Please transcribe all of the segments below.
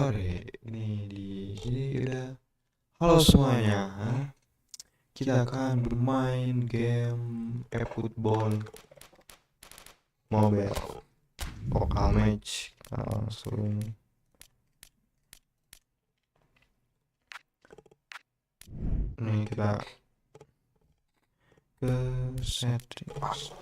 sore. Ini udah. Halo semuanya. Kita akan bermain game e-football mobile lokal match. Kita langsung kita ke settings.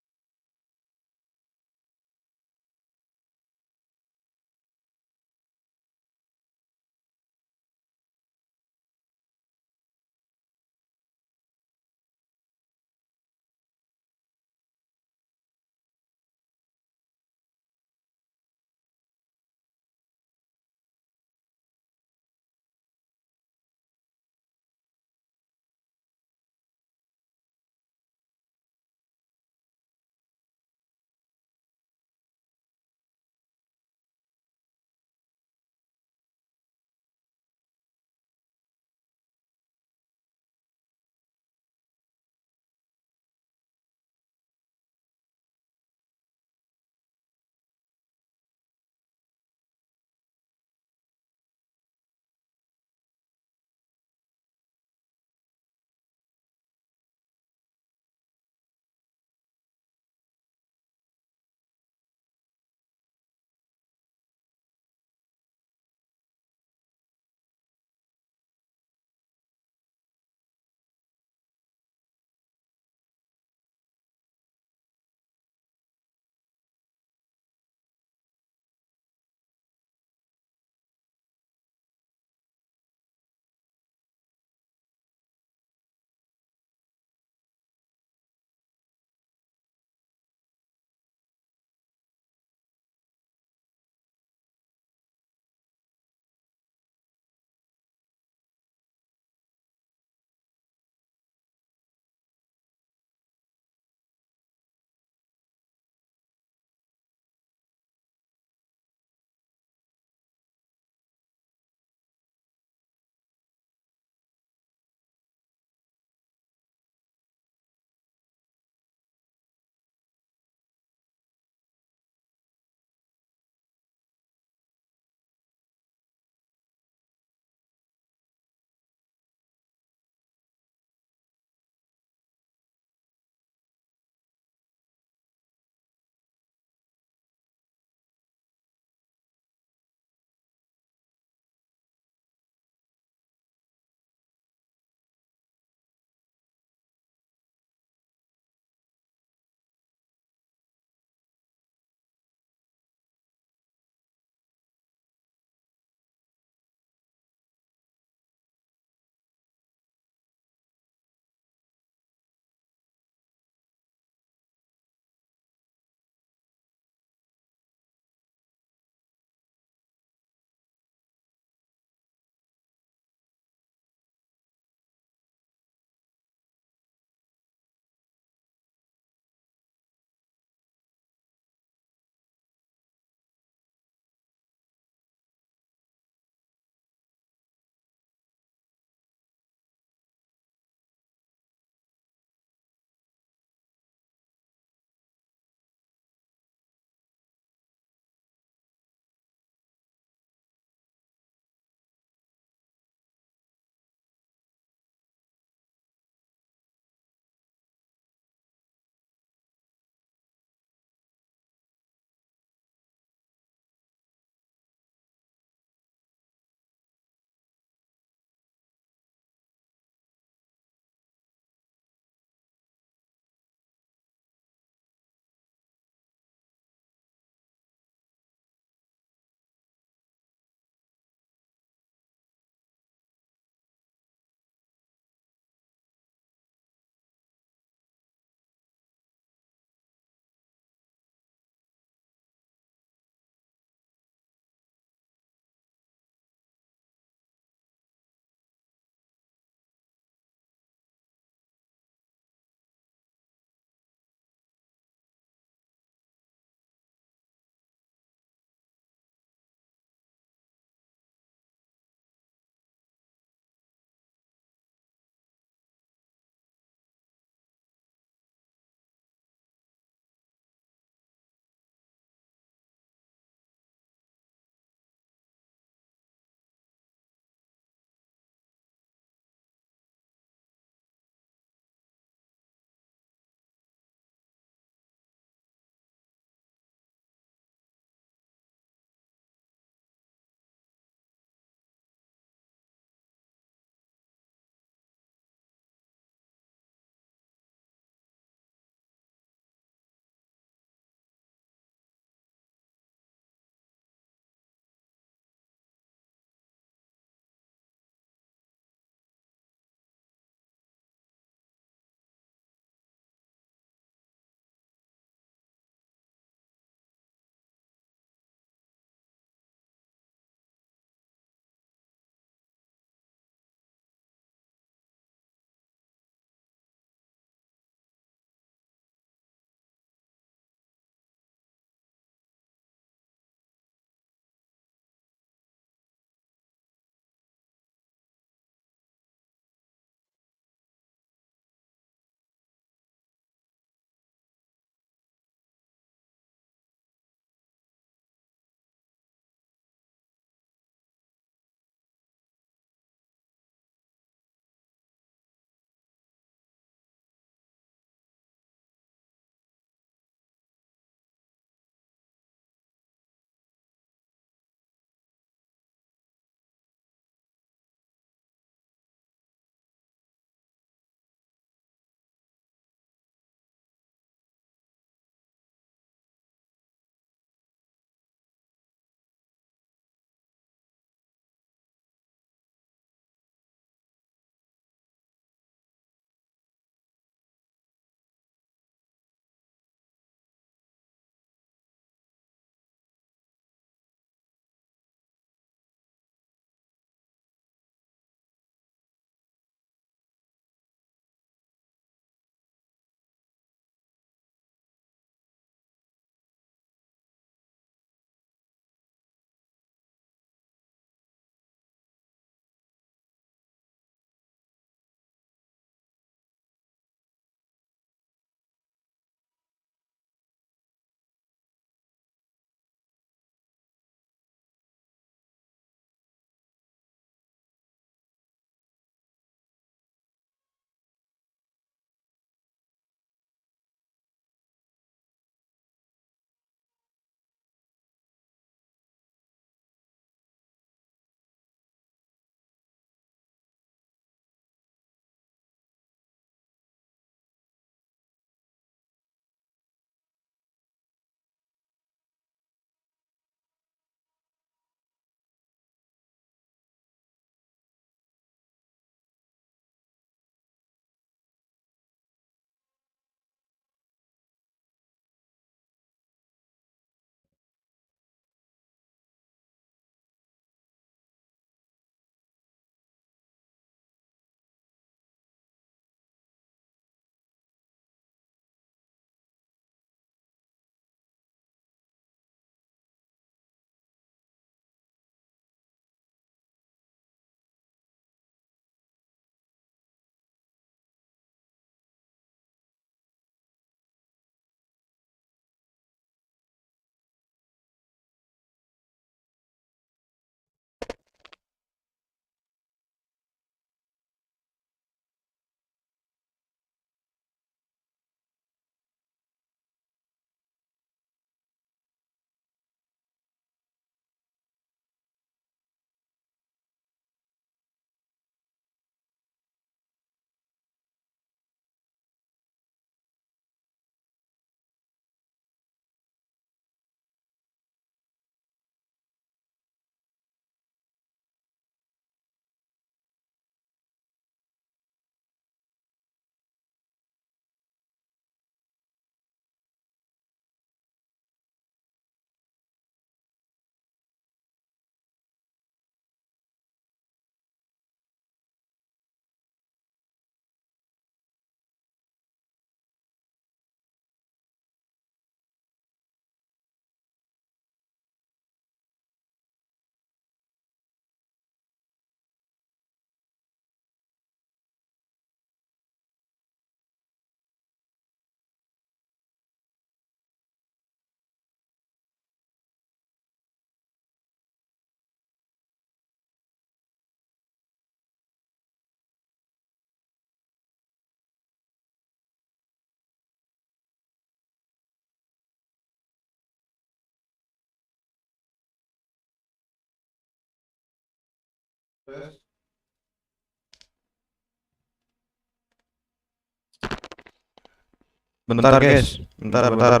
Bentar guys, bentar bentar.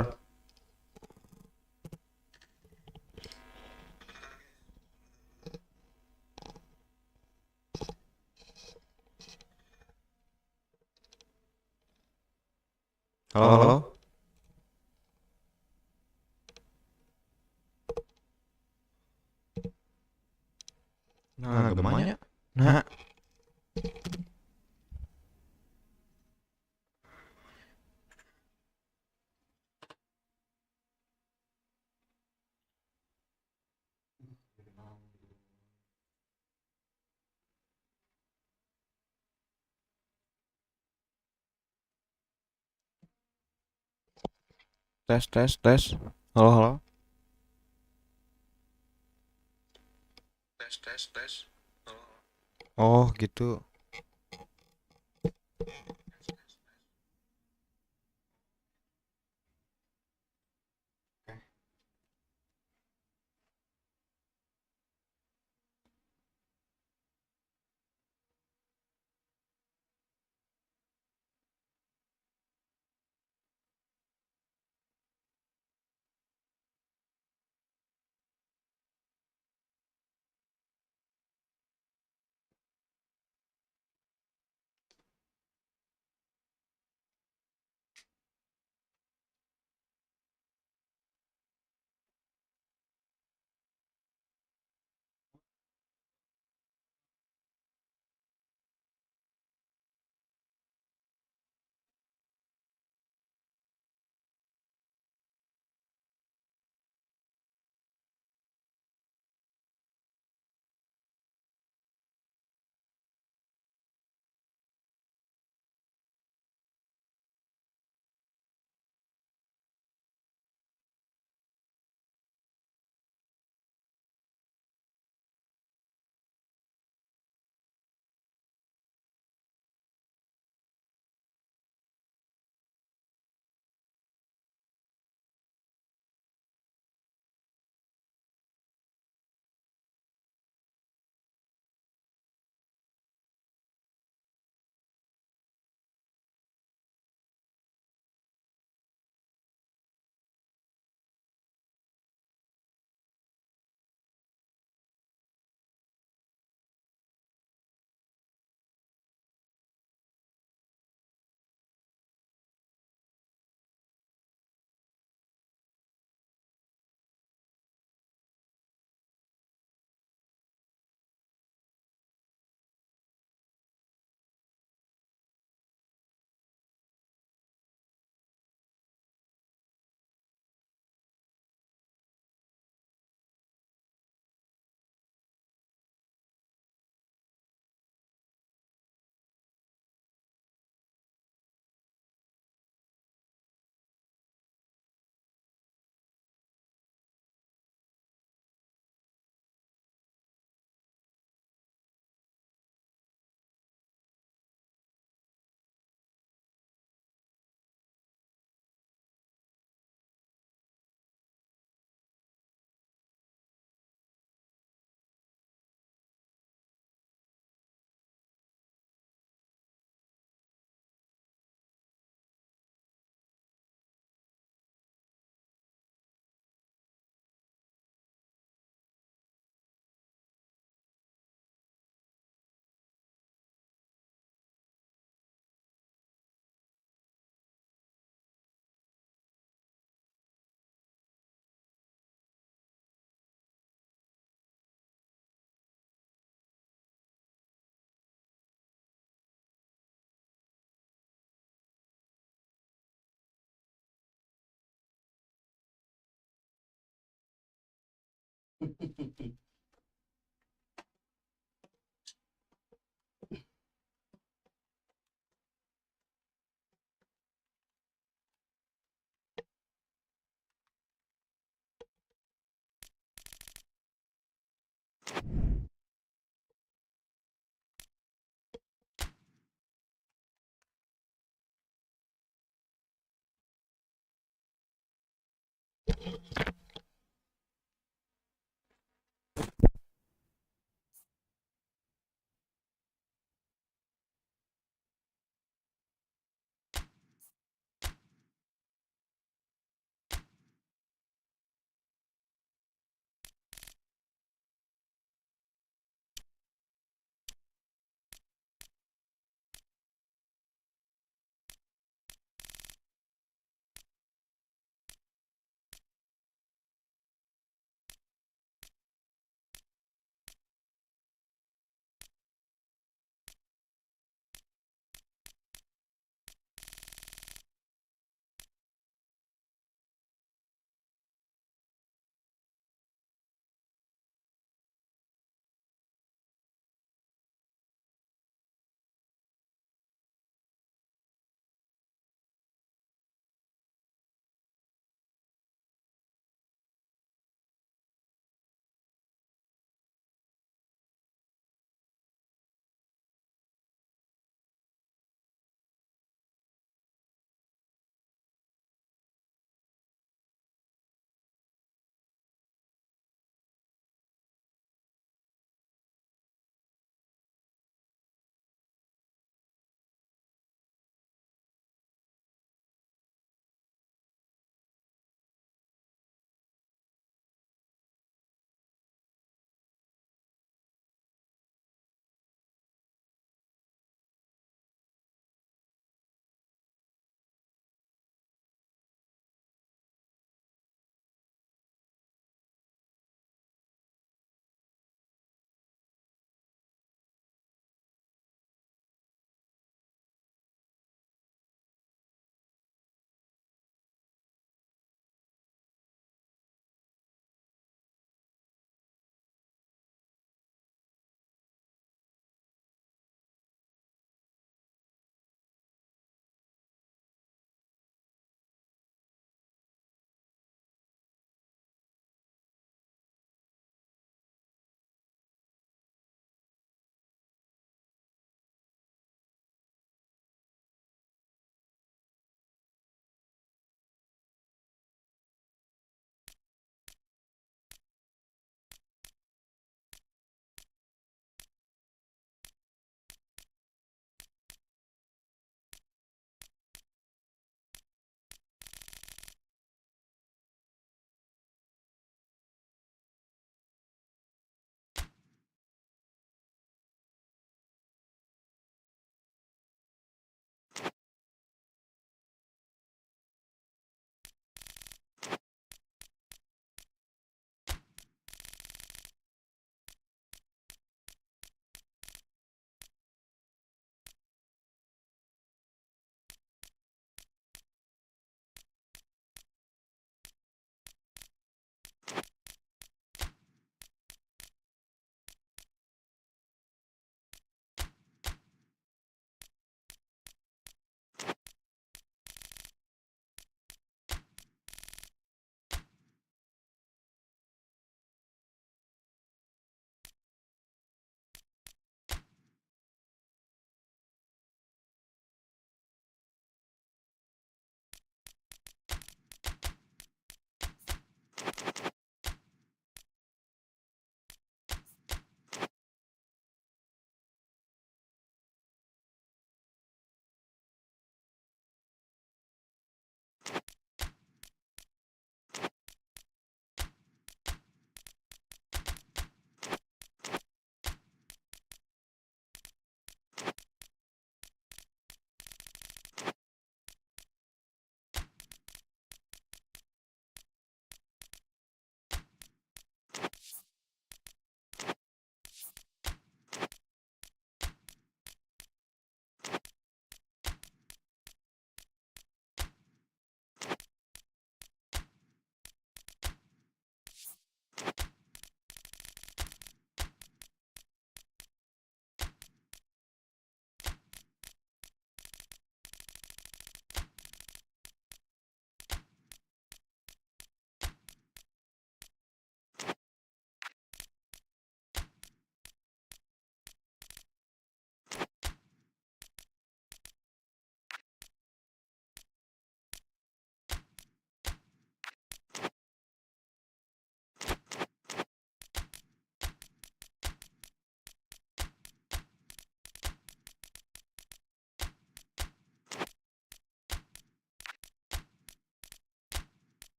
Halo halo. Nah, gemanya. Nah, tes tes tes. Halo halo. Tes tes tes. Oh, gitu.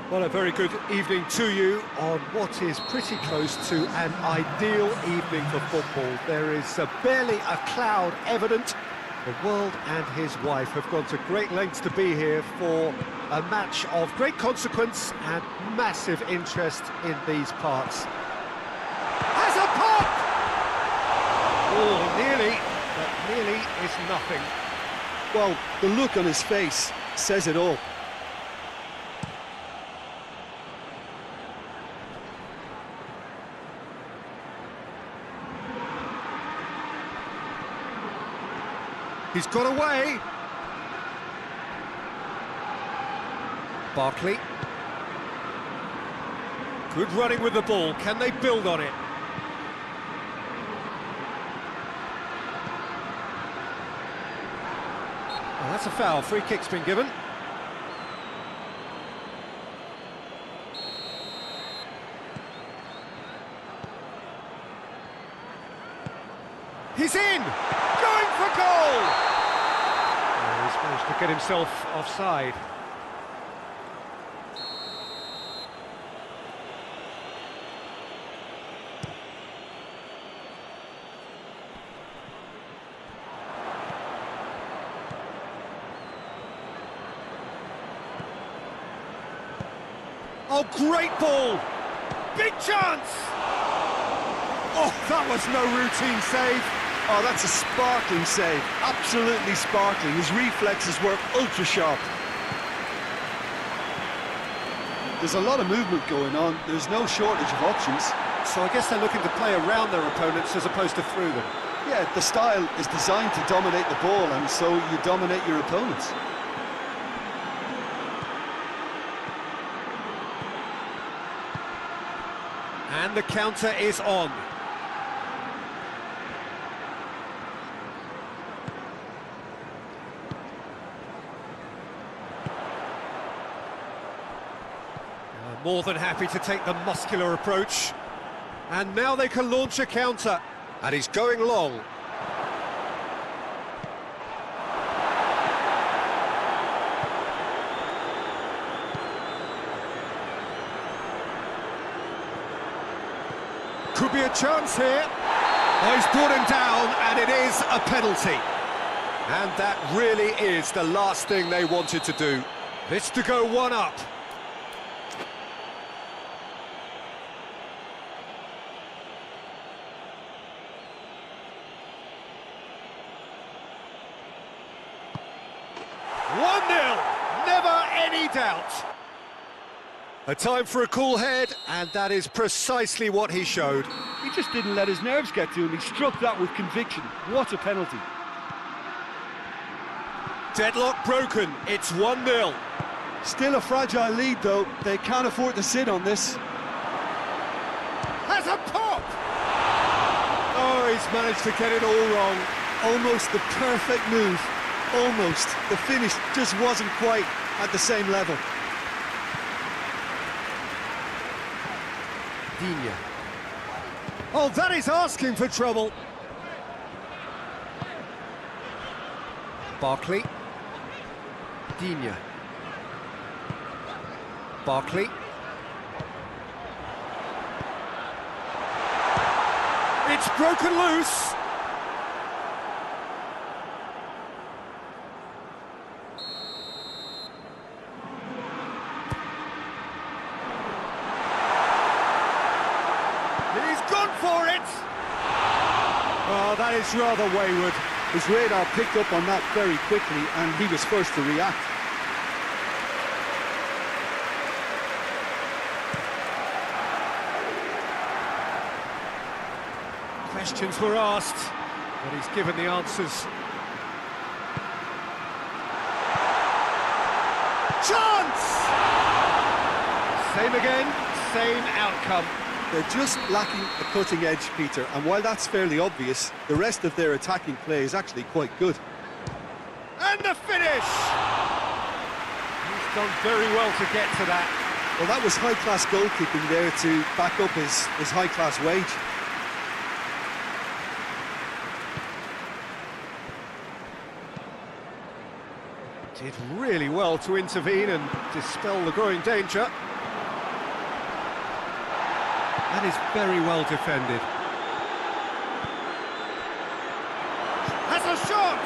Well, a very good evening to you on what is pretty close to an ideal evening for football. There is barely a cloud evident. The world and his wife have gone to great lengths to be here for a match of great consequence and massive interest in these parts. Has a pop! Oh, nearly, but nearly is nothing. Well, the look on his face says it all. He's got away. Barkley. Good running with the ball. Can they build on it? Oh, that's a foul. Free kick's been given. He's in! Going for goal! Oh, he's managed to get himself offside. Oh, great ball! Big chance! Oh, that was no routine save. Oh, that's a sparkling save. Absolutely sparkling. His reflexes were ultra sharp. There's a lot of movement going on. There's no shortage of options. So I guess they're looking to play around their opponents as opposed to through them. Yeah, the style is designed to dominate the ball, and so you dominate your opponents. And the counter is on. More than happy to take the muscular approach. And now they can launch a counter. And he's going long. Could be a chance here. Oh, he's brought him down, and it is a penalty. And that really is the last thing they wanted to do. It's to go one up. Never any doubt. A time for a cool head, and that is precisely what he showed. He just didn't let his nerves get to him. He struck that with conviction. What a penalty. Deadlock broken. It's 1-0. Still a fragile lead, though. They can't afford to sit on this. Has a pop! Oh, he's managed to get it all wrong. Almost the perfect move. Almost. The finish just wasn't quite at the same level. Digne. Oh, that is asking for trouble. Barkley. Digne. Barkley. It's broken loose. For it! Oh, that is rather wayward. His radar picked up on that very quickly, and he was first to react. Questions were asked, but he's given the answers. Chance! Same again, same outcome. They're just lacking a cutting edge, Peter, and while that's fairly obvious, the rest of their attacking play is actually quite good. And the finish! He's done very well to get to that. Well, that was high-class goalkeeping there to back up his high-class wage. Did really well to intervene and dispel the growing danger. That is very well defended. Has a shot!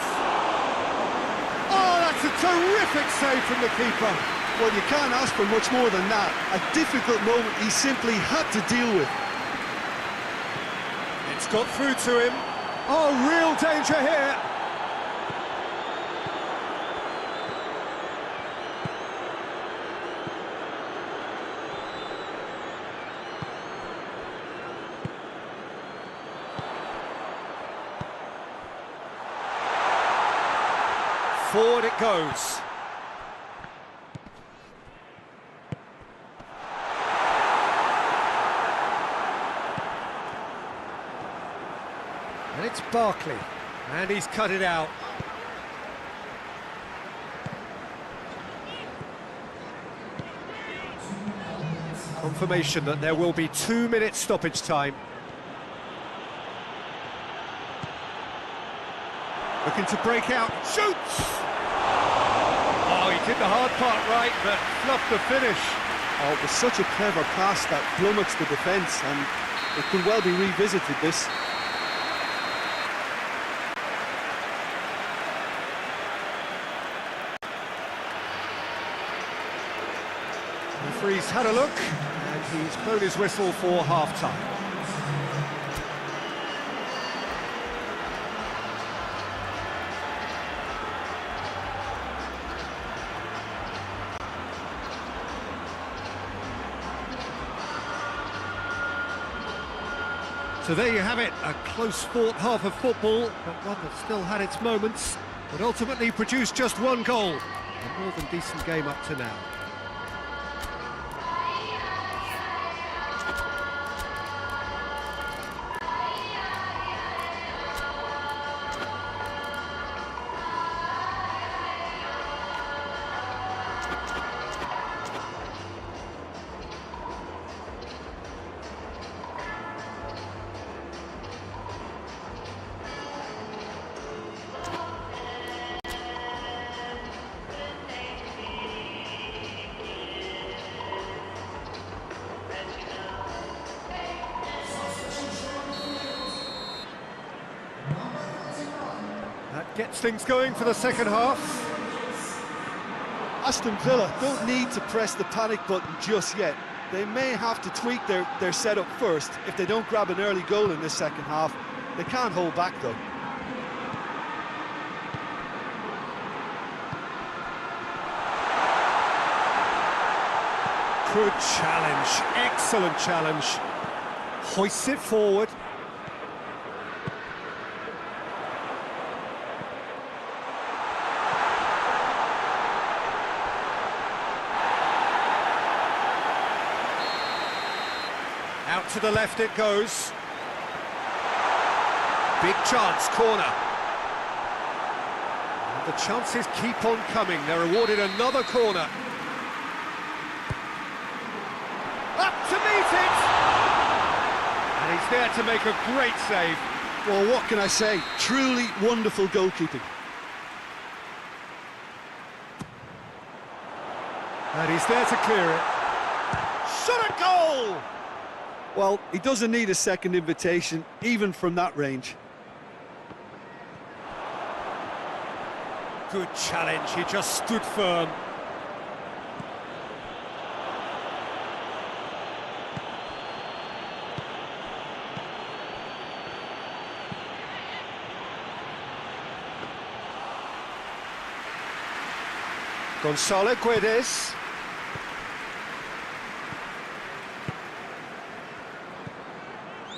Oh, that's a terrific save from the keeper. Well, you can't ask for much more than that. A difficult moment he simply had to deal with. It's got through to him. Oh, real danger here. Forward it goes. And it's Barkley, and he's cut it out. Confirmation that there will be 2 minutes stoppage time. Looking to break out, shoots! Oh, he did the hard part right, but fluffed the finish. Oh, it was such a clever pass that flummoxed the defence, and it could well be revisited, this. The referee's had a look, and he's blown his whistle for half-time. So there you have it, a close-fought half of football, but one that still had its moments, but ultimately produced just one goal. A more than decent game up to now. That gets things going for the second half. Aston Villa don't need to press the panic button just yet. They may have to tweak their setup first if they don't grab an early goal in this second half. They can't hold back, though. Good challenge, excellent challenge. Hoists it forward. Out to the left it goes. Big chance, corner. And the chances keep on coming. They're awarded another corner. Up to meet it! And he's there to make a great save. Well, what can I say? Truly wonderful goalkeeping. And he's there to clear it. Shot a goal! Well, he doesn't need a second invitation, even from that range. Good challenge, he just stood firm. Gonzalo Guedes.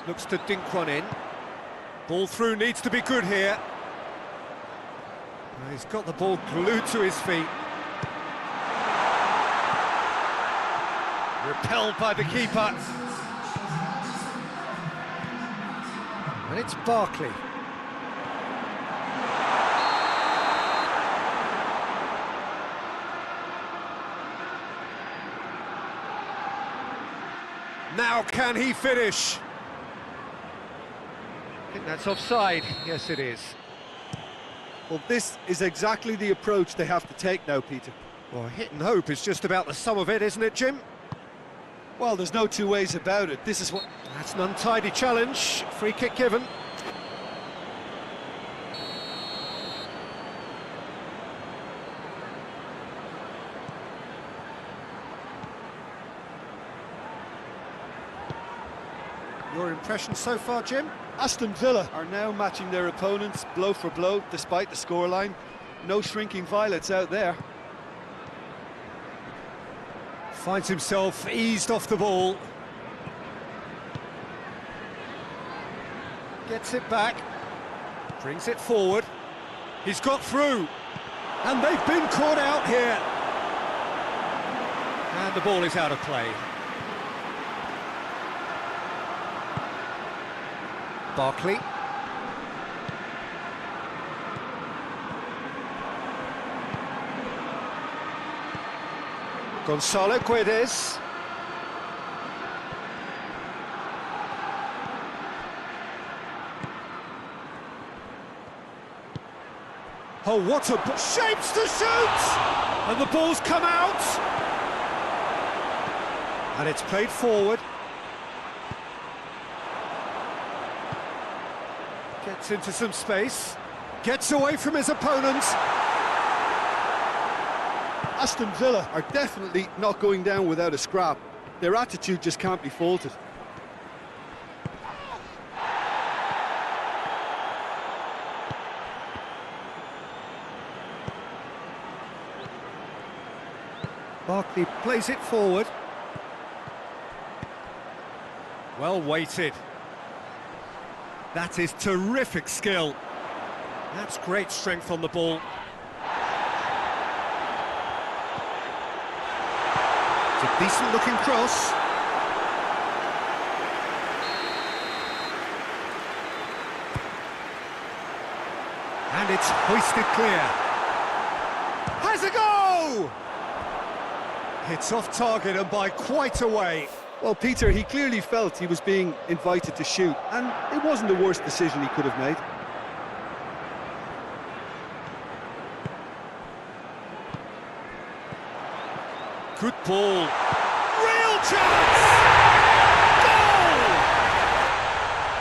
Looks to dink one in. Ball through needs to be good here. He's got the ball glued to his feet. Repelled by the keeper. And it's Barkley. Now can he finish? I think that's offside. Yes, it is. Well, this is exactly the approach they have to take now, Peter. Well, hit and hope is just about the sum of it, isn't it, Jim? Well, there's no two ways about it. This is what That's an untidy challenge. Free kick given. Your impression so far, Jim? Aston Villa are now matching their opponents blow for blow, despite the scoreline. No shrinking violets out there. Finds himself eased off the ball. Gets it back. Brings it forward. He's got through. And they've been caught out here. And the ball is out of play. Barkley. Gonzalo Guedes. Oh, what a... shapes to shoot! And the ball's come out! And it's played forward. Gets into some space. Gets away from his opponent. Aston Villa are definitely not going down without a scrap. Their attitude just can't be faulted. Barkley plays it forward. Well weighted. That is terrific skill. That's great strength on the ball. It's a decent looking cross. And it's hoisted clear. Has a go! It's off target and by quite a way. Well, Peter, he clearly felt he was being invited to shoot, and it wasn't the worst decision he could have made. Good ball. Real chance! Goal!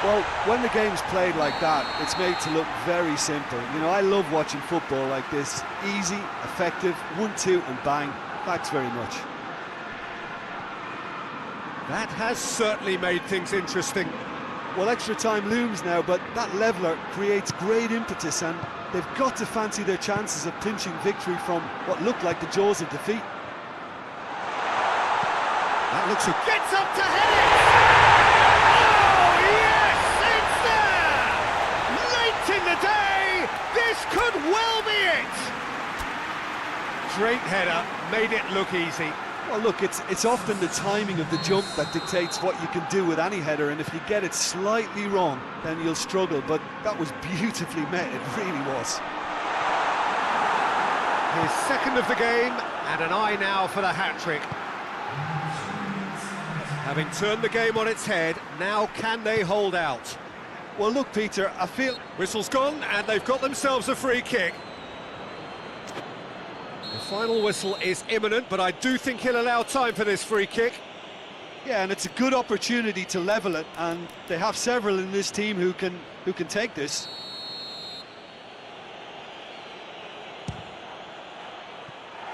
Well, when the game's played like that, it's made to look very simple. You know, I love watching football like this. Easy, effective, 1-2 and bang. Thanks very much. That has certainly made things interesting. Well, extra time looms now, but that leveller creates great impetus, and they've got to fancy their chances of pinching victory from what looked like the jaws of defeat. That looks a... Gets up to head it! Oh, yes! It's there! Late in the day, this could well be it! Great header, made it look easy. Well, look, it's often the timing of the jump that dictates what you can do with any header, and if you get it slightly wrong, then you'll struggle, but that was beautifully met, it really was. His second of the game, and an eye now for the hat-trick. Having turned the game on its head, now can they hold out? Well, look, Peter, I feel... Whistle's gone, and they've got themselves a free kick. The final whistle is imminent, but I do think he'll allow time for this free kick. Yeah, and it's a good opportunity to level it, and they have several in this team who can take this.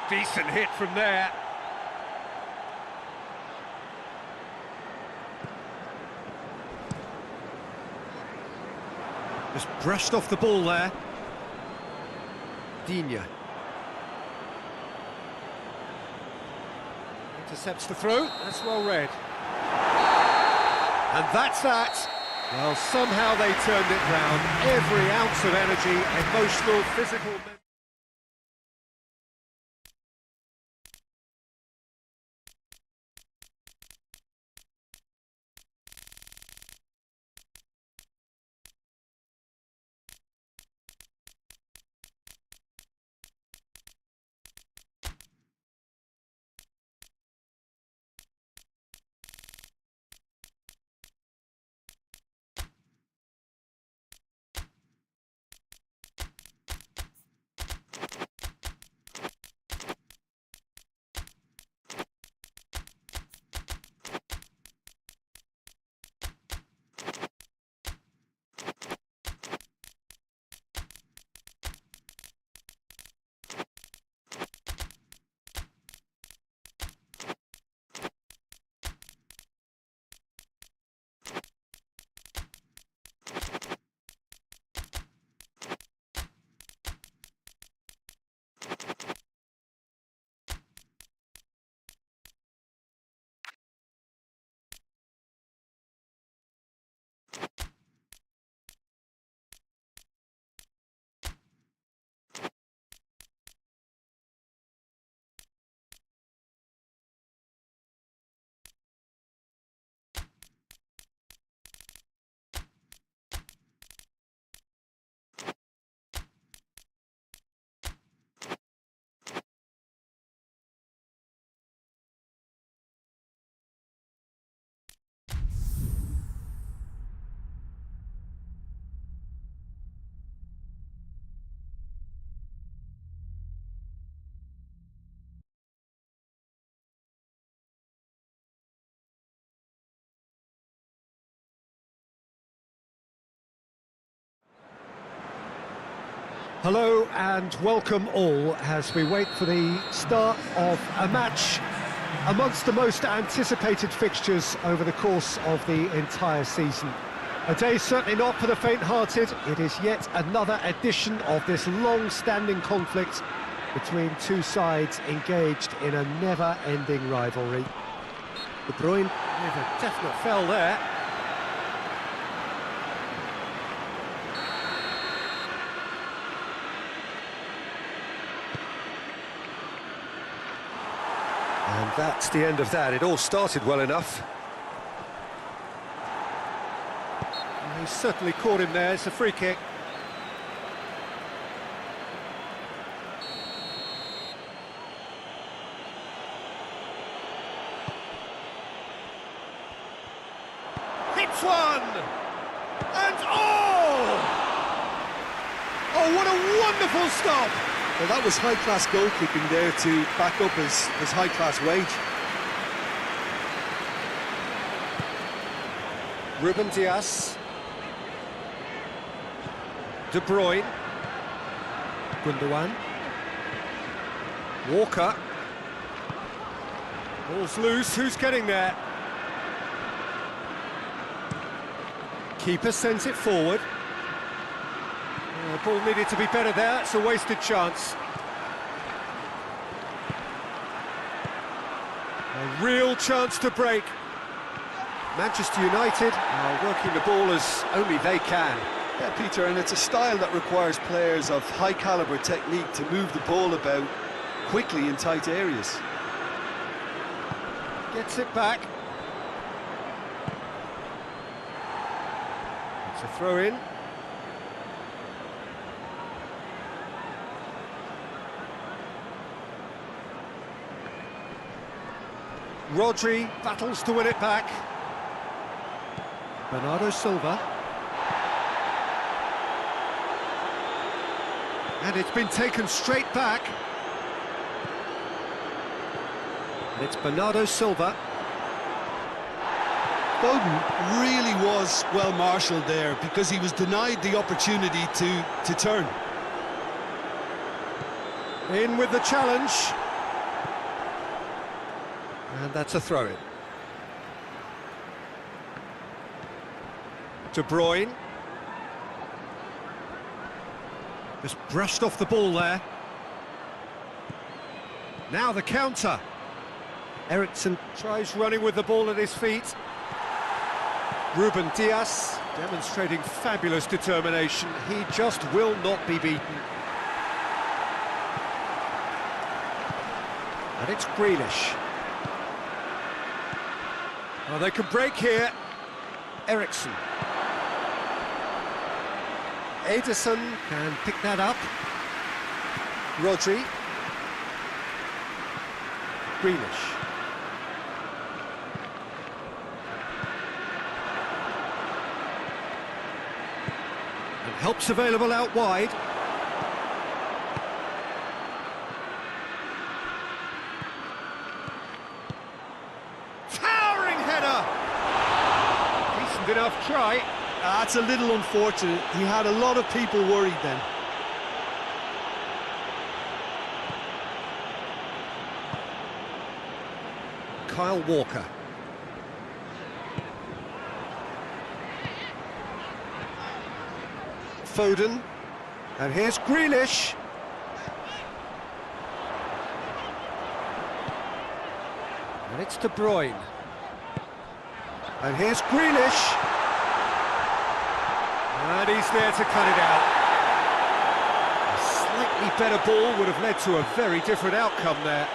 Decent hit from there. Just brushed off the ball there. Digne. Intercepts the throw, that's well read. And that's that. Well, somehow they turned it round. Every ounce of energy, emotional, physical... Hello and welcome all as we wait for the start of a match amongst the most anticipated fixtures over the course of the entire season. A day certainly not for the faint-hearted. It is yet another edition of this long-standing conflict between two sides engaged in a never-ending rivalry. De Bruyne with a definite foul there. And that's the end of that. It all started well enough. And he certainly caught him there. It's a free kick. Hits one! And oh! Oh, what a wonderful stop! Well, that was high-class goalkeeping there to back up his high-class wage. Ruben Dias. De Bruyne. Gundogan. Walker. Ball's loose, who's getting there? Keeper sends it forward. The ball needed to be better there, it's a wasted chance. A real chance to break. Manchester United are working the ball as only they can. Yeah, Peter, and it's a style that requires players of high-caliber technique to move the ball about quickly in tight areas. Gets it back. It's a throw-in. Rodri battles to win it back. Bernardo Silva. And it's been taken straight back. And it's Bernardo Silva. Foden really was well marshalled there because he was denied the opportunity to turn. In with the challenge. And that's a throw-in. De Bruyne. Just brushed off the ball there. Now the counter. Eriksen tries running with the ball at his feet. Ruben Dias demonstrating fabulous determination. He just will not be beaten. And it's Grealish. Well, they can break here. Eriksen. Ederson can pick that up. Rodri. Grealish. And help's available out wide. Towering header! Decent enough try. That's a little unfortunate. He had a lot of people worried then. Kyle Walker. Foden. And here's Grealish. And it's De Bruyne. And here's Grealish. And he's there to cut it out. A slightly better ball would have led to a very different outcome there.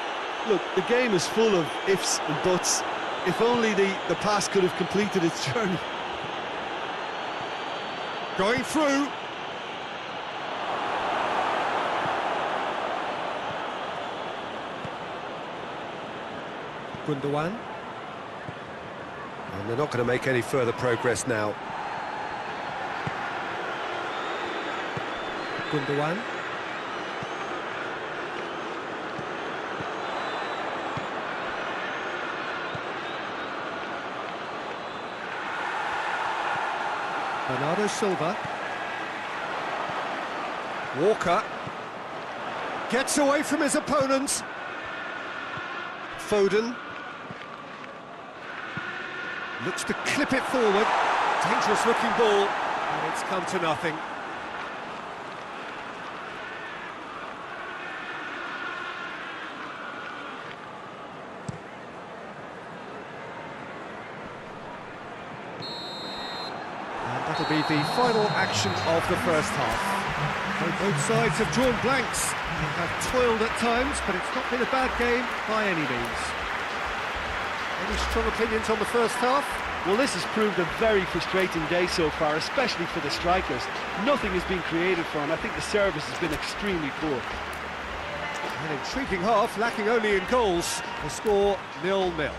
Look, the game is full of ifs and buts. If only the pass could have completed its journey. Going through. Gundogan. And they're not going to make any further progress now. Gundogan. Bernardo Silva. Walker gets away from his opponents. Foden looks to clip it forward. Dangerous looking ball, and it's come to nothing. And that'll be the final action of the first half. Both sides have drawn blanks and have toiled at times, but it's not been a bad game by any means. Any strong opinions on the first half? Well, this has proved a very frustrating day so far, especially for the strikers. Nothing has been created for them. I think the service has been extremely poor. An intriguing half, lacking only in goals. The score 0-0.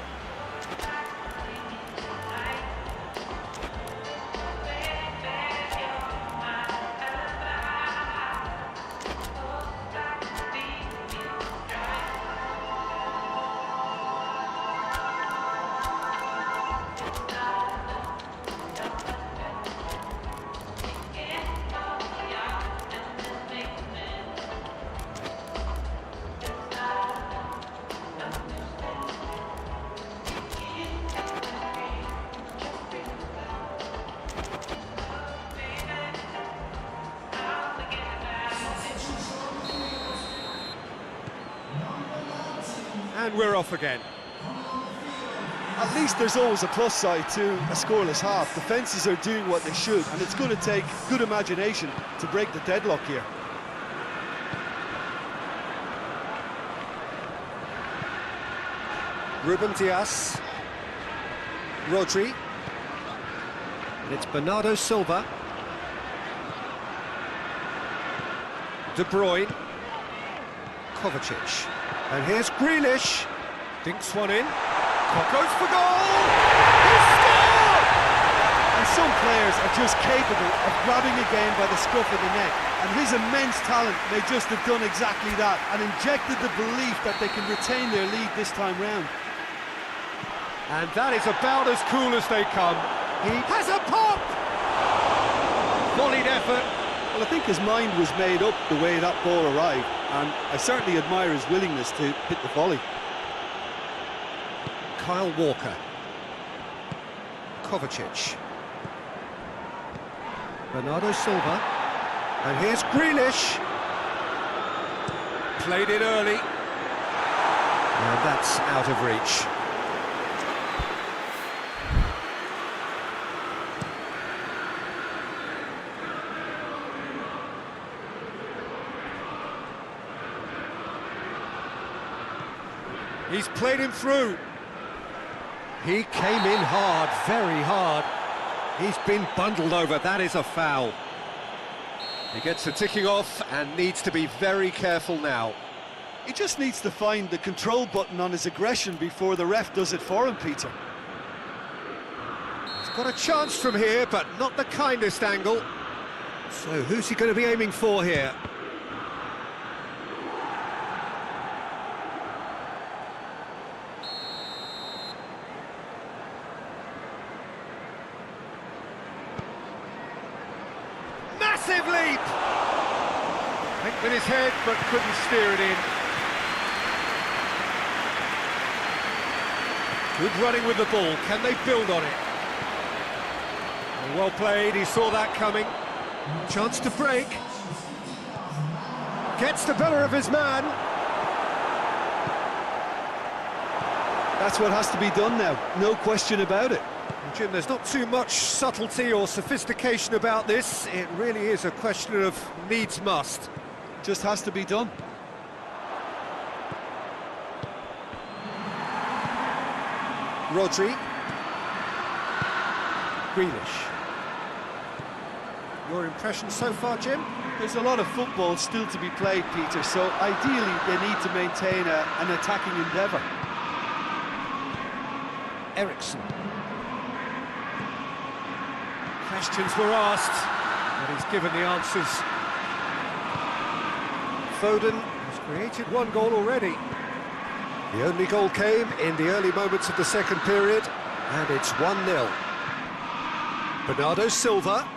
And we're off again. At least there's always a plus side to a scoreless half. Defences are doing what they should, and it's going to take good imagination to break the deadlock here. Ruben Dias. Rodri. And it's Bernardo Silva. De Bruyne. Kovacic. And here's Grealish. Dinks one in. Goes for goal! He scored! And some players are just capable of grabbing a game by the scruff of the neck, and his immense talent may just have done exactly that and injected the belief that they can retain their lead this time round. And that is about as cool as they come. He has a pop! Volleyed effort. Well, I think his mind was made up the way that ball arrived, and I certainly admire his willingness to hit the volley. Kyle Walker. Kovacic. Bernardo Silva. And here's Grealish. Played it early. And that's out of reach. He's played him through. He came in hard, very hard. He's been bundled over, that is a foul. He gets the ticking off and needs to be very careful now. He just needs to find the control button on his aggression before the ref does it for him, Peter. He's got a chance from here, but not the kindest angle. So who's he going to be aiming for here? Massive leap! Went with his head, but couldn't steer it in. Good running with the ball. Can they build on it? Well played, he saw that coming. Chance to break. Gets the better of his man. That's what has to be done now, no question about it. Jim, there's not too much subtlety or sophistication about this. It really is a question of needs must. Just has to be done. Rodri. Grealish. Your impression so far, Jim? There's a lot of football still to be played, Peter, so ideally they need to maintain an attacking endeavour. Ericsson. Questions were asked, but he's given the answers. Foden has created one goal already. The only goal came in the early moments of the second period, and it's 1-0. Bernardo Silva.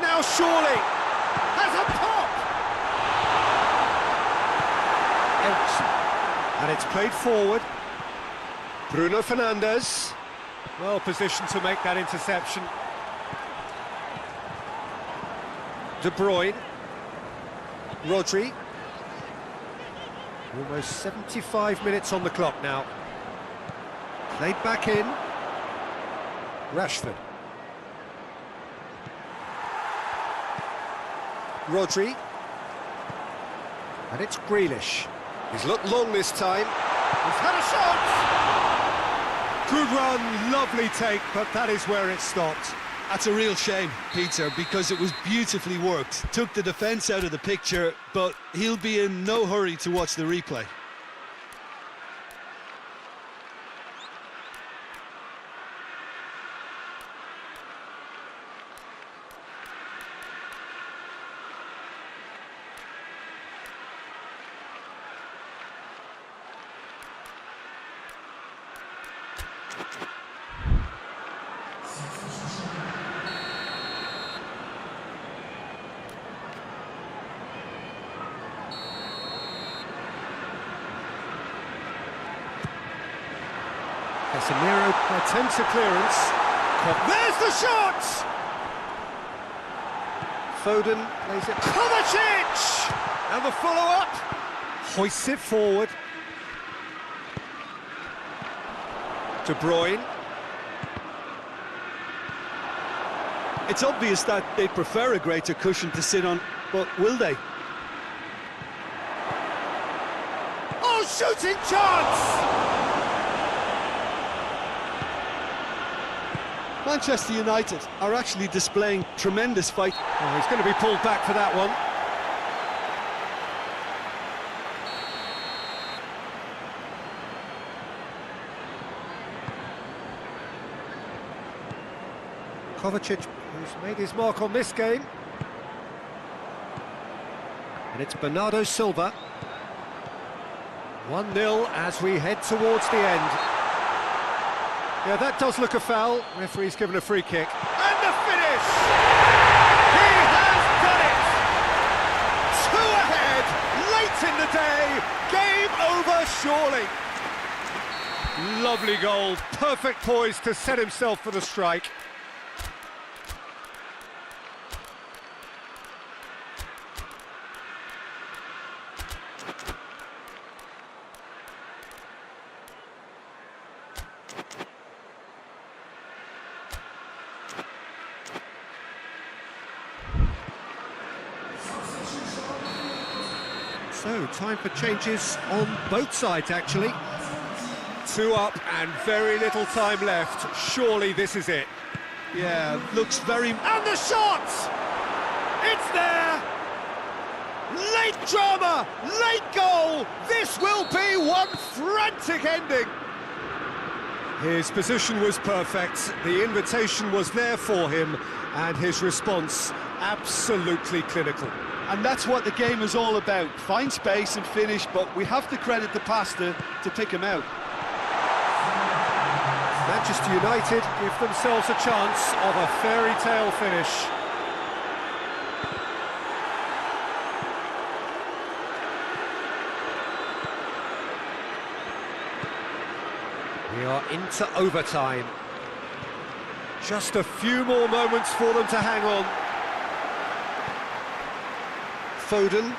Now surely has a pop! Ericsson. And it's played forward. Bruno Fernandes. Well positioned to make that interception. De Bruyne. Rodri. Almost 75 minutes on the clock now. Played back in. Rashford. Rodri. And it's Grealish. He's looked long this time. He's had a shot! Good run, lovely take, but that is where it stopped. That's a real shame, Peter, because it was beautifully worked. Took the defence out of the picture, but he'll be in no hurry to watch the replay. Casemiro attempts a clearance. There's the shot! Foden plays it. Kovacic! And the follow-up. Hoists it forward. De Bruyne. It's obvious that they prefer a greater cushion to sit on, but will they? Oh, shooting chance! Manchester United are actually displaying tremendous fight. Oh, he's going to be pulled back for that one. Kovacic, who's made his mark on this game. And it's Bernardo Silva. 1-0 as we head towards the end. Yeah, that does look a foul. Referee's given a free kick. And the finish! He has done it! 2 ahead, late in the day, game over surely. Lovely goal, perfect poise to set himself for the strike. So, time for changes on both sides, actually. 2 up and very little time left. Surely this is it. Yeah, looks very... And the shot! It's there! Late drama! Late goal! This will be one frantic ending! His position was perfect, the invitation was there for him, and his response absolutely clinical. And that's what the game is all about. Find space and finish, but we have to credit the passer to pick him out. Manchester United give themselves a chance of a fairy tale finish. We are into overtime. Just a few more moments for them to hang on. Foden.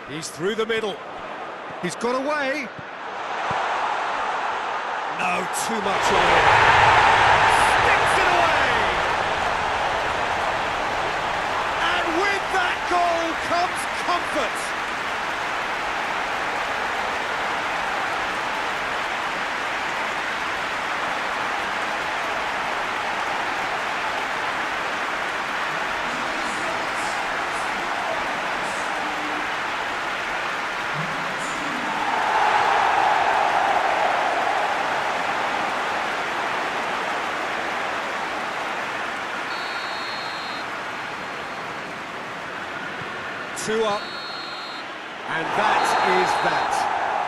He's through the middle. He's got away. No, too much on it. Sticks it away. And with that goal comes comfort. Two up, and that is that.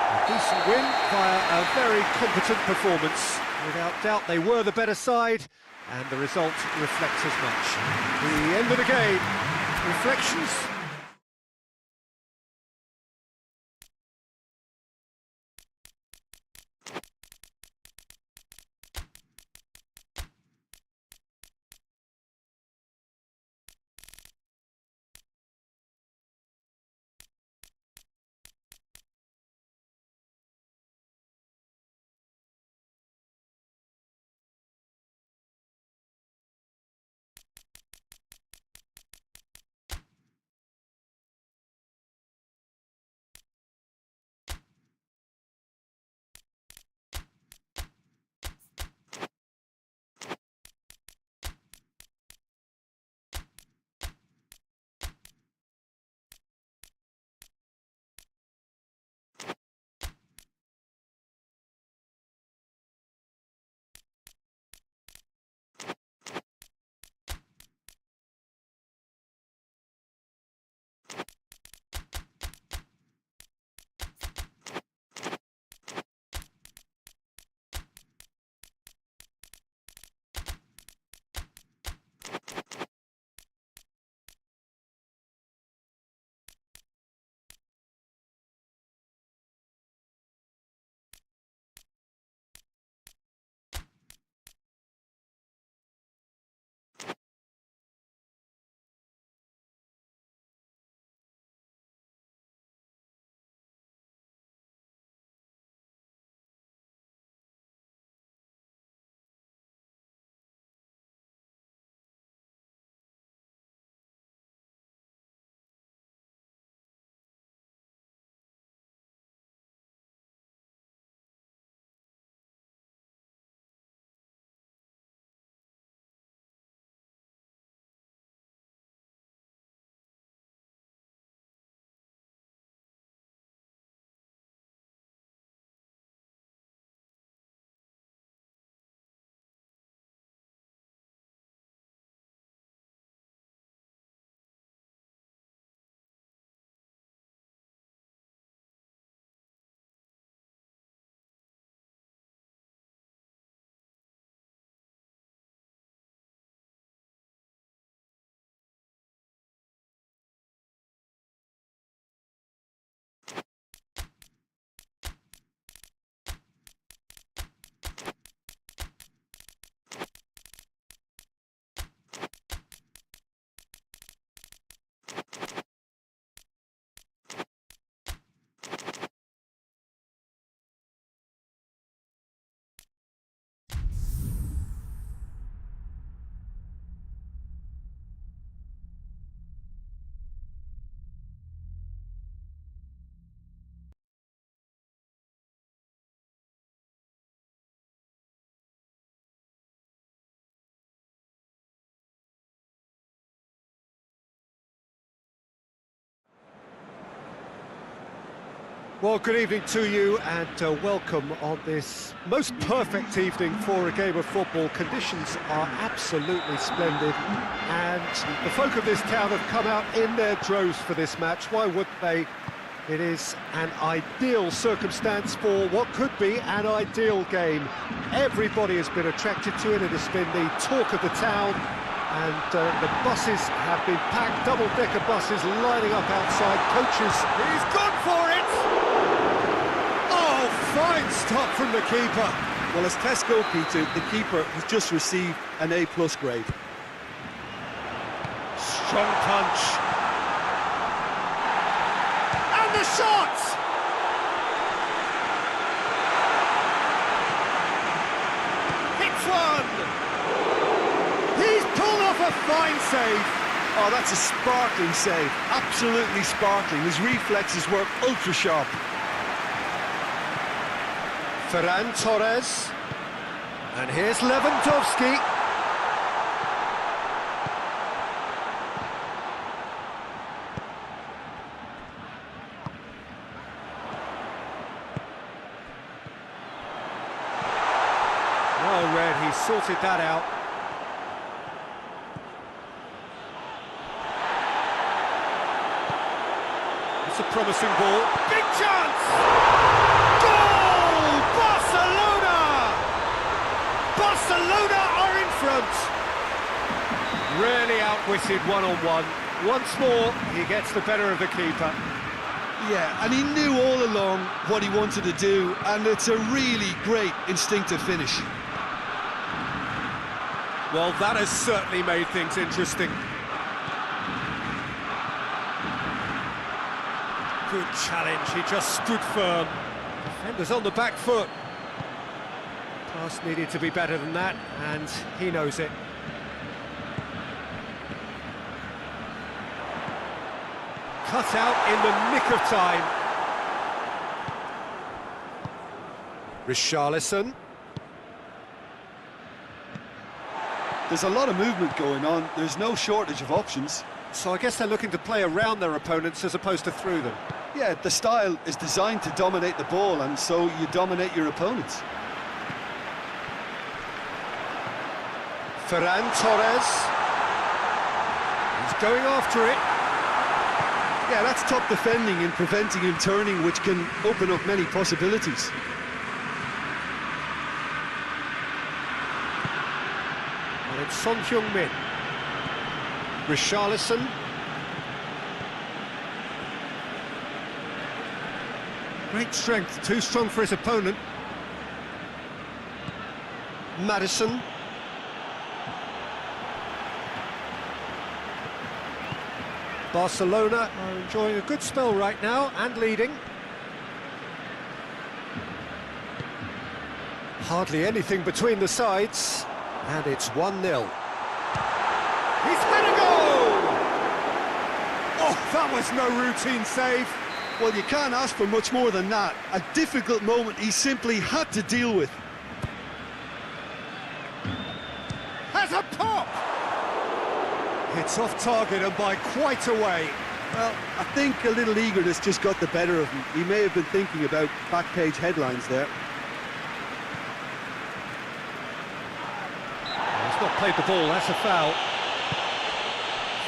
A decent win via a very competent performance. Without doubt, they were the better side, and the result reflects as much. The end of the game. Reflections? Well, good evening to you and welcome on this most perfect evening for a game of football. Conditions are absolutely splendid and the folk of this town have come out in their droves for this match. Why wouldn't they? It is an ideal circumstance for what could be an ideal game. Everybody has been attracted to it. It has been the talk of the town. And the buses have been packed, double-decker buses lining up outside, coaches. He's gone for it! Oh, fine stop from the keeper. Well, as Tesco, Peter, the keeper has just received an A+ grade. Strong punch. And the shot! Hits one! He's pulled off a fine save. Oh, that's a sparkling save. Absolutely sparkling. His reflexes work ultra sharp. Ferran Torres. And here's Lewandowski. Well read, he sorted that out. It's a promising ball. Big chance! Goal! Barcelona! Barcelona are in front. Really outwitted one-on-one. Once more, he gets the better of the keeper. Yeah, and he knew all along what he wanted to do, and it's a really great instinctive finish. Well, that has certainly made things interesting. Good challenge, he just stood firm. Defenders on the back foot. Pass needed to be better than that, and he knows it. Cut out in the nick of time. Richarlison. There's a lot of movement going on. There's no shortage of options. So I guess they're looking to play around their opponents as opposed to through them. Yeah, the style is designed to dominate the ball, and so you dominate your opponents. Ferran Torres. He's going after it. Yeah, that's top defending and preventing him turning, which can open up many possibilities. And it's Son Heung-min. Richarlison. Great strength, too strong for his opponent. Maddison. Barcelona are enjoying a good spell right now and leading. Hardly anything between the sides, and it's 1-0. He's had a goal! Oh, that was no routine save. Well, you can't ask for much more than that. A difficult moment he simply had to deal with. Has a pop! It's off target and by quite a way. Well, I think a little eagerness just got the better of him. He may have been thinking about back-page headlines there. He's not played the ball, that's a foul.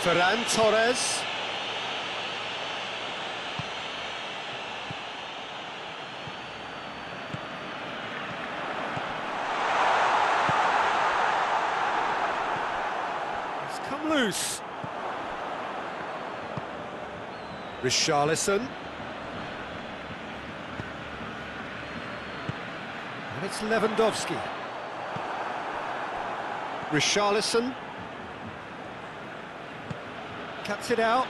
Ferran Torres. It's come loose. Richarlison. And it's Lewandowski. Richarlison. Cuts it out.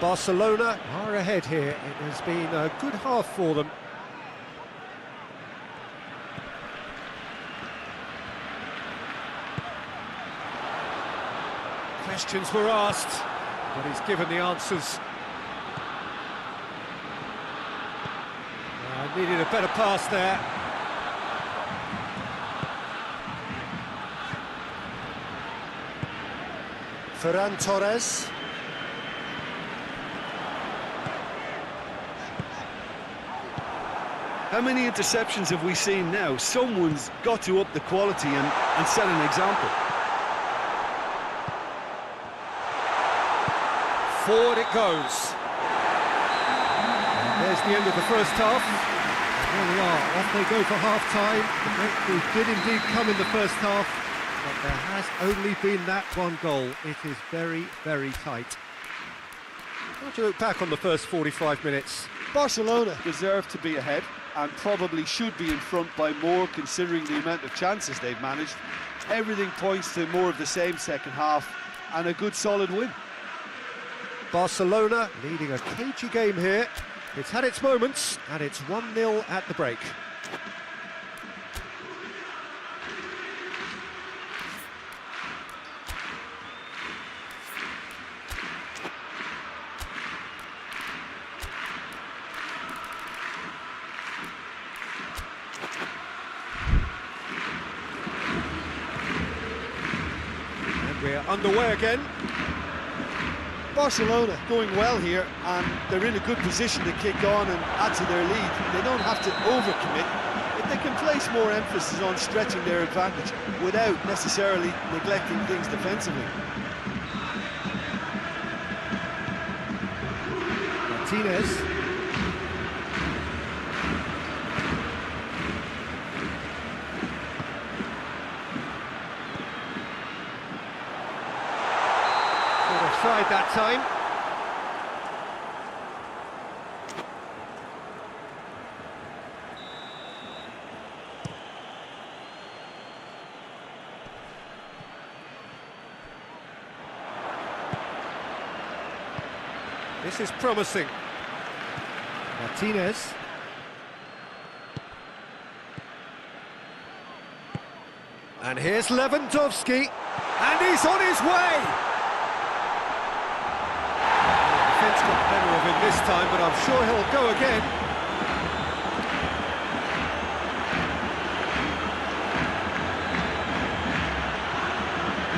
Barcelona are ahead here. It has been a good half for them. Questions were asked, but he's given the answers. Needed a better pass there. Ferran Torres. How many interceptions have we seen now? Someone's got to up the quality and set an example. Forward it goes. There's the end of the first half. And there we are, off they go for half-time. The breakthrough did indeed come in the first half, but there has only been that one goal. It is very, very tight. How do you look back on the first 45 minutes? Barcelona deserve to be ahead and probably should be in front by more, considering the amount of chances they've managed. Everything points to more of the same second half and a good solid win. Barcelona leading a cagey game here. It's had its moments, and it's 1-0 at the break. And we're underway again. Barcelona going well here, and they're in a good position to kick on and add to their lead. They don't have to overcommit, but they can place more emphasis on stretching their advantage without necessarily neglecting things defensively. Martinez. Tried that time. This is promising. Martinez. And here's Lewandowski. And he's on his way! Got better of him this time, but I'm sure he'll go again.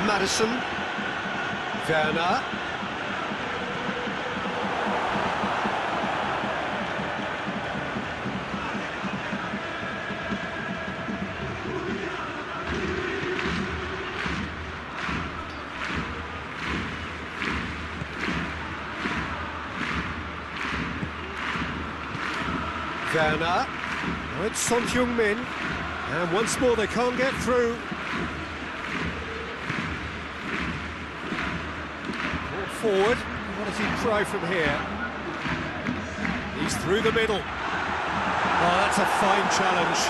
Madison. Werner. Werner. Now it's Son Heung-min. And once more they can't get through. Brought forward. What does he try from here? He's through the middle. Oh, that's a fine challenge.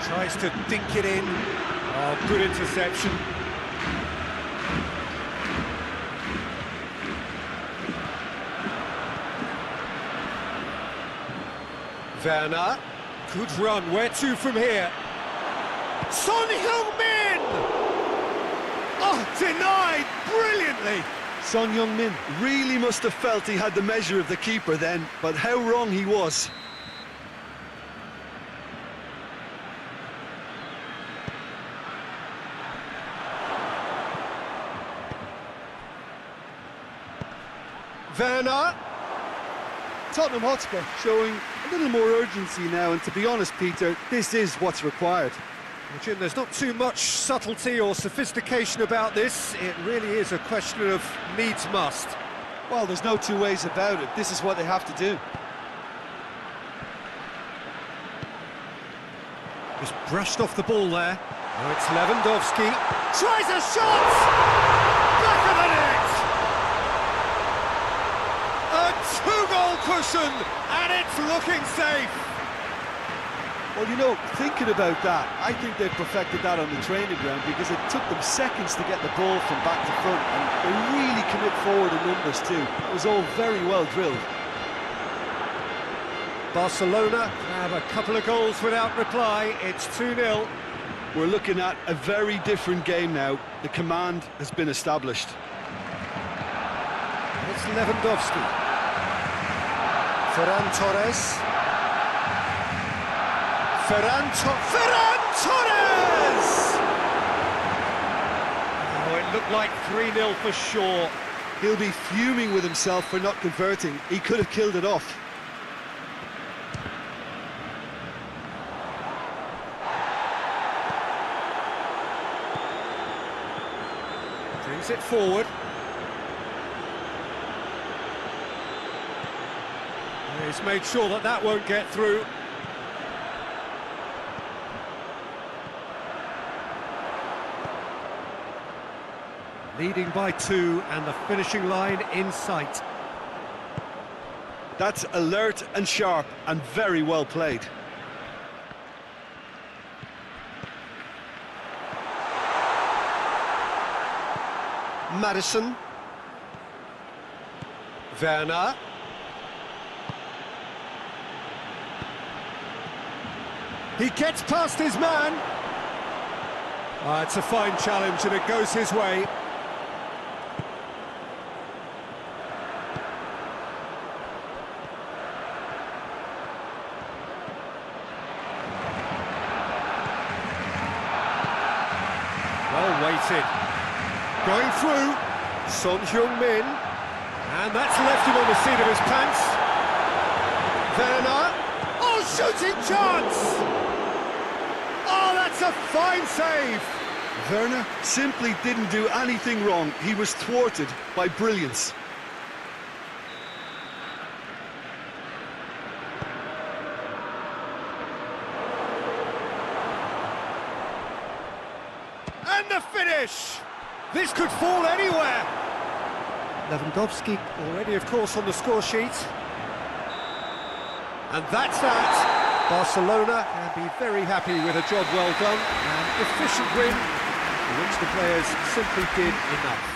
Tries to dink it in. Oh, good interception. Werner, good run, where to from here? Son Heung-min! Oh, denied brilliantly! Son Heung-min really must have felt he had the measure of the keeper then, but how wrong he was. Werner. Tottenham Hotspur showing a little more urgency now, and to be honest, Peter, this is what's required. Well, Jim, there's not too much subtlety or sophistication about this. It really is a question of needs must. Well, there's no two ways about it. This is what they have to do. Just brushed off the ball there. Now it's Lewandowski. Tries a shot! Back of the net! A two-goal cushion, and it's looking safe. Well, you know, thinking about that, I think they've perfected that on the training ground, because it took them seconds to get the ball from back to front, and they really commit forward in numbers too. It was all very well drilled. Barcelona have a couple of goals without reply. It's 2-0. We're looking at a very different game now. The command has been established. It's Lewandowski. Ferran Torres. Ferran Torres! Oh, it It looked like 3-0 for sure. He'll be fuming with himself for not converting. He could have killed it off. Brings it forward. He's made sure that that won't get through. Leading by 2 and the finishing line in sight. That's alert and sharp and very well played. Madison. Werner. He gets past his man. It's a fine challenge and it goes his way. Well weighted. Going through. Son Heung-min. And that's left him on the seat of his pants. Werner. Oh, shooting chance! Oh, that's a fine save! Werner simply didn't do anything wrong. He was thwarted by brilliance. And the finish! This could fall anywhere! Lewandowski already, of course, on the score sheet. And that's that. Barcelona can be very happy with a job well done. An efficient win, in which the players simply did enough.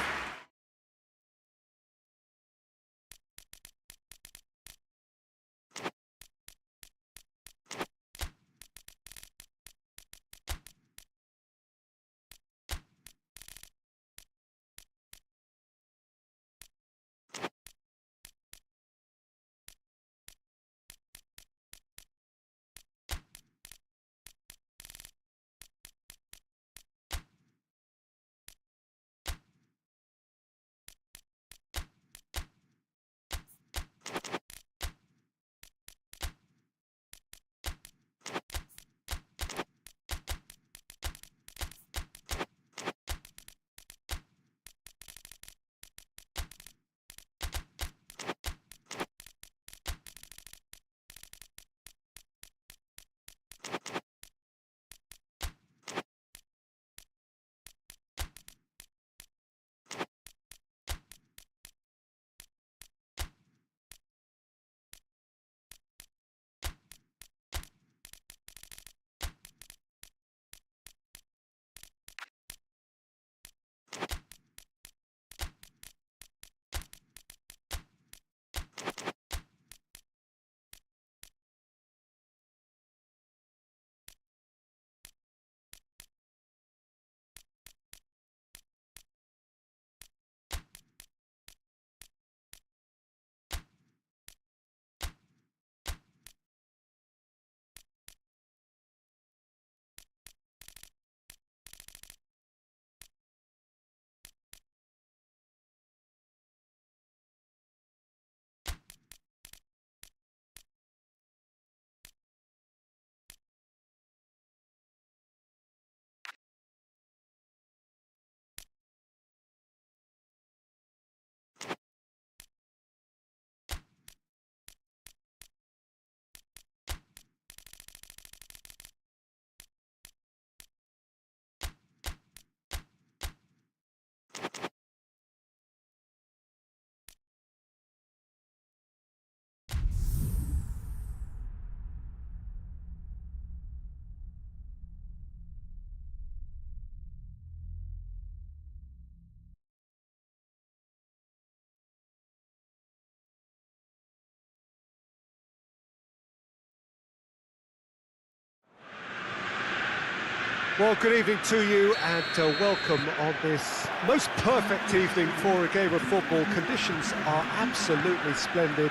Well, good evening to you and welcome on this most perfect evening for a game of football. Conditions are absolutely splendid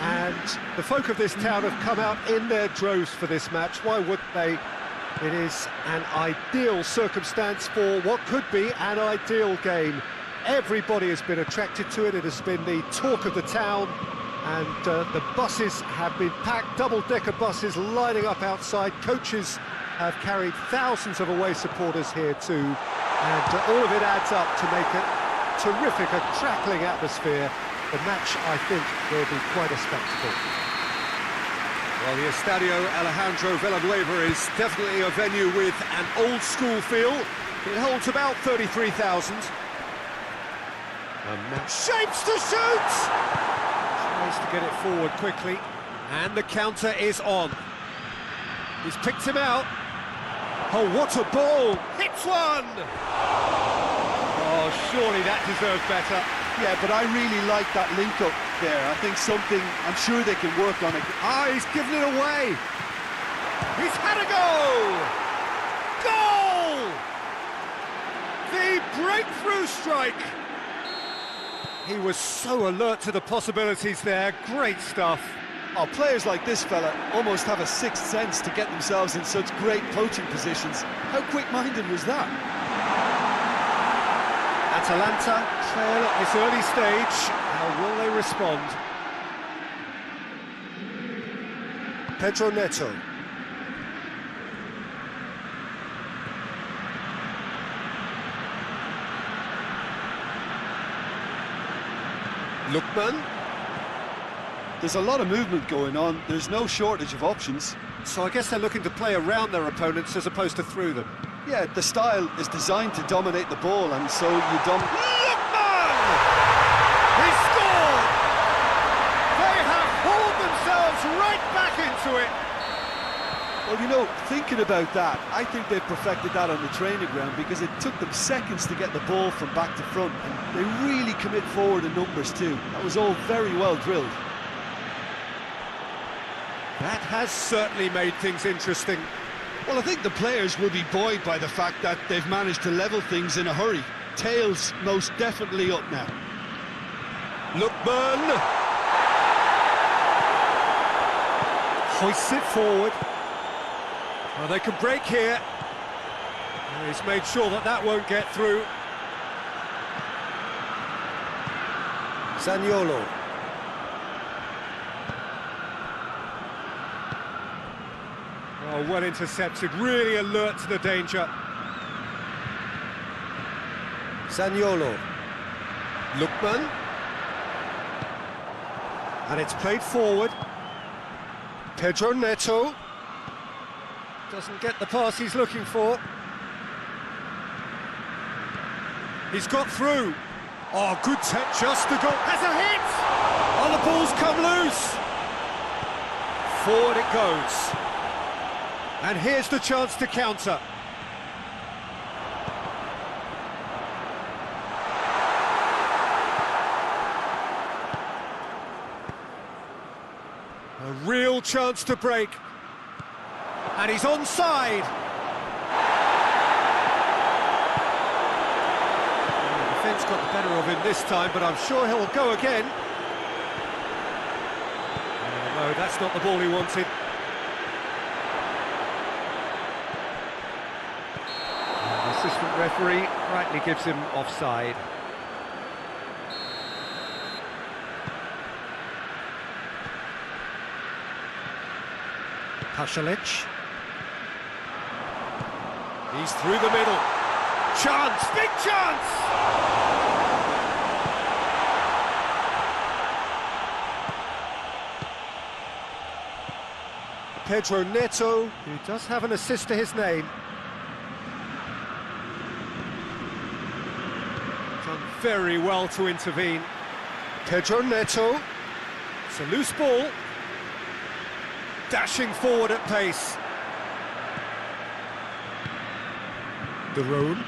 and the folk of this town have come out in their droves for this match. Why wouldn't they? It is an ideal circumstance for what could be an ideal game. Everybody has been attracted to it. It has been the talk of the town, and the buses have been packed, double-decker buses lining up outside. Coaches have carried thousands of away supporters here too, and all of it adds up to make it terrific, a crackling atmosphere. The match, I think, will be quite a spectacle. Well, the Estadio Alejandro Villanueva is definitely a venue with an old-school feel. It holds about 33,000. Shapes to shoot! Tries to get it forward quickly, and the counter is on. He's picked him out. Oh, what a ball! Hits one! Oh, surely that deserves better. Yeah, but I really like that link-up there. I think something, I'm sure they can work on it. Ah, he's given it away. He's had a goal! Goal! The breakthrough strike! He was so alert to the possibilities there. Great stuff. Oh, players like this fella almost have a sixth sense to get themselves in such great poaching positions. How quick-minded was that? Atalanta trail at this early stage. How will they respond? Pedro Neto. Lookman. There's a lot of movement going on. There's no shortage of options. So I guess they're looking to play around their opponents as opposed to through them. Yeah, the style is designed to dominate the ball, and so you dominate. Lookman! He scored! They have hauled themselves right back into it. Well, you know, thinking about that, I think they've perfected that on the training ground, because it took them seconds to get the ball from back to front, and they really commit forward in numbers too. That was all very well drilled. That has certainly made things interesting. Well, I think the players will be buoyed by the fact that they've managed to level things in a hurry. Tails most definitely up now. Lookman hoists it forward. Well, they can break here. He's made sure that that won't get through. Zaniolo. Oh, well intercepted, really alert to the danger. Zaniolo. Lookman. And it's played forward. Pedro Neto. Doesn't get the pass he's looking for. He's got through. Oh, good touch, just the goal. Has a hit! Oh, the ball's come loose. Forward it goes. And here's the chance to counter. A real chance to break. And he's onside. The defence got the better of him this time, but I'm sure he'll go again. No, that's not the ball he wanted. The assistant referee rightly gives him offside. Pasalic. He's through the middle. Chance, big chance! Pedro Neto, who does have an assist to his name. Done very well to intervene. Pedro Neto. It's a loose ball. Dashing forward at pace. De Roon.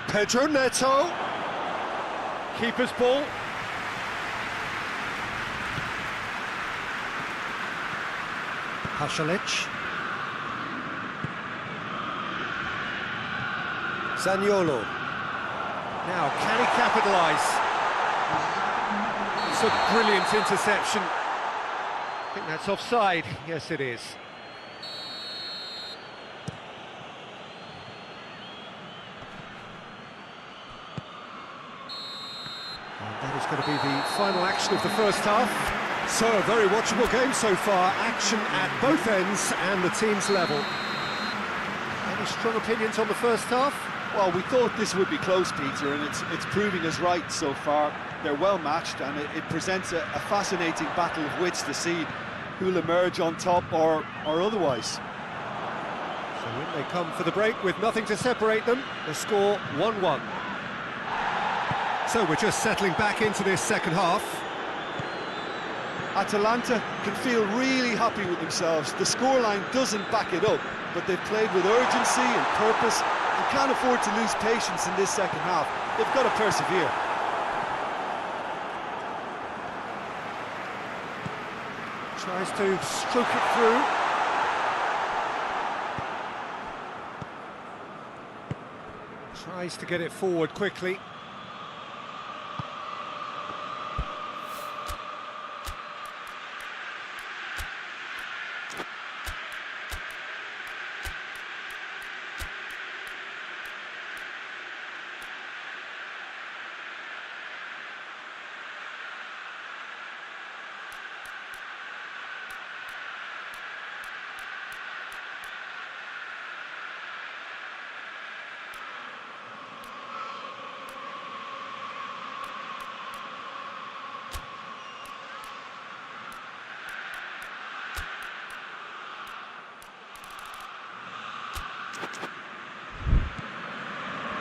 Pedro Neto. Keeper's ball. Pasalic. Zaniolo. Now, can he capitalise? It's a brilliant interception. I think that's offside. Yes, it is. And that is going to be the final action of the first half. So, a very watchable game so far. Action at both ends and the team's level. Any strong opinions on the first half? Well, we thought this would be close, Peter, and it's proving us right so far. They're well matched, and it presents a fascinating battle of wits to see who'll emerge on top or otherwise. So in they come for the break with nothing to separate them. The score 1-1. So we're just settling back into this second half. Atalanta can feel really happy with themselves. The scoreline doesn't back it up, but they've played with urgency and purpose and can't afford to lose patience in this second half. They've got to persevere. Tries to stroke it through. Tries to get it forward quickly.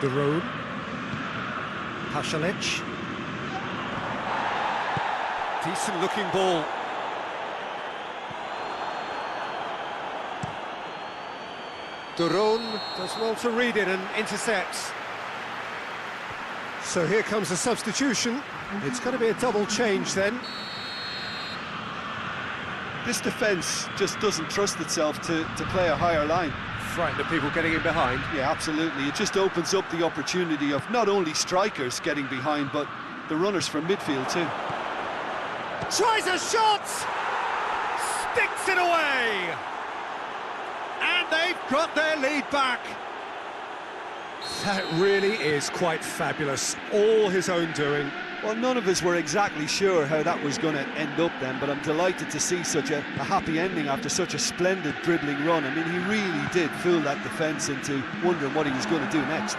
Bermain Ps. Decent looking ball. Bermain does well to read it and intercepts. So here comes a substitution. It's going to be a double change then. This defence just doesn't trust itself to play a higher line. Frightened of people getting in behind. Yeah, absolutely. It just opens up the opportunity of not only strikers getting behind, but the runners from midfield too. Tries a shot! Sticks it away! And they've got their lead back. That really is quite fabulous. All his own doing. Well, none of us were exactly sure how that was going to end up then, but I'm delighted to see such a happy ending after such a splendid dribbling run. I mean, he really did fool that defence into wondering what he was going to do next.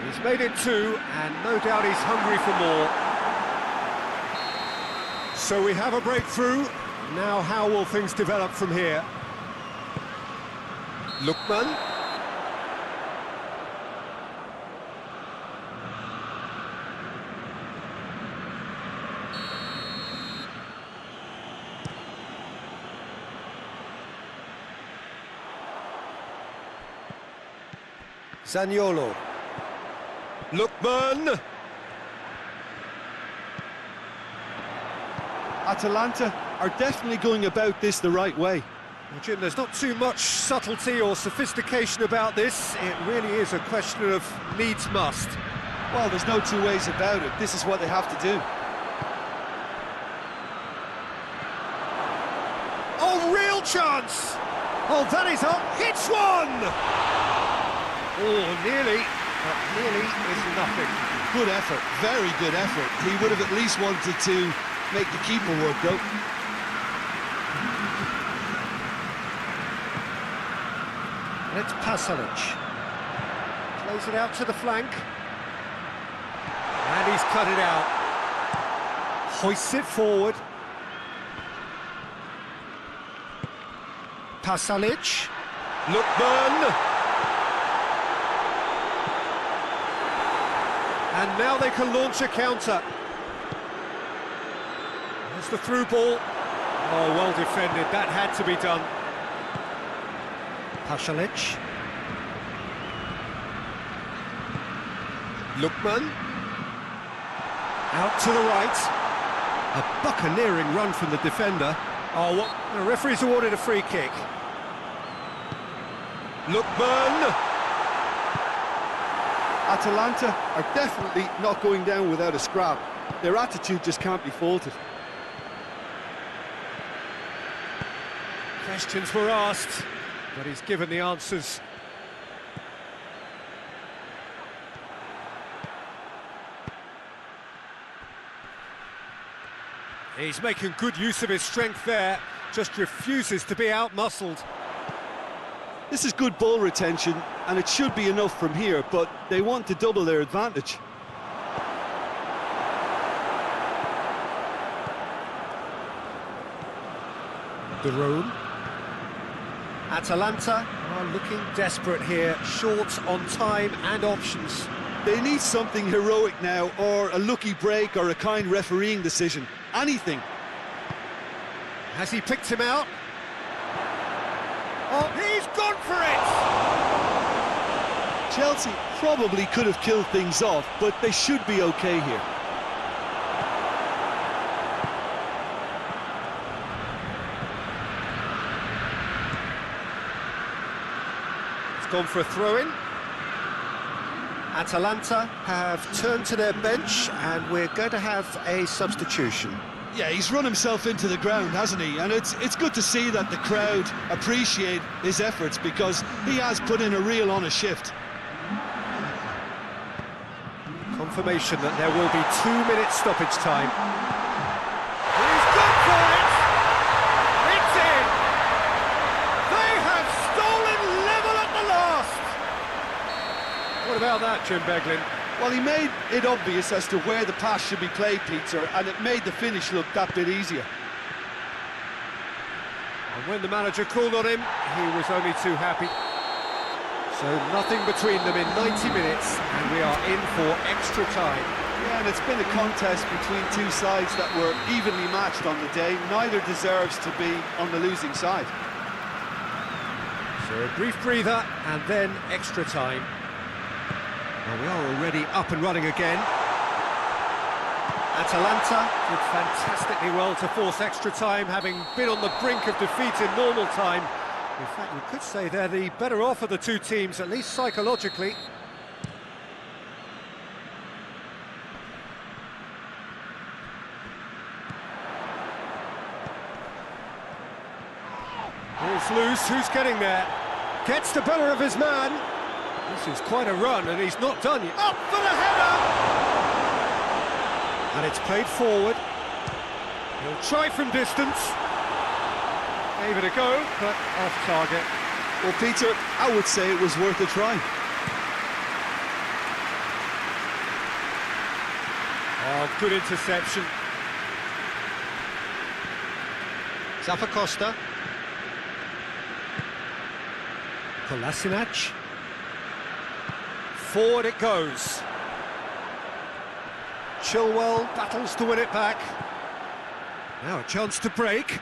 He's made it two, and no doubt he's hungry for more. So we have a breakthrough. Now how will things develop from here? Lookman. Zaniolo. Lookman. Atalanta are definitely going about this the right way. Well, Jim, there's not too much subtlety or sophistication about this. It really is a question of needs must. Well, there's no two ways about it. This is what they have to do. Oh, real chance! Oh, that is up. Hits one! Oh, nearly, but nearly is nothing. Good effort, very good effort. He would have at least wanted to make the keeper work, though. And it's Ps. Plays it out to the flank. And he's cut it out. Hoists it forward. Ps. Lookman. And now they can launch a counter. There's the through ball. Oh, well defended. That had to be done. Ps. Lookman. Out to the right. A buccaneering run from the defender. Oh, what? The referee's awarded a free kick. Lookman. Atalanta are definitely not going down without a scrap. Their attitude just can't be faulted. Questions were asked, but he's given the answers. He's making good use of his strength there, just refuses to be out-muscled. This is good ball retention, and it should be enough from here, but they want to double their advantage. De Roon. Atalanta are looking desperate here, short on time and options. They need something heroic now, or a lucky break, or a kind refereeing decision. Anything. Has he picked him out? Oh, he's gone for it! Chelsea probably could have killed things off, but they should be okay here. It's gone for a throw-in. Atalanta have turned to their bench, and we're going to have a substitution. Yeah, he's run himself into the ground, hasn't he? And it's good to see that the crowd appreciate his efforts, because he has put in a real honest shift. Confirmation that there will be 2 minutes stoppage time. He's gone for it! It's in! They have stolen level at the last! What about that, Jim Beglin? Well, he made it obvious as to where the pass should be played, Peter, and it made the finish look that bit easier. And when the manager called on him, he was only too happy. So nothing between them in 90 minutes, and we are in for extra time. Yeah, and it's been a contest between two sides that were evenly matched on the day. Neither deserves to be on the losing side. So a brief breather, and then extra time. Well, we are already up and running again. Atalanta did fantastically well to force extra time, having been on the brink of defeat in normal time. In fact, you could say they're the better off of the two teams, at least psychologically. Ball's loose, who's getting there? Gets the better of his man. This is quite a run, and he's not done yet. Up for the header! And it's played forward. He'll try from distance. Gave it a go, but off target. Well, Peter, I would say it was worth a try. Oh, good interception. Zappacosta. Kolasinac. Forward it goes. Chilwell battles to win it back. Now a chance to break.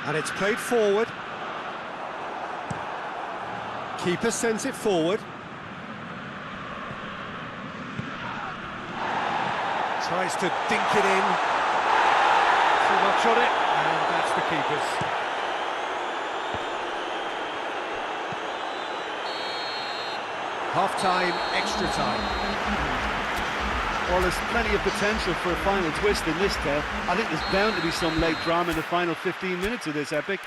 And it's played forward. Keeper sends it forward. Tries to dink it in. Too much on it, and that's the keeper's. Half-time, extra time. Well, there's plenty of potential for a final twist in this tale. I think there's bound to be some late drama in the final 15 minutes of this epic.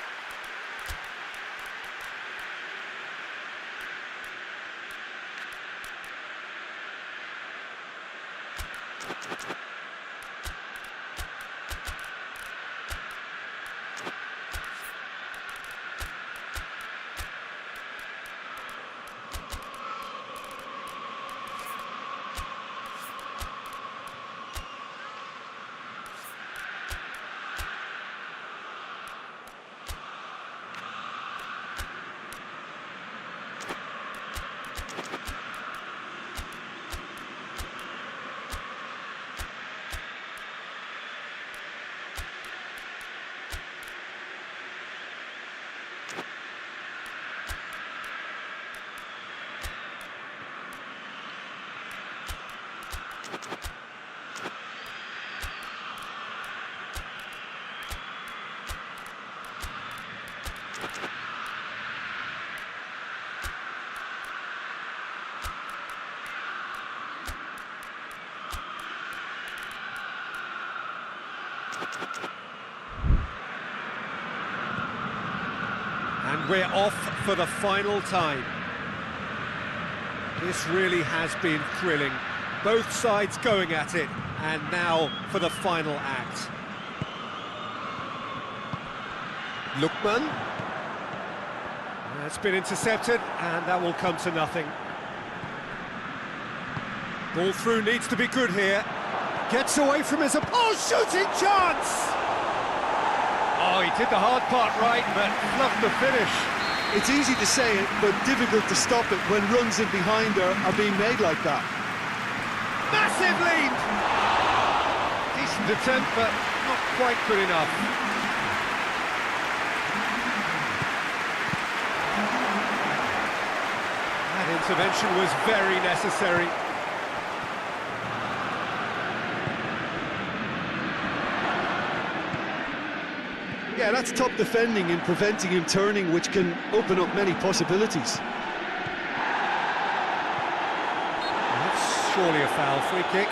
And we're off for the final time. This really has been thrilling. Both sides going at it, and now for the final act. Lookman. That's been intercepted, and that will come to nothing. Ball through needs to be good here. Gets away from his opponent. Oh, shooting chance! Oh, he did the hard part right, but fluffed the finish. It's easy to say it, but difficult to stop it when runs in behind are being made like that. Massive lead! Decent attempt, but not quite good enough. That intervention was very necessary. Yeah, that's top defending and preventing him turning, which can open up many possibilities. That's surely a foul. Free kick.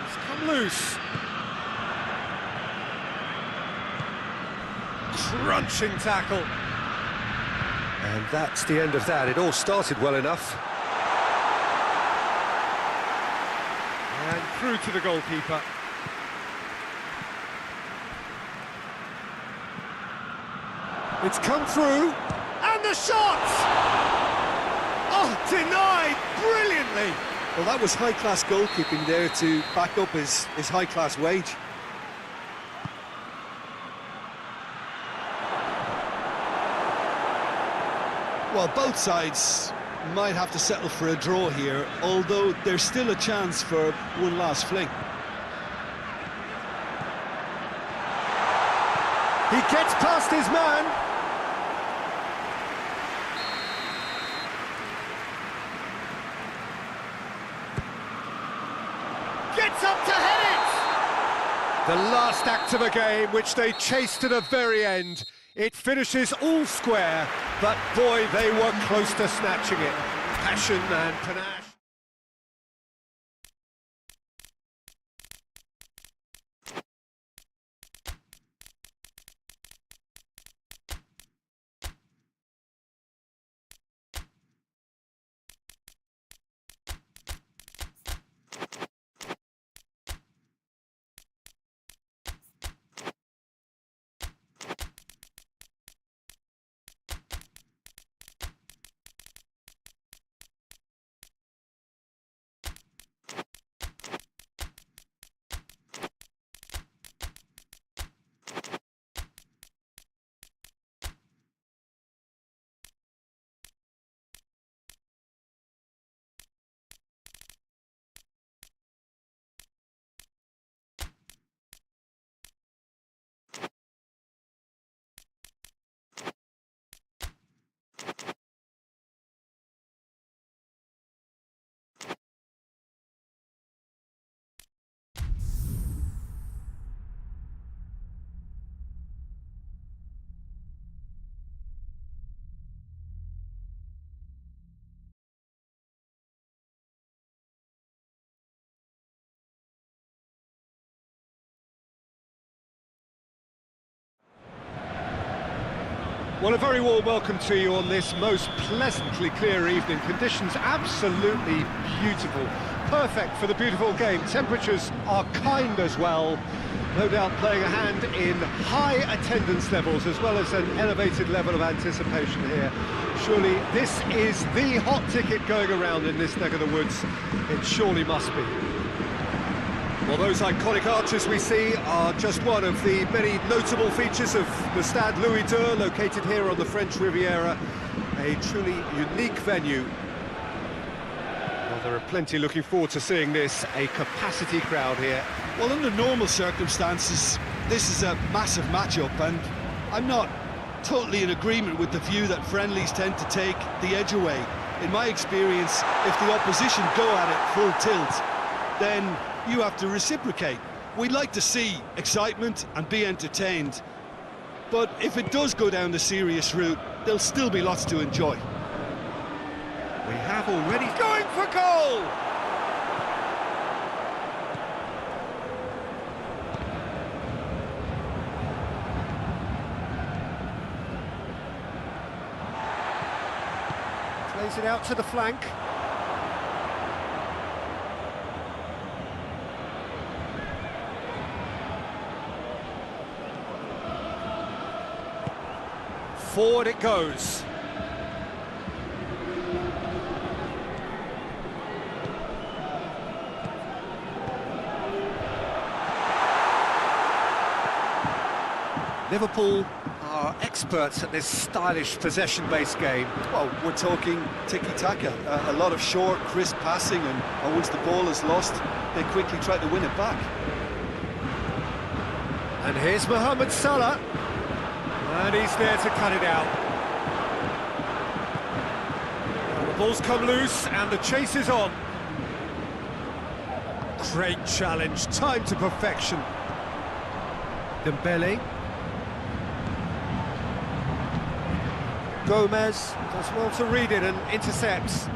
It's come loose. Crunching tackle. And that's the end of that. It all started well enough. And through to the goalkeeper. It's come through, and the shot! Oh, denied brilliantly! Well, that was high-class goalkeeping there to back up his high-class wage. Well, both sides might have to settle for a draw here, although there's still a chance for one last fling. He gets past his man. Gets up to head it! The last act of a game, which they chased to the very end. It finishes all square, but boy, they were close to snatching it. Passion and panache. Well, a very warm welcome to you on this most pleasantly clear evening. Conditions absolutely beautiful. Perfect for the beautiful game. Temperatures are kind as well. No doubt playing a hand in high attendance levels as well as an elevated level of anticipation here. Surely this is the hot ticket going around in this neck of the woods. It surely must be. Well, those iconic arches we see are just one of the many notable features of the Stade Louis II, located here on the French Riviera. A truly unique venue. Well, there are plenty looking forward to seeing this, a capacity crowd here. Well, under normal circumstances, this is a massive matchup, and I'm not totally in agreement with the view that friendlies tend to take the edge away. In my experience, if the opposition go at it full tilt, then you have to reciprocate. We'd like to see excitement and be entertained, but if it does go down the serious route, there'll still be lots to enjoy. We have already going for goal! Plays it out to the flank. Forward it goes. Liverpool are experts at this stylish possession-based game. Well, we're talking tiki-taka, a lot of short, crisp passing, and once the ball is lost, they quickly try to win it back. And here's Mohamed Salah. And he's there to cut it out. And the ball's come loose and the chase is on. Great challenge, time to perfection. Dembele. Gomez does well to read it and intercepts.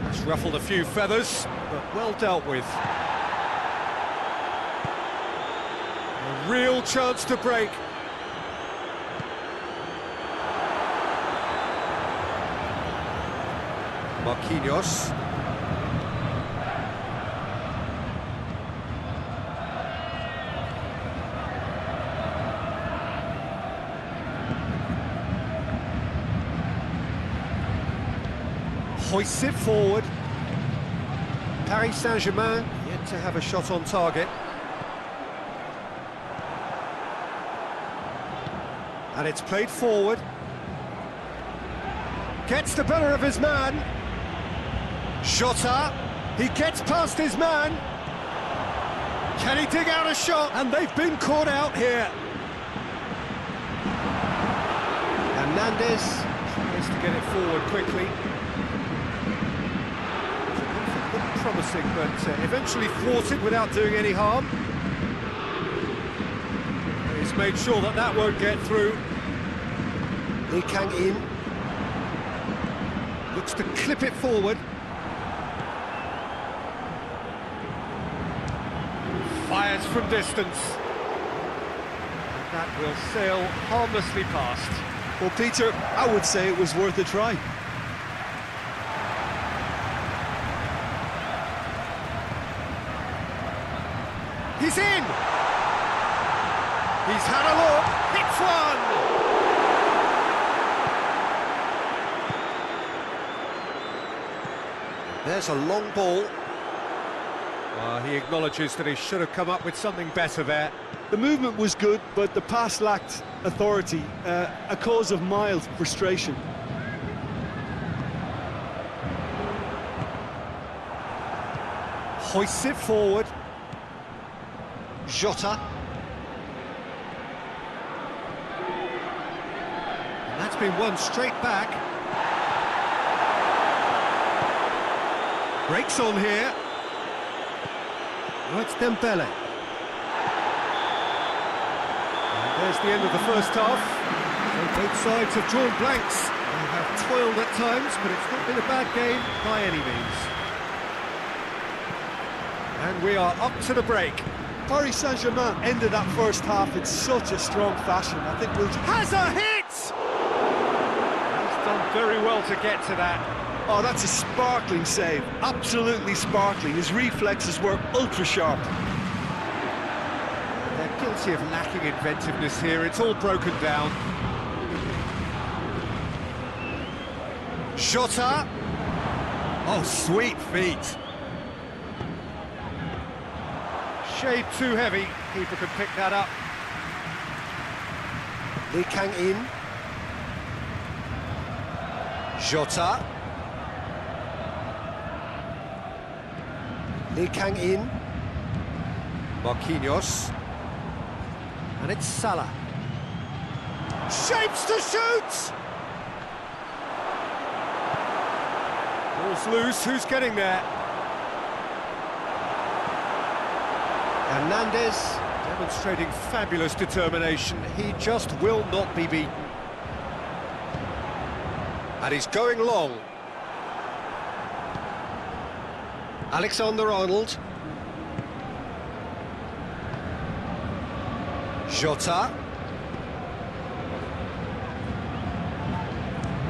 That's ruffled a few feathers, but well dealt with. A real chance to break. Marquinhos. Hoists it forward. Paris Saint-Germain yet to have a shot on target. And it's played forward. Gets the better of his man. Jota. He gets past his man. Can he dig out a shot? And they've been caught out here. Hernandez tries to get it forward quickly. Looked promising, but eventually thwarted without doing any harm. He's made sure that that won't get through. Lee Kang-in looks to clip it forward. Fires from distance. And that will sail harmlessly past. Well, Peter, I would say it was worth a try. He's in! He's had a look, hits one! There's a long ball. He acknowledges that he should have come up with something better there. The movement was good, but the pass lacked authority, a cause of mild frustration. Hoists it forward. Jota. And that's been won straight back. Breaks on here. Oh, it's Dembele. And there's the end of the first half. So both sides have drawn blanks. They have toiled at times, but it's not been a bad game by any means. And we are up to the break. Paris Saint-Germain ended that first half in such a strong fashion. I think we'll... Has a hit! He's done very well to get to that. Oh, that's a sparkling save. Absolutely sparkling. His reflexes were ultra-sharp. They're guilty of lacking inventiveness here. It's all broken down. Jota. Oh, sweet feet. Shade too heavy. Keeper could pick that up. Lee Kang-in. Jota. Lee Kang-in. Marquinhos. And it's Salah. Shapes to shoot! Ball's loose, who's getting there? Hernandez demonstrating fabulous determination. He just will not be beaten. And he's going long. Alexander-Arnold. Jota.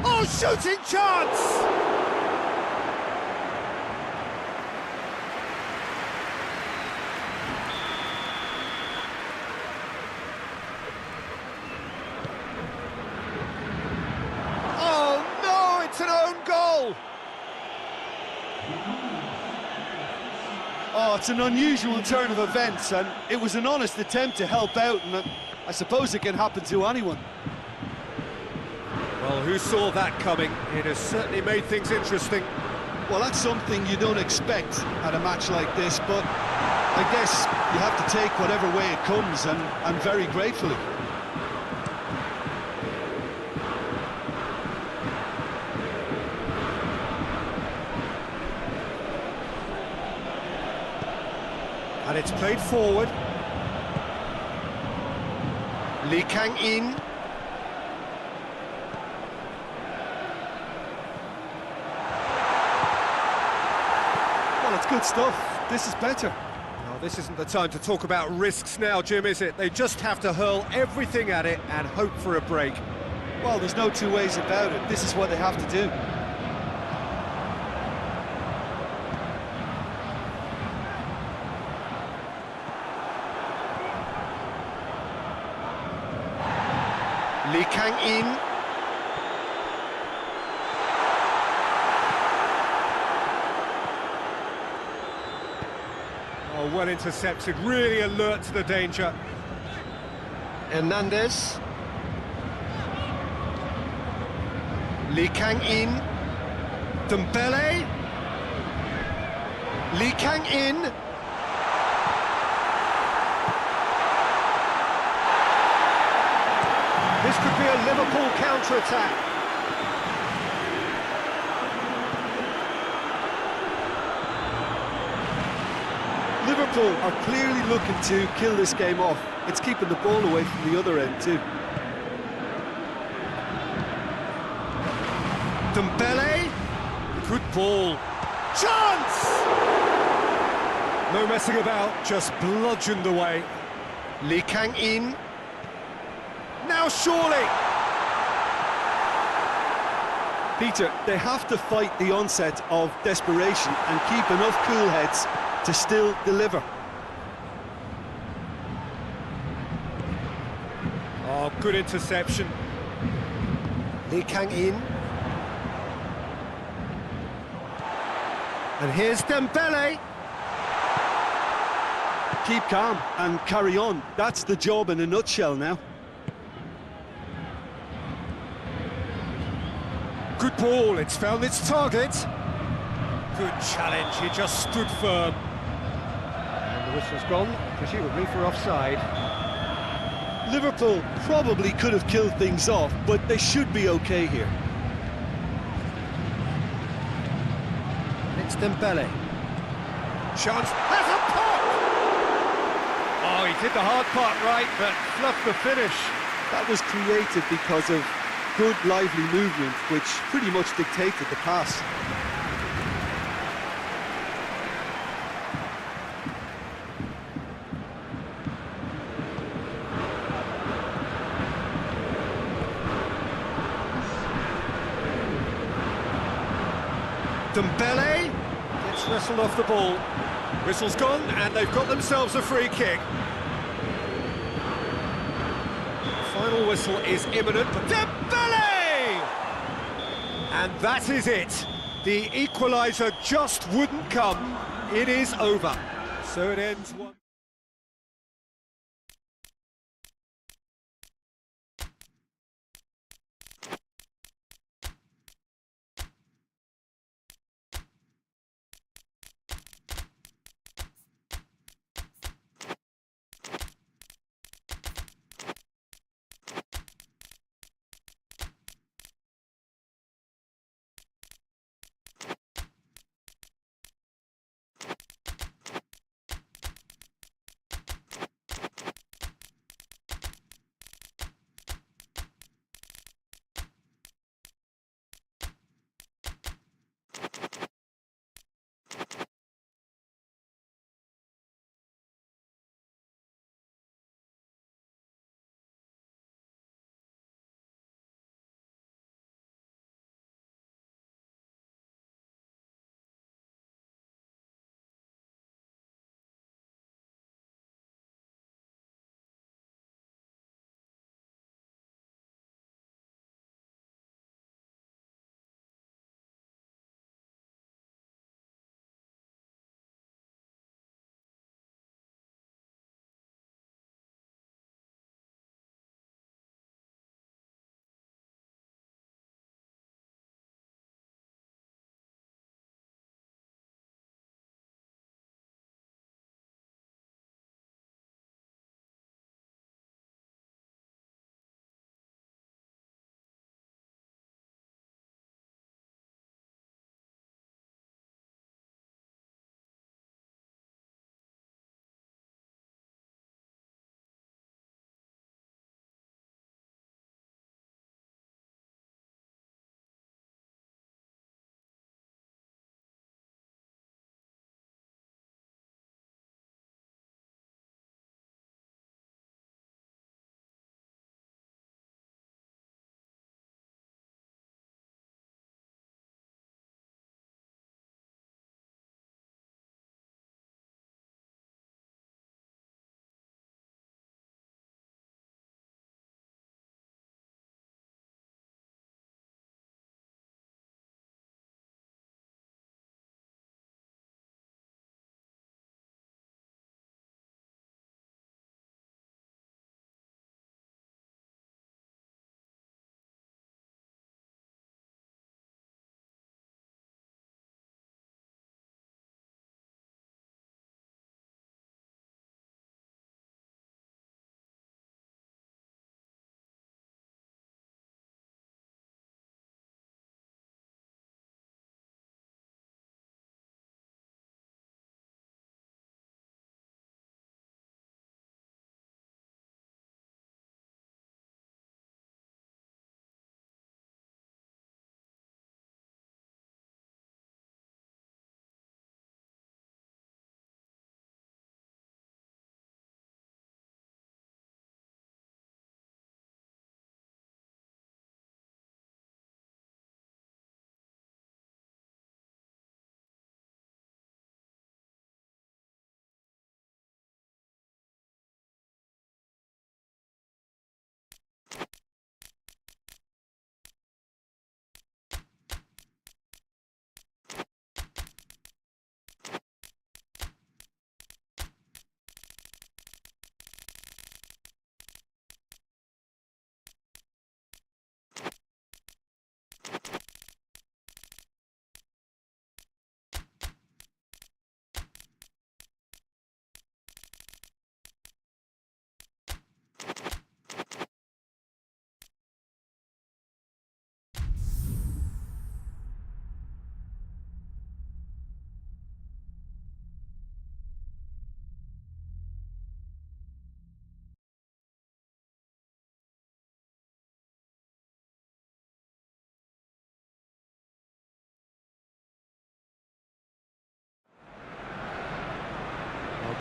Oh, shooting chance! Oh no, it's an own goal! Oh, it's an unusual turn of events, and it was an honest attempt to help out, and I suppose it can happen to anyone. Well, who saw that coming? It has certainly made things interesting. Well, that's something you don't expect at a match like this, but I guess you have to take whatever way it comes, and very gratefully. And it's played forward. Lee Kang-in. Well, it's good stuff. This is better. Oh, this isn't the time to talk about risks now, Jim, is it? They just have to hurl everything at it and hope for a break. Well, there's no two ways about it. This is what they have to do. Lee Kang-in. Oh, well intercepted, really alert to the danger. Hernandez. Lee Kang-in. Dembele. Lee Kang-in. This could be a Liverpool counter-attack. Liverpool are clearly looking to kill this game off. It's keeping the ball away from the other end too. Dembele. Good ball. Chance! No messing about, just bludgeoned away. Lee Kang-in. Now surely! Peter, they have to fight the onset of desperation and keep enough cool heads to still deliver. Oh, good interception. Lee Kang-in. And here's Dembele. Keep calm and carry on. That's the job in a nutshell now. Good ball, it's found its target. Good challenge, he just stood firm. And the whistle's gone, presumably for offside. Liverpool probably could have killed things off, but they should be okay here. It's Dembele. Chance, has a pop! Oh, he did the hard part right, but fluffed the finish. That was created because of good, lively movement, which pretty much dictated the pass. Dembele gets wrestled off the ball. Whistle's gone, and they've got themselves a free kick. Final whistle is imminent, but Dembele! And that is it. The equaliser just wouldn't come. It is over. So it ends 1.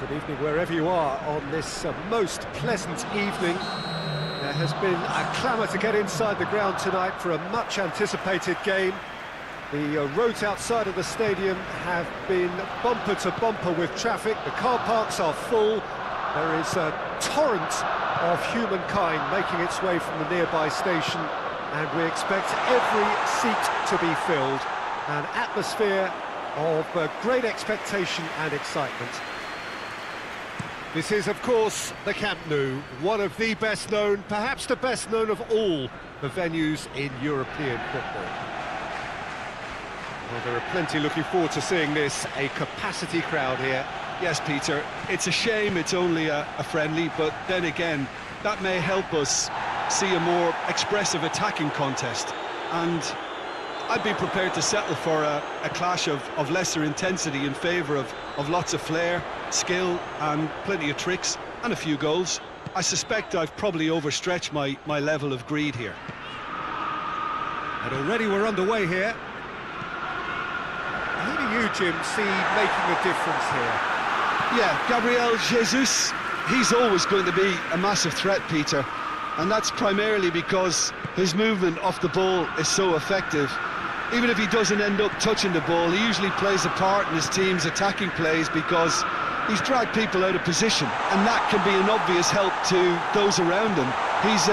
Good evening wherever you are on this most pleasant evening. There has been a clamour to get inside the ground tonight for a much-anticipated game. The roads outside of the stadium have been bumper to bumper with traffic. The car parks are full. There is a torrent of humankind making its way from the nearby station, and we expect every seat to be filled. An atmosphere of great expectation and excitement. This is, of course, the Camp Nou, one of the best known, perhaps the best known of all the venues in European football. Well, there are plenty looking forward to seeing this, a capacity crowd here. Yes, Peter, it's a shame it's only a friendly, but then again, that may help us see a more expressive attacking contest. And I'd be prepared to settle for a clash of lesser intensity in favour of lots of flair, skill and plenty of tricks and a few goals. I suspect I've probably overstretched my level of greed here. And already we're underway here. Who do you, Jim, see making a difference here? Yeah, Gabriel Jesus, he's always going to be a massive threat, Peter. And that's primarily because his movement off the ball is so effective. Even if he doesn't end up touching the ball, he usually plays a part in his team's attacking plays because he's dragged people out of position, and that can be an obvious help to those around him. He's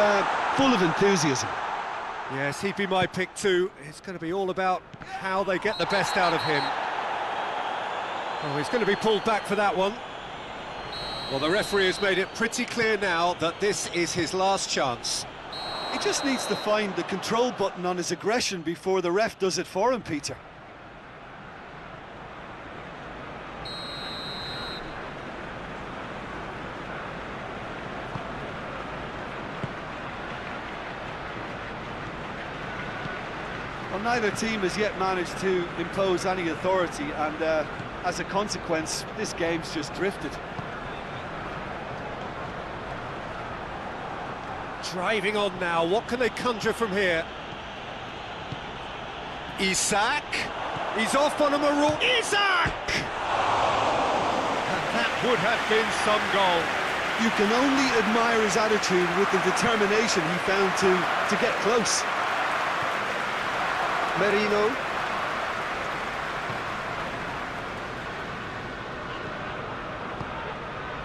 full of enthusiasm. Yes, he'd be my pick too. It's going to be all about how they get the best out of him. Oh, he's going to be pulled back for that one. Well, the referee has made it pretty clear now that this is his last chance. He just needs to find the control button on his aggression before the ref does it for him, Peter. Well, neither team has yet managed to impose any authority, and as a consequence, this game's just drifted. Driving on now, what can they conjure from here? Isak, he's off on a maroon. Isak! And that would have been some goal. You can only admire his attitude with the determination he found to get close. Merino.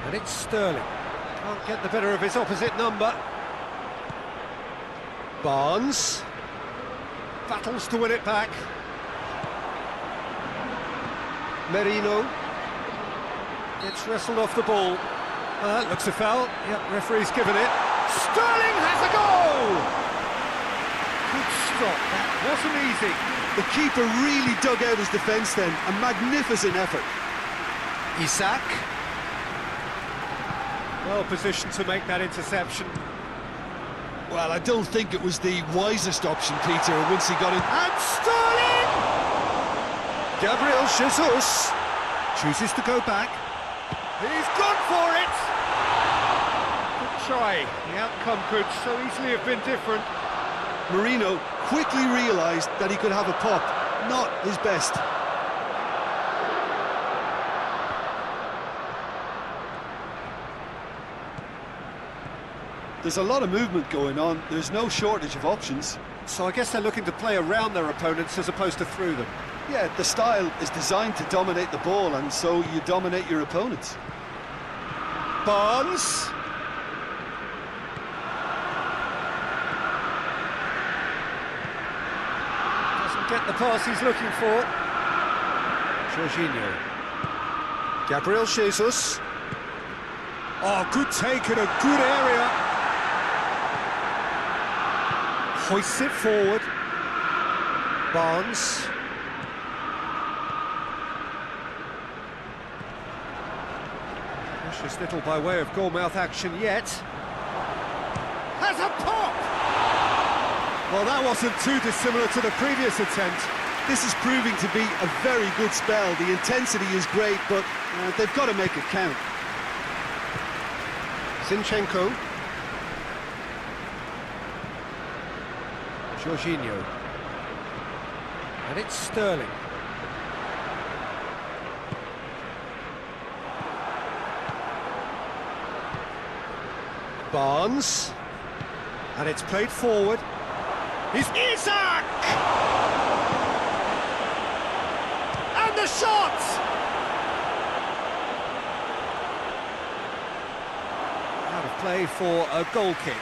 And it's Sterling. Can't get the better of his opposite number. Barnes battles to win it back. Merino gets wrestled off the ball. Looks a foul. Yep, referee's given it. Sterling has a goal! Good stop, that wasn't easy. The keeper really dug out his defence then. A magnificent effort. Isak. Well positioned to make that interception. Well, I don't think it was the wisest option, Peter, once he got it. And Sterling! Gabriel Jesus chooses to go back. He's gone for it! Good try. The outcome could so easily have been different. Marino quickly realised that he could have a pop. Not his best. There's a lot of movement going on. There's no shortage of options. So I guess they're looking to play around their opponents as opposed to through them. Yeah, the style is designed to dominate the ball, and so you dominate your opponents. Barnes. Doesn't get the pass he's looking for. Jorginho. Gabriel Jesus. Oh, good take in a good area. Hoists it forward. Barnes. Precious little by way of goalmouth action yet. Has a pop! Well, that wasn't too dissimilar to the previous attempt. This is proving to be a very good spell. The intensity is great, but they've got to make it count. Zinchenko. Jorginho. And it's Sterling. Barnes. And it's played forward. He's Isak! And the shot! Out of play for a goal kick.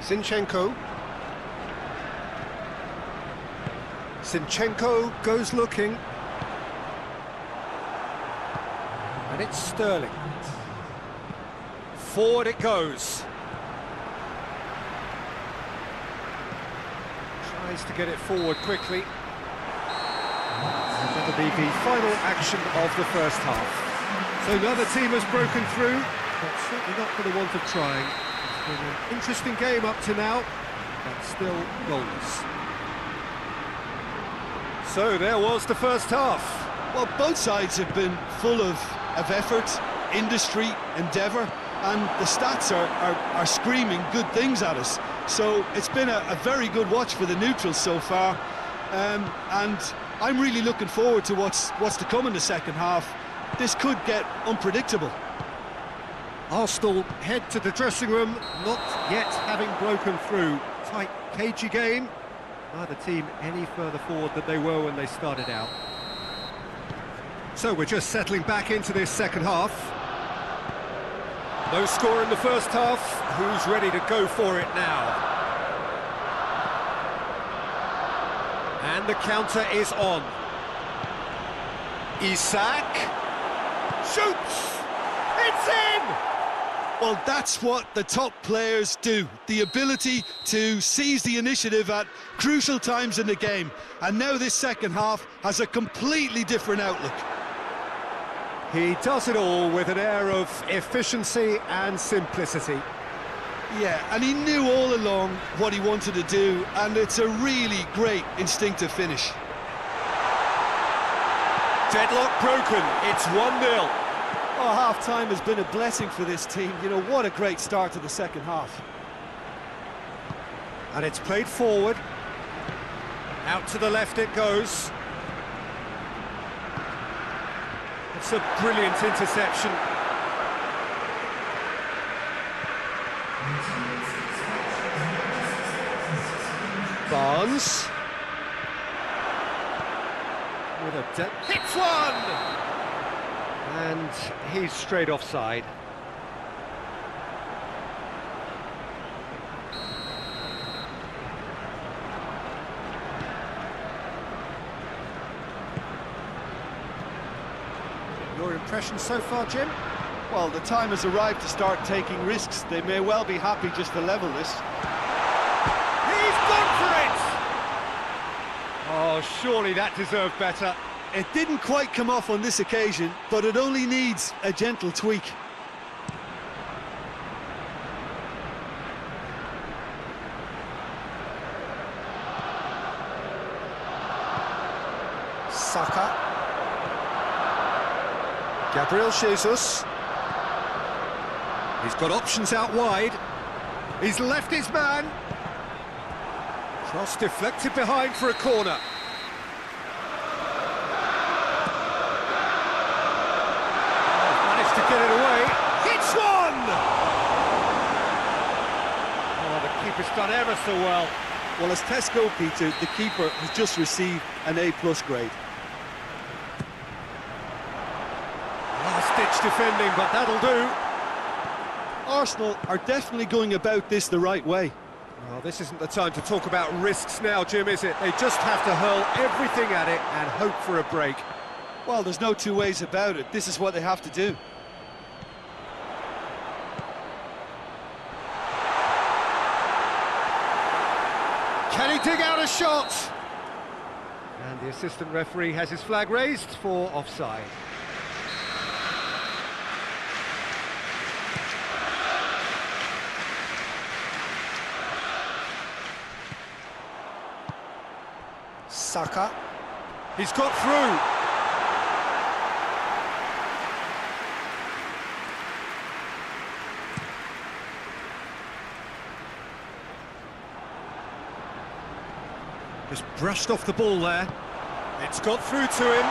Zinchenko. Zinchenko goes looking. And it's Sterling. Forward it goes. Tries to get it forward quickly. And that'll be the final action of the first half. So another team has broken through, but certainly not for the want of trying. It's been an interesting game up to now, but still goalless. So there was the first half. Well, both sides have been full of effort, industry, endeavour, and the stats are screaming good things at us. So it's been a very good watch for the neutrals so far, and I'm really looking forward to what's to come in the second half. This could get unpredictable. Arsenal head to the dressing room, not yet having broken through. Tight, cagey game. Neither team any further forward than they were when they started out. So we're just settling back into this second half. No score in the first half. Who's ready to go for it now? And the counter is on. Isak shoots! It's in! Well, that's what the top players do. The ability to seize the initiative at crucial times in the game. And now this second half has a completely different outlook. He does it all with an air of efficiency and simplicity. Yeah, and he knew all along what he wanted to do, and it's a really great instinctive finish. Deadlock broken, it's 1-0. Oh, half-time has been a blessing for this team. You know, what a great start to the second half. And it's played forward. Out to the left it goes. It's a brilliant interception. Barnes. With a hits one! And he's straight offside. Your impression so far, Jim? Well, the time has arrived to start taking risks. They may well be happy just to level this. He's gone for it! Oh, surely that deserved better. It didn't quite come off on this occasion, but it only needs a gentle tweak. Saka. Gabriel Jesus. He's got options out wide. He's left his man. Cross deflected behind for a corner. Managed to get it away. Hits one! Oh, the keeper's done ever so well. Well, as test goalkeeper, the keeper has just received an A+ grade. Last-ditch defending, but that'll do. Arsenal are definitely going about this the right way. Well, this isn't the time to talk about risks now, Jim, is it? They just have to hurl everything at it and hope for a break. Well, there's no two ways about it. This is what they have to do. Can he dig out a shot? And the assistant referee has his flag raised for offside. Saka. He's got through. Just brushed off the ball there. It's got through to him.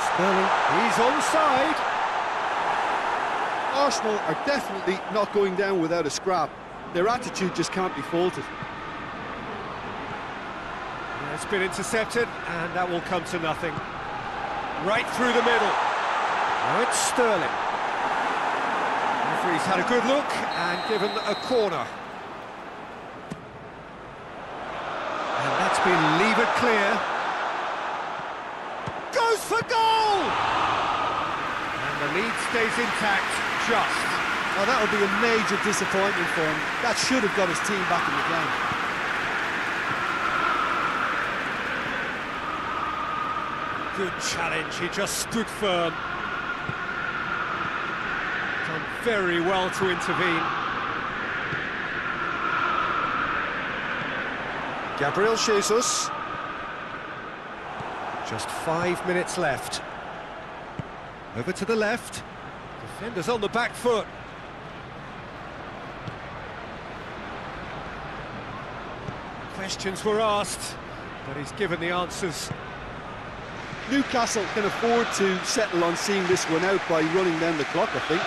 Sterling, he's onside. Arsenal are definitely not going down without a scrap. Their attitude just can't be faulted. Yeah, it's been intercepted, and that will come to nothing. Right through the middle. Now it's Sterling. Referee's had a good look and given a corner. And that's been levered clear. Goes for goal! And the lead stays intact, just. Now that would be a major disappointment for him. That should have got his team back in the game. Good challenge, he just stood firm. Done very well to intervene. Gabriel Jesus. Just 5 minutes left. Over to the left. Defender's on the back foot. Questions were asked, but he's given the answers. Newcastle can afford to settle on seeing this one out by running down the clock, I think.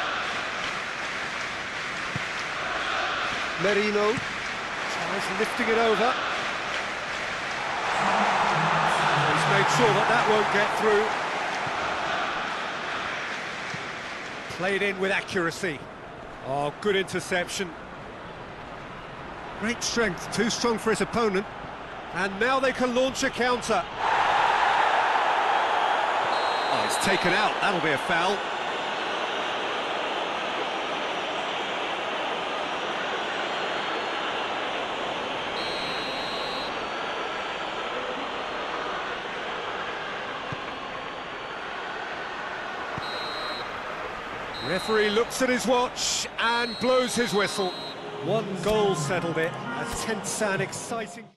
Merino tries lifting it over. He's made sure that that won't get through. Played in with accuracy. Oh, good interception. Great strength, too strong for his opponent. And now they can launch a counter. Oh, it's taken out, that'll be a foul. Referee looks at his watch and blows his whistle. One goal settled it. A tense and exciting...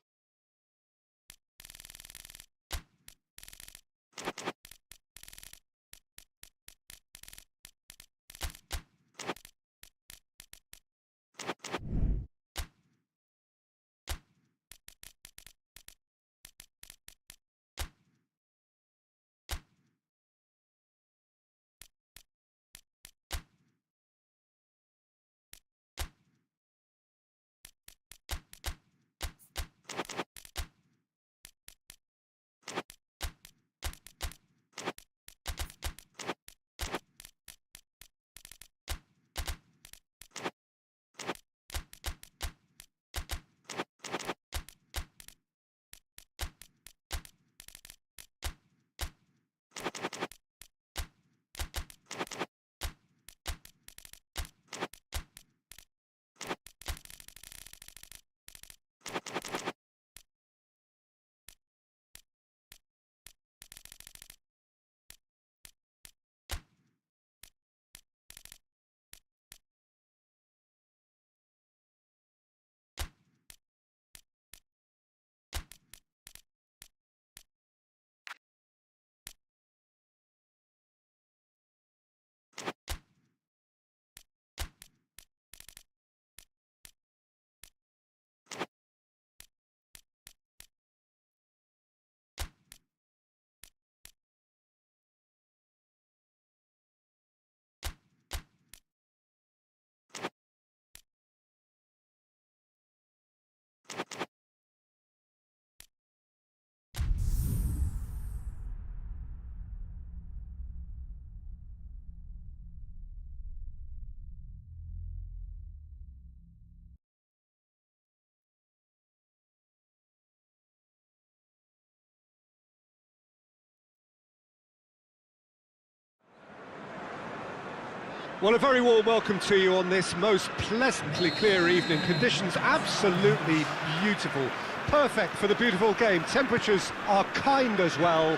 Well, a very warm welcome to you on this most pleasantly clear evening. Conditions absolutely beautiful. Perfect for the beautiful game. Temperatures are kind as well.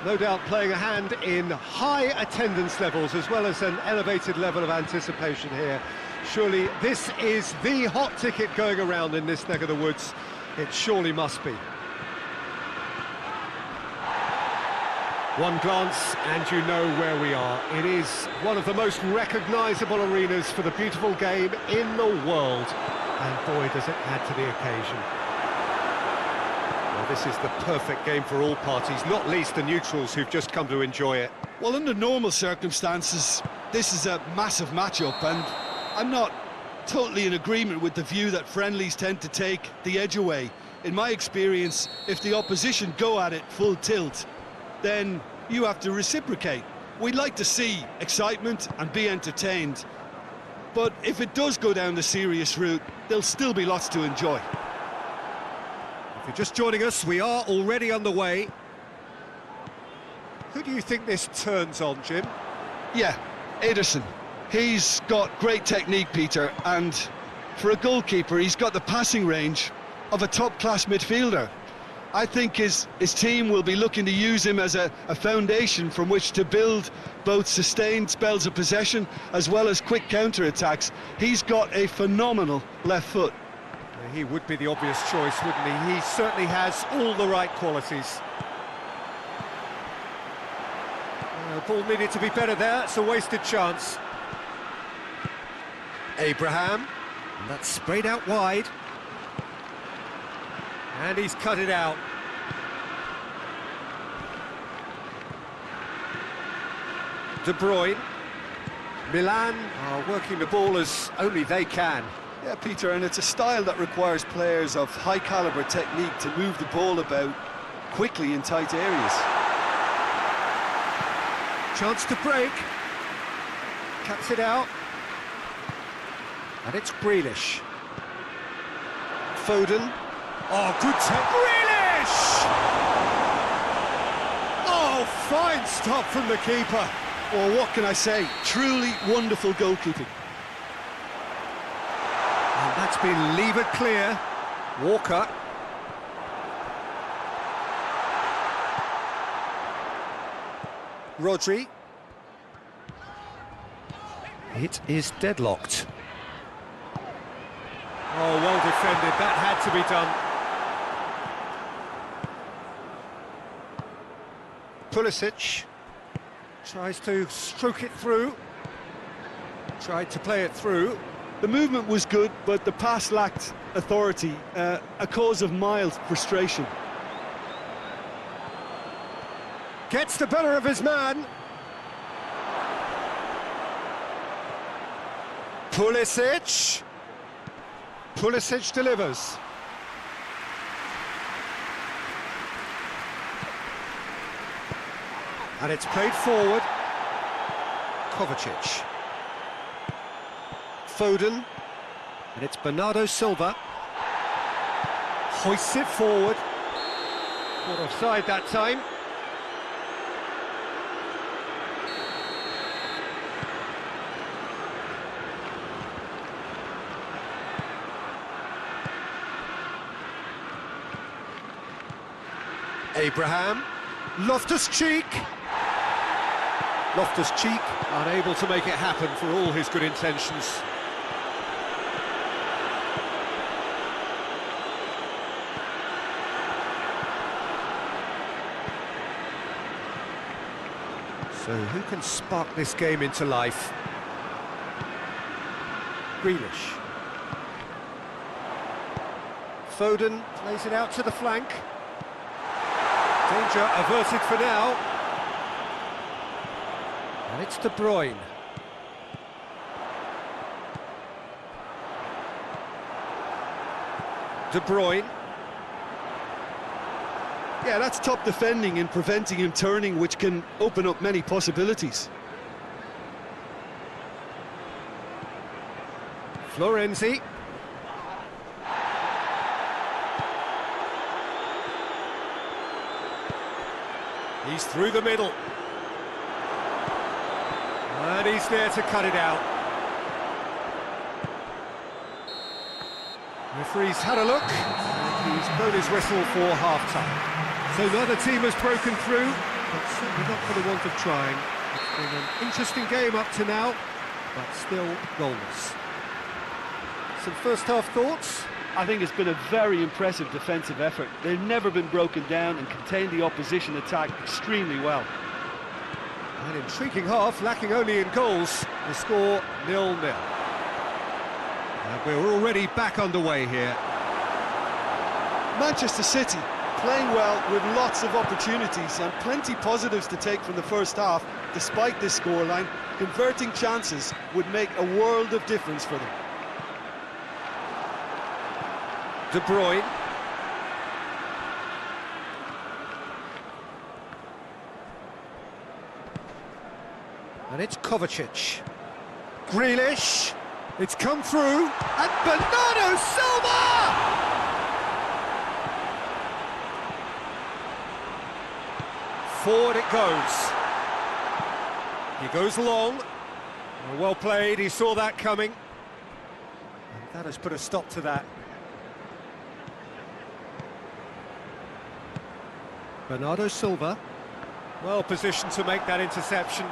No doubt playing a hand in high attendance levels as well as an elevated level of anticipation here. Surely this is the hot ticket going around in this neck of the woods. It surely must be. One glance and you know where we are. It is one of the most recognisable arenas for the beautiful game in the world. And boy, does it add to the occasion. Well, this is the perfect game for all parties, not least the neutrals who've just come to enjoy it. Well, under normal circumstances, this is a massive matchup, and I'm not totally in agreement with the view that friendlies tend to take the edge away. In my experience, if the opposition go at it full tilt, then you have to reciprocate. We'd like to see excitement and be entertained, but if it does go down the serious route, there'll still be lots to enjoy. If you're just joining us, we are already underway. Who do you think this turns on, Jim? Yeah, Ederson. He's got great technique, Peter, and for a goalkeeper, he's got the passing range of a top-class midfielder. I think his team will be looking to use him as a foundation from which to build both sustained spells of possession as well as quick counter-attacks. He's got a phenomenal left foot. He would be the obvious choice, wouldn't he? He certainly has all the right qualities. Ball needed to be better there, it's a wasted chance. Abraham, and that's sprayed out wide. And he's cut it out. De Bruyne. Milan are working the ball as only they can. Yeah, Peter, and it's a style that requires players of high-caliber technique to move the ball about quickly in tight areas. Chance to break. Cuts it out. And it's Grealish. Foden. Oh, good take. Grealish! Oh, fine stop from the keeper. Well, what can I say? Truly wonderful goalkeeping. And that's been levered clear. Walker. Rodri. It is deadlocked. Oh, well defended. That had to be done. Pulisic tries to stroke it through. Tried to play it through. The movement was good, but the pass lacked authority, a cause of mild frustration. Gets the better of his man. Pulisic. Pulisic delivers. And it's played forward. Kovacic. Foden. And it's Bernardo Silva. Hoists it forward. Not offside that time. Abraham, Loftus-Cheek. Loftus-Cheek unable to make it happen for all his good intentions. So who can spark this game into life? Grealish. Foden plays it out to the flank. Danger averted for now. And it's De Bruyne. De Bruyne. Yeah, that's top defending and preventing him turning, which can open up many possibilities. Florenzi. He's through the middle. And he's there to cut it out. Referee's had a look, and he's blown his whistle for half-time. So neither team has broken through, but certainly not for the want of trying. It's been an interesting game up to now, but still goalless. Some first-half thoughts? I think it's been a very impressive defensive effort. They've never been broken down and contained the opposition attack extremely well. An intriguing half, lacking only in goals. The score 0-0. And we're already back underway here. Manchester City playing well with lots of opportunities and plenty positives to take from the first half. Despite this scoreline, converting chances would make a world of difference for them. De Bruyne. And it's Kovacic. Grealish. It's come through. And Bernardo Silva! Forward it goes. He goes long. Well played, he saw that coming. And that has put a stop to that. Bernardo Silva. Well positioned to make that interception.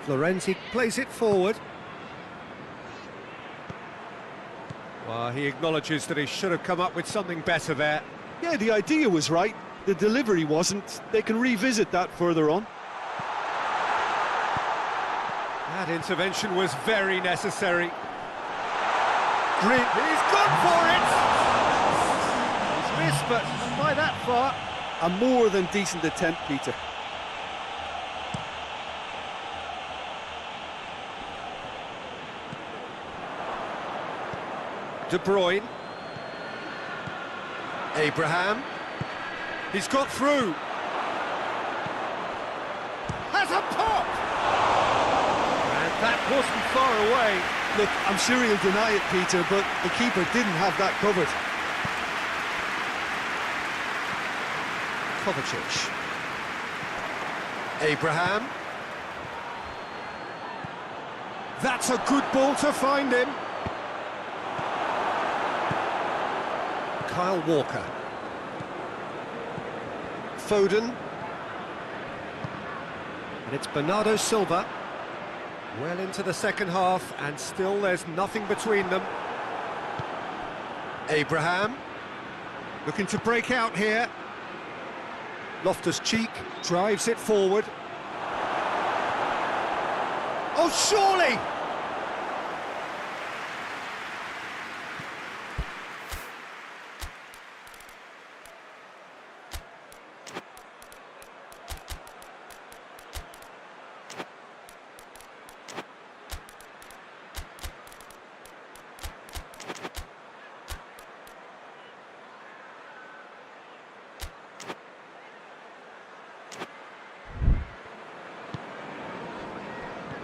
Florenzi plays it forward. Well, he acknowledges that he should have come up with something better there. Yeah, the idea was right, the delivery wasn't. They can revisit that further on. That intervention was very necessary. He's gone for it! He's missed, but not by that far. A more than decent attempt, Peter. De Bruyne. Abraham. He's got through. Has a pop! And that wasn't far away. Look, I'm sure he'll deny it, Peter, but the keeper didn't have that covered. Kovacic. Abraham. That's a good ball to find him. Kyle Walker. Foden. And it's Bernardo Silva. Well into the second half, and still there's nothing between them. Abraham. Looking to break out here. Loftus-Cheek drives it forward. Oh, surely!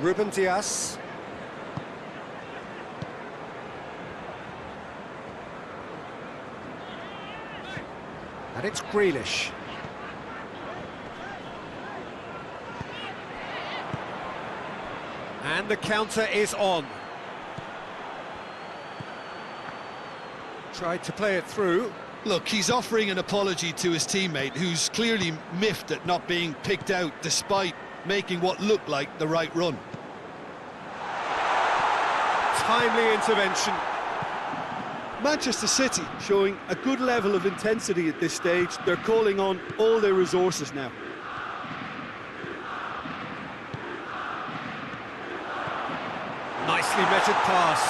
Ruben Dias. And it's Grealish. And the counter is on. Tried to play it through. Look, he's offering an apology to his teammate, who's clearly miffed at not being picked out despite making what looked like the right run. Timely intervention. Manchester City showing a good level of intensity at this stage. They're calling on all their resources now. Nicely measured pass.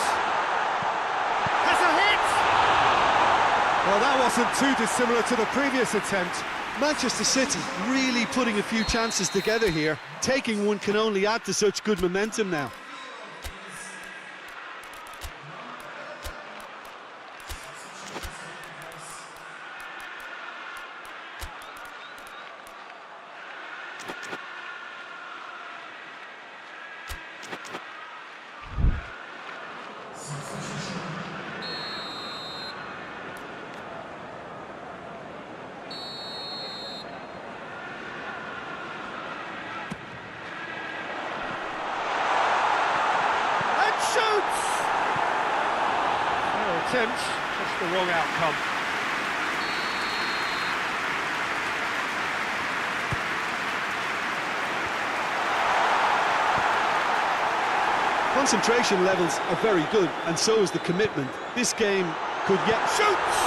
Has a hit! Well, that wasn't too dissimilar to the previous attempt. Manchester City really putting a few chances together here. Taking one can only add to such good momentum now. Attempt, just the wrong outcome. Concentration levels are very good, and so is the commitment. This game could get... Shoots!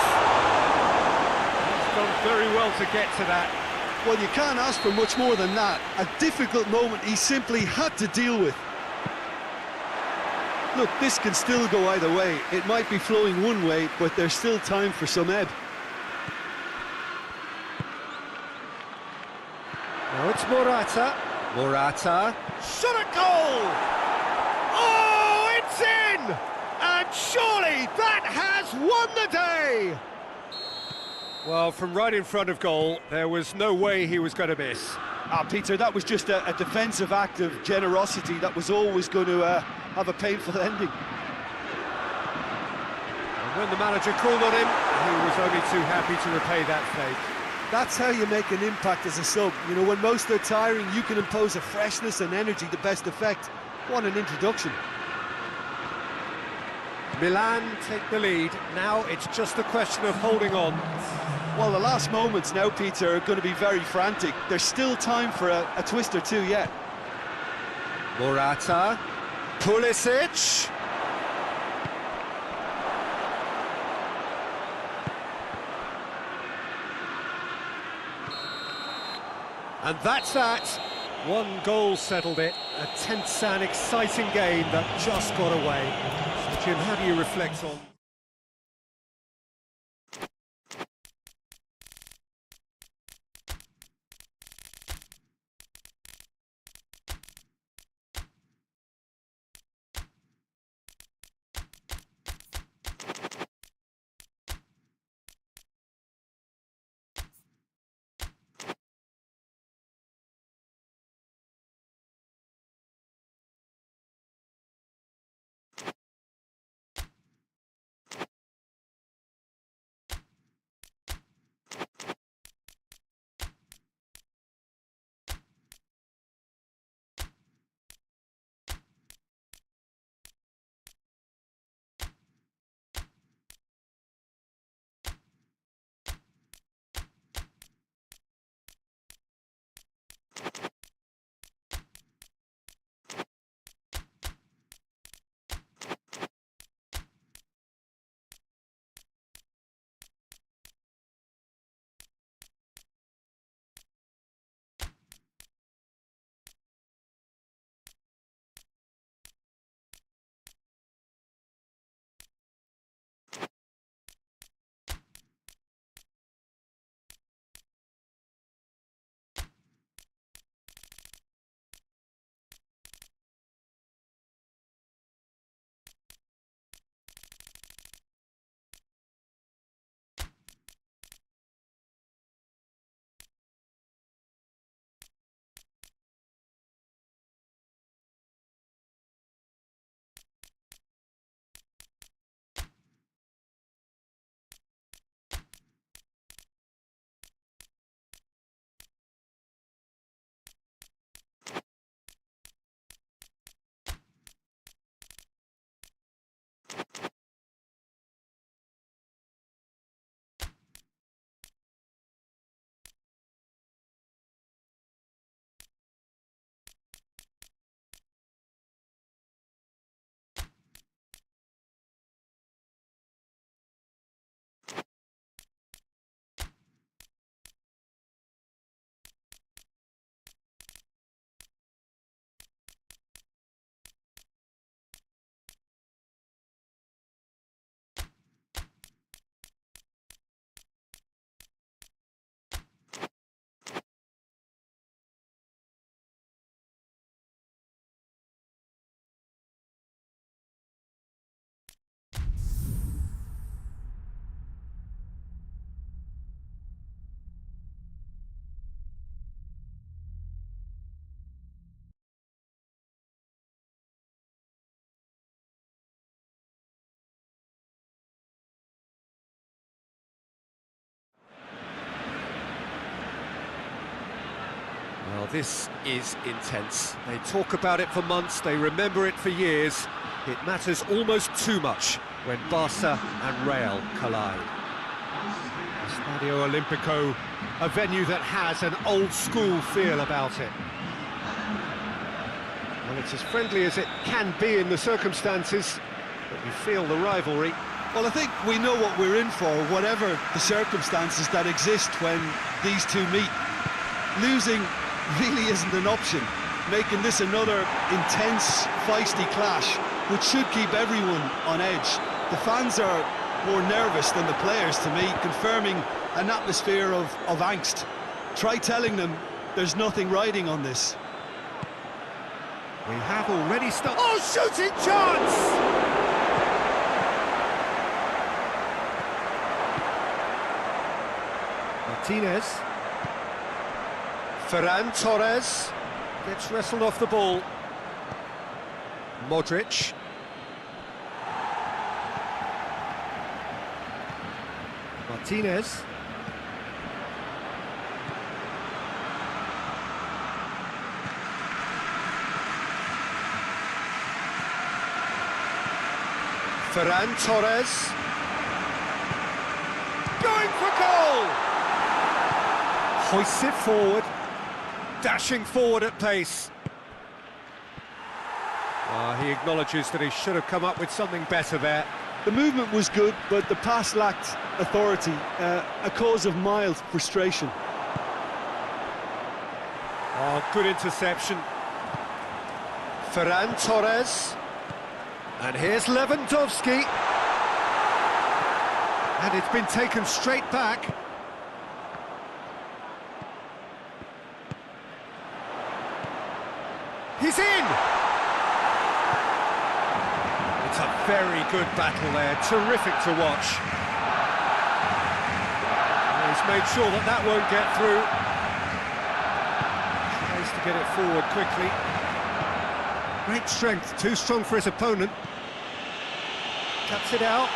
He's done very well to get to that. Well, you can't ask for much more than that. A difficult moment he simply had to deal with. Look, this can still go either way. It might be flowing one way, but there's still time for some ebb. Now it's Morata. Morata. Shot at goal! Oh, it's in! And surely that has won the day! Well, from right in front of goal, there was no way he was going to miss. Peter, that was just a defensive act of generosity that was always going to have a painful ending. And when the manager called on him, he was only too happy to repay that fake. That's how you make an impact as a sub. You know, when most are tiring, you can impose a freshness and energy to best effect. What an introduction. Milan take the lead. Now it's just a question of holding on. Well, the last moments now, Peter, are going to be very frantic. There's still time for a twist or two yet. Morata. Pulisic. And that's that. One goal settled it. A tense and exciting game that just got away. So, Jim, how do you reflect on... Well, this is intense. They talk about it for months, they remember it for years. It matters almost too much when Barca and Real collide. Estadio Olimpico, a venue that has an old-school feel about it. Well, it's as friendly as it can be in the circumstances, but you feel the rivalry. Well, I think we know what we're in for, whatever the circumstances that exist when these two meet. Losing really isn't an option, making this another intense, feisty clash. which should keep everyone on edge. The fans are more nervous than the players, to me, confirming an atmosphere of angst. Try telling them there's nothing riding on this. We have already started. Oh, shooting chance! Martinez. Ferran Torres gets wrestled off the ball. Modric. Martinez. Ferran Torres. Going for goal! Hoists it forward. Dashing forward at pace. He acknowledges that he should have come up with something better there. The movement was good, but the pass lacked authority, a cause of mild frustration. Oh, good interception. Ferran Torres. And here's Lewandowski. And it's been taken straight back. He's in! It's a very good battle there, terrific to watch. And he's made sure that that won't get through. Tries to get it forward quickly. Great strength, too strong for his opponent. Cuts it out.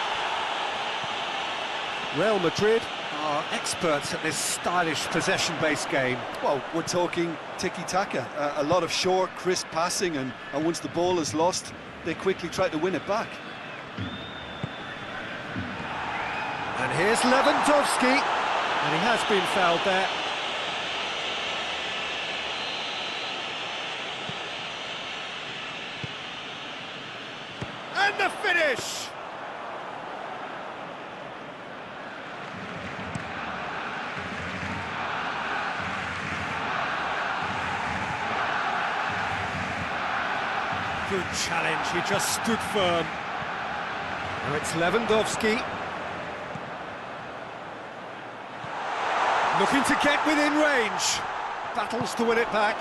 Real Madrid are experts at this stylish possession-based game. Well, we're talking tiki-taka, a lot of short, crisp passing, and once the ball is lost, they quickly try to win it back. And here's Lewandowski, and he has been fouled there. And the finish! Good challenge, he just stood firm. Now it's Lewandowski. Looking to get within range. Battles to win it back.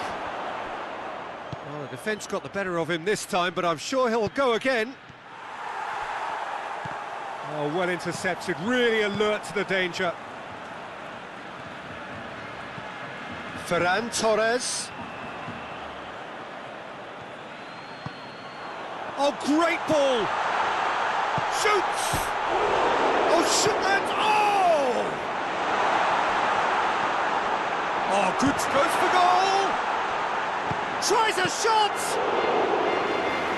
Well, the defence got the better of him this time, but I'm sure he'll go again. Oh, well intercepted, really alert to the danger. Ferran Torres. Oh, great ball! Shoots! Oh, shoot and oh! Oh, good, goes for goal! Tries a shot!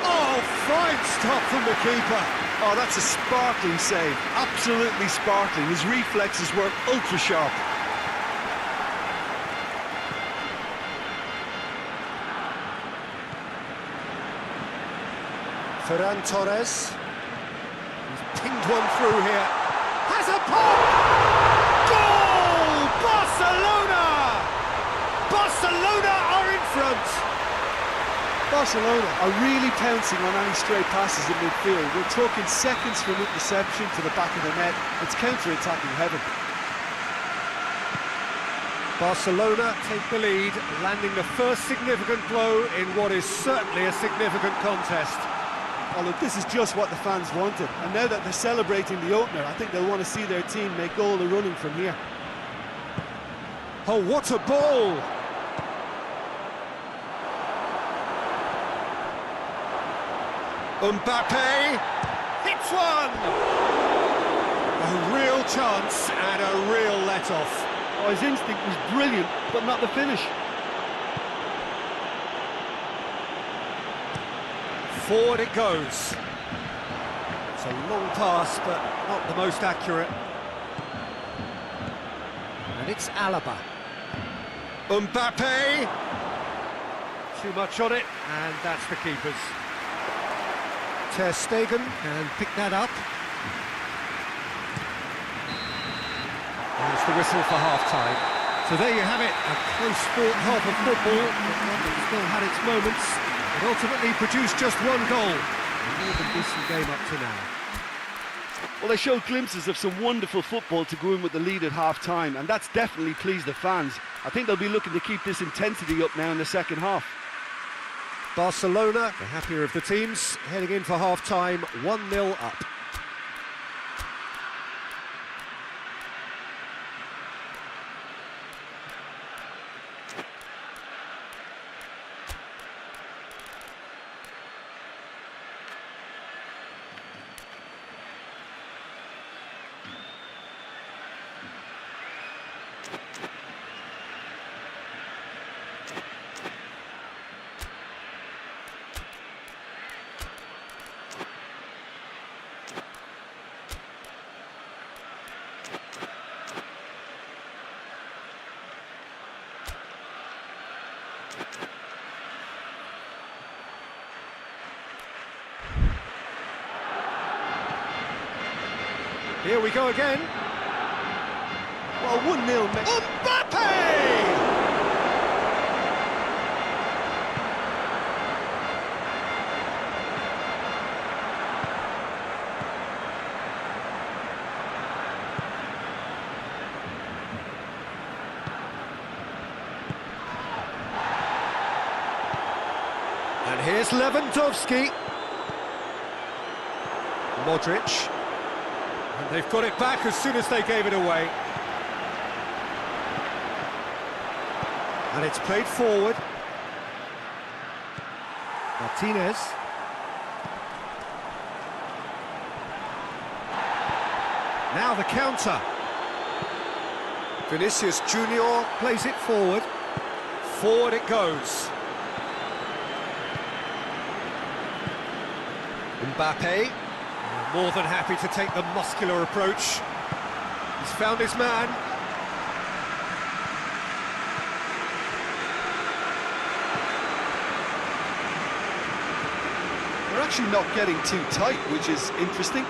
Oh, fine stop from the keeper. Oh, that's a sparkling save, absolutely sparkling. His reflexes were ultra sharp. Ferran Torres. He's pinged one through here. Has a pop! Goal! Barcelona! Barcelona are in front. Barcelona are really pouncing on any stray passes in midfield. We're talking seconds from interception to the back of the net. It's counter-attacking heaven. Barcelona take the lead, landing the first significant blow in what is certainly a significant contest. Oh, look, this is just what the fans wanted. And now that they're celebrating the opener, I think they'll want to see their team make all the running from here. Oh, what a ball! Mbappe hits one! A real chance and a real let-off. Oh, his instinct was brilliant, but not the finish. Forward it goes. It's a long pass, but not the most accurate. And it's Alaba. Mbappe! Too much on it, and that's the keeper's. Ter Stegen can pick that up. And it's the whistle for half-time. So there you have it, a close-fought half of football, but one that still had its moments. It ultimately produced just one goal. more than decent game up to now. Well, they showed glimpses of some wonderful football to go in with the lead at half-time, and that's definitely pleased the fans. I think they'll be looking to keep this intensity up now in the second half. Barcelona, the happier of the teams, heading in for half-time, 1-0 up. Here we go again. Well, 1-0. Mbappe! And here's Lewandowski. Modric. And they've got it back as soon as they gave it away. And it's played forward. Martinez. Now the counter. Vinicius Junior plays it forward. Forward it goes. Mbappe. More than happy to take the muscular approach. He's found his man. They're actually not getting too tight, which is interesting.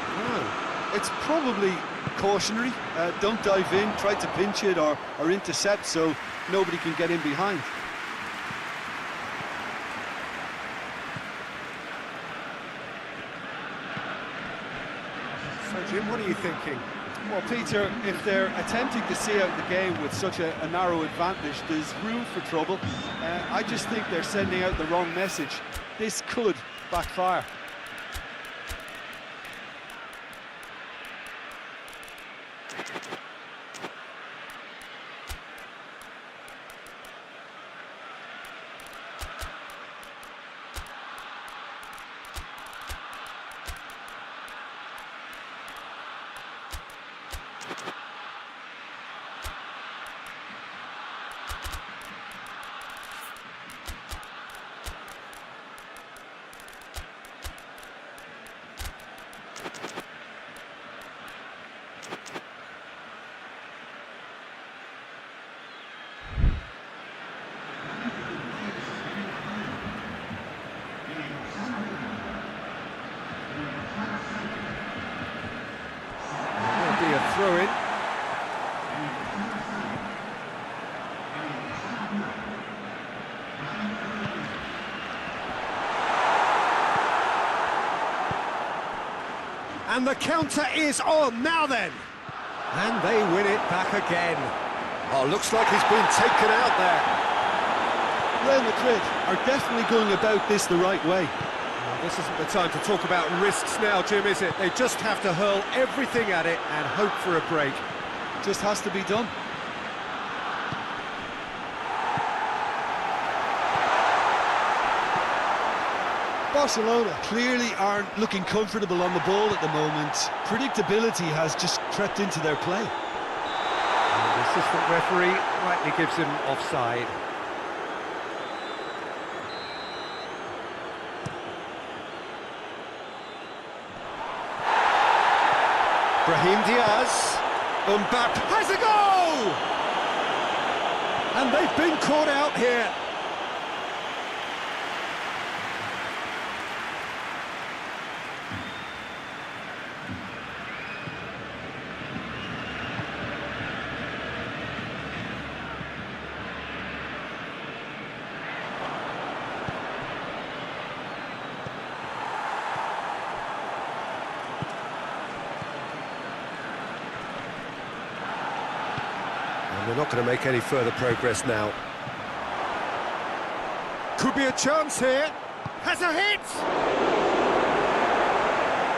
It's probably cautionary. Don't dive in, try to pinch it or intercept so nobody can get in behind. So, Jim, what are you thinking? Well, Peter, if they're attempting to see out the game with such a narrow advantage, there's room for trouble. I just think they're sending out the wrong message. This could backfire. Be a throw-in. And the counter is on, now then! And they win it back again. Oh, looks like he's been taken out there. Real Madrid are definitely going about this the right way. This isn't the time to talk about risks now, Jim, is it? They just have to hurl everything at it and hope for a break. Just has to be done. Barcelona clearly aren't looking comfortable on the ball at the moment. Predictability has just crept into their play. And the assistant referee rightly gives him offside. Brahim Diaz. Mbappe has a goal! And they've been caught out here. And they're not going to make any further progress now. Could be a chance here. Has a hit!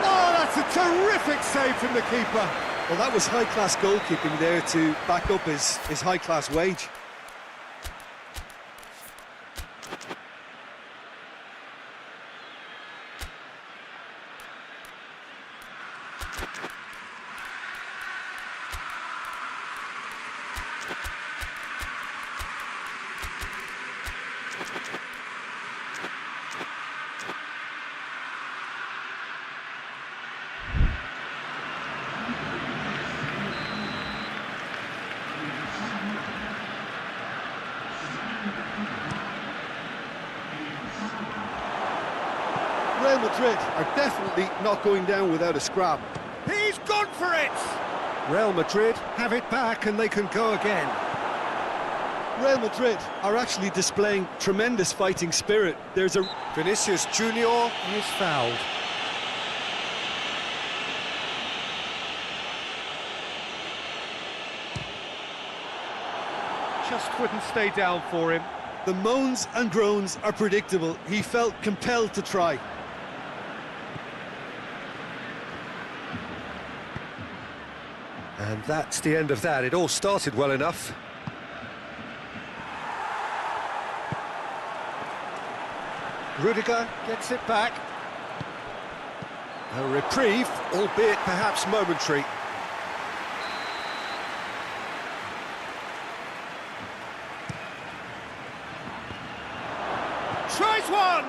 Oh, that's a terrific save from the keeper. Well, that was high-class goalkeeping there to back up his high-class wage. Real Madrid are definitely not going down without a scrap. He's gone for it! Real Madrid have it back and they can go again. Real Madrid are actually displaying tremendous fighting spirit. There's a... Vinicius Junior is fouled. Just wouldn't stay down for him. The moans and groans are predictable. He felt compelled to try. And that's the end of that. It all started well enough. Rudiger gets it back. A reprieve, albeit perhaps momentary. Tries one!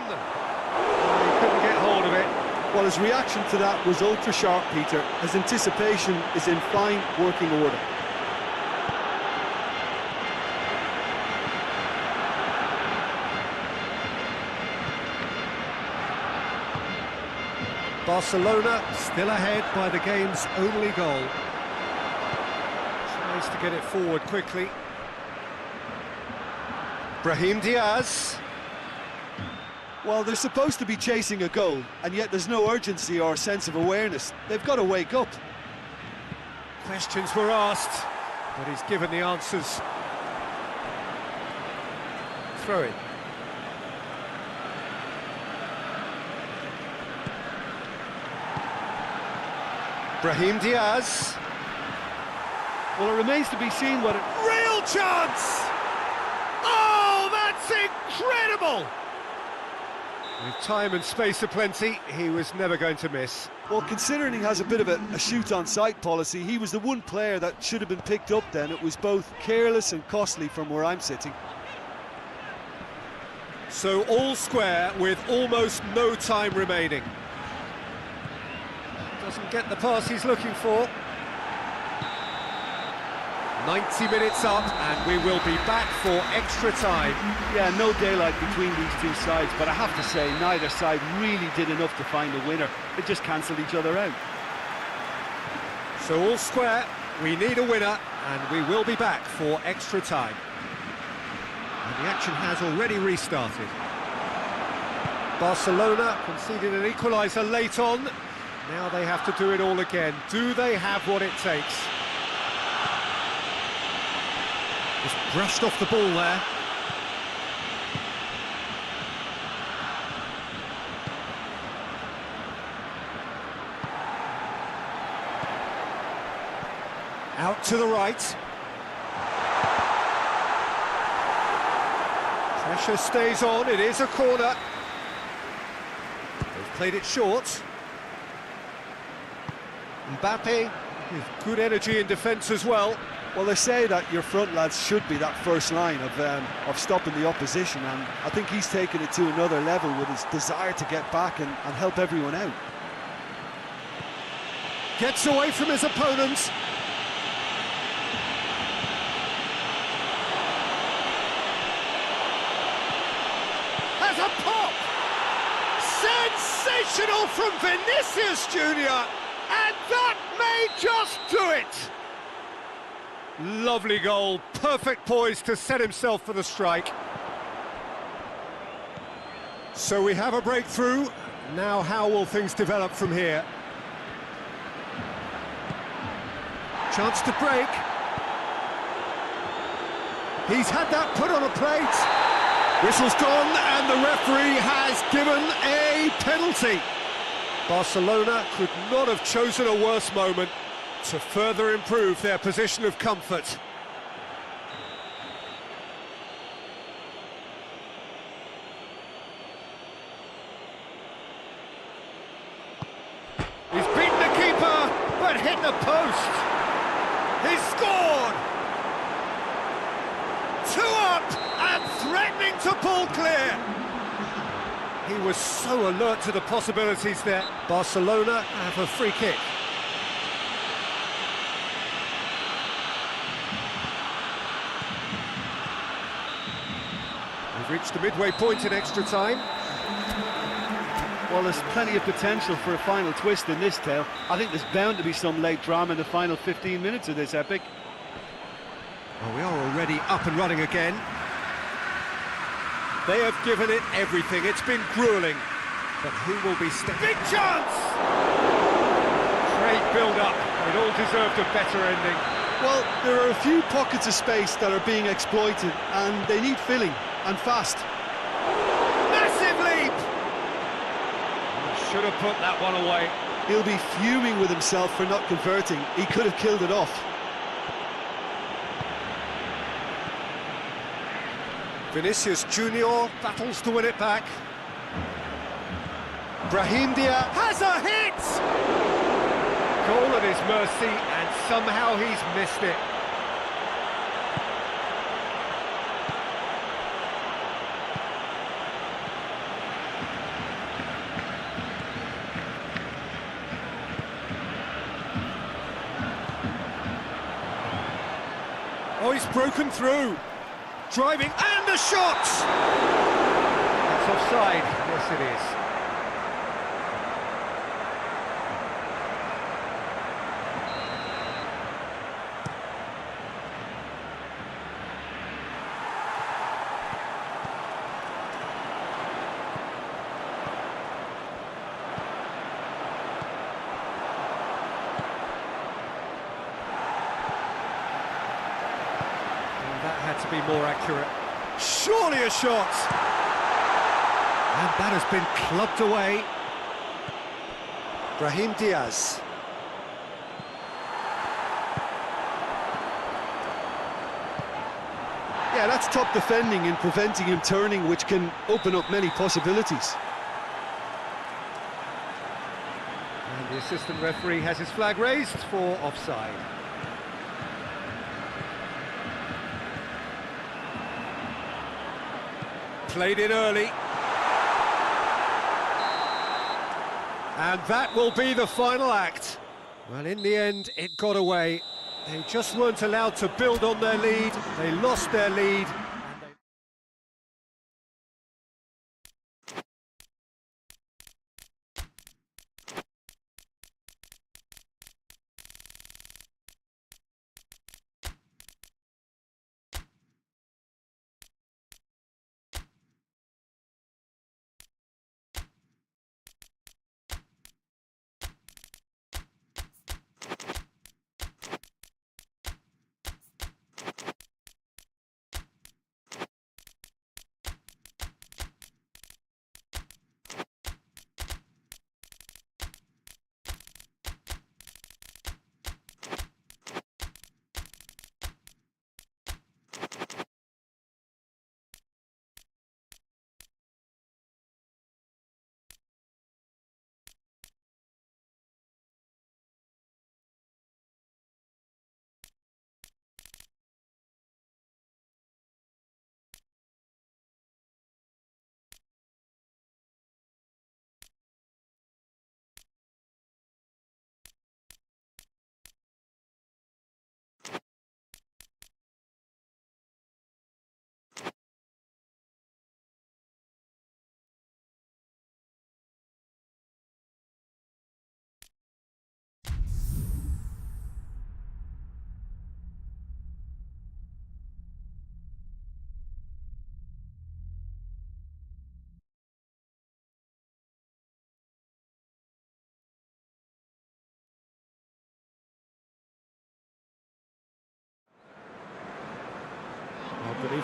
He couldn't get hold of it. Well, his reaction to that was ultra-sharp, Peter. His anticipation is in fine working order. Barcelona still ahead by the game's only goal. Tries to get it forward quickly. Brahim Diaz. Well, they're supposed to be chasing a goal, and yet there's no urgency or sense of awareness. They've got to wake up. Questions were asked, but he's given the answers. Throw it. Brahim Diaz. Well, it remains to be seen what it... Real chance! Oh, that's incredible! With time and space aplenty, he was never going to miss. Well, considering he has a bit of a shoot-on-sight policy, he was the one player that should have been picked up then. It was both careless and costly from where I'm sitting. So all square with almost no time remaining. Doesn't get the pass he's looking for. 90 minutes up and we will be back for extra time. Yeah, no daylight between these two sides, but I have to say neither side really did enough to find a winner. They just cancelled each other out. So all square, we need a winner and we will be back for extra time. And the action has already restarted. Barcelona conceded an equaliser late on. Now they have to do it all again. Do they have what it takes? Just brushed off the ball there. Out to the right. Pressure stays on, it is a corner. They've played it short. Mbappe with good energy in defence as well. Well, they say that your front lads should be that first line of stopping the opposition, and I think he's taken it to another level with his desire to get back and help everyone out. Gets away from his opponents. Has a pop! Sensational from Vinicius Junior, and that may just do it! Lovely goal, perfect poise to set himself for the strike. So we have a breakthrough. Now how will things develop from here? Chance to break. He's had that put on a plate. Whistle's gone and the referee has given a penalty. Barcelona could not have chosen a worse moment to further improve their position of comfort. He's beaten the keeper, but hit the post. He's scored! 2 up and threatening to pull clear. He was so alert to the possibilities there. Barcelona have a free kick. We've reached the midway point in extra time. Well, there's plenty of potential for a final twist in this tale. I think there's bound to be some late drama in the final 15 minutes of this epic. Well, we are already up and running again. They have given it everything. It's been gruelling. But who will be big chance! Great build-up. It all deserved a better ending. Well, there are a few pockets of space that are being exploited, and they need filling, and fast. Massive leap! Should have put that one away. He'll be fuming with himself for not converting. He could have killed it off. Vinicius Junior battles to win it back. Brahim Diaz has a hit! Goal at his mercy, and somehow he's missed it. Oh, he's broken through. Driving, and the shot! That's offside. Yes, it is. That had to be more accurate. Surely a shot! And that has been clubbed away. Brahim Diaz. Yeah, that's top defending and preventing him turning, which can open up many possibilities. And the assistant referee has his flag raised for offside. Played in early. And that will be the final act. Well, in the end, it got away. They just weren't allowed to build on their lead. They lost their lead.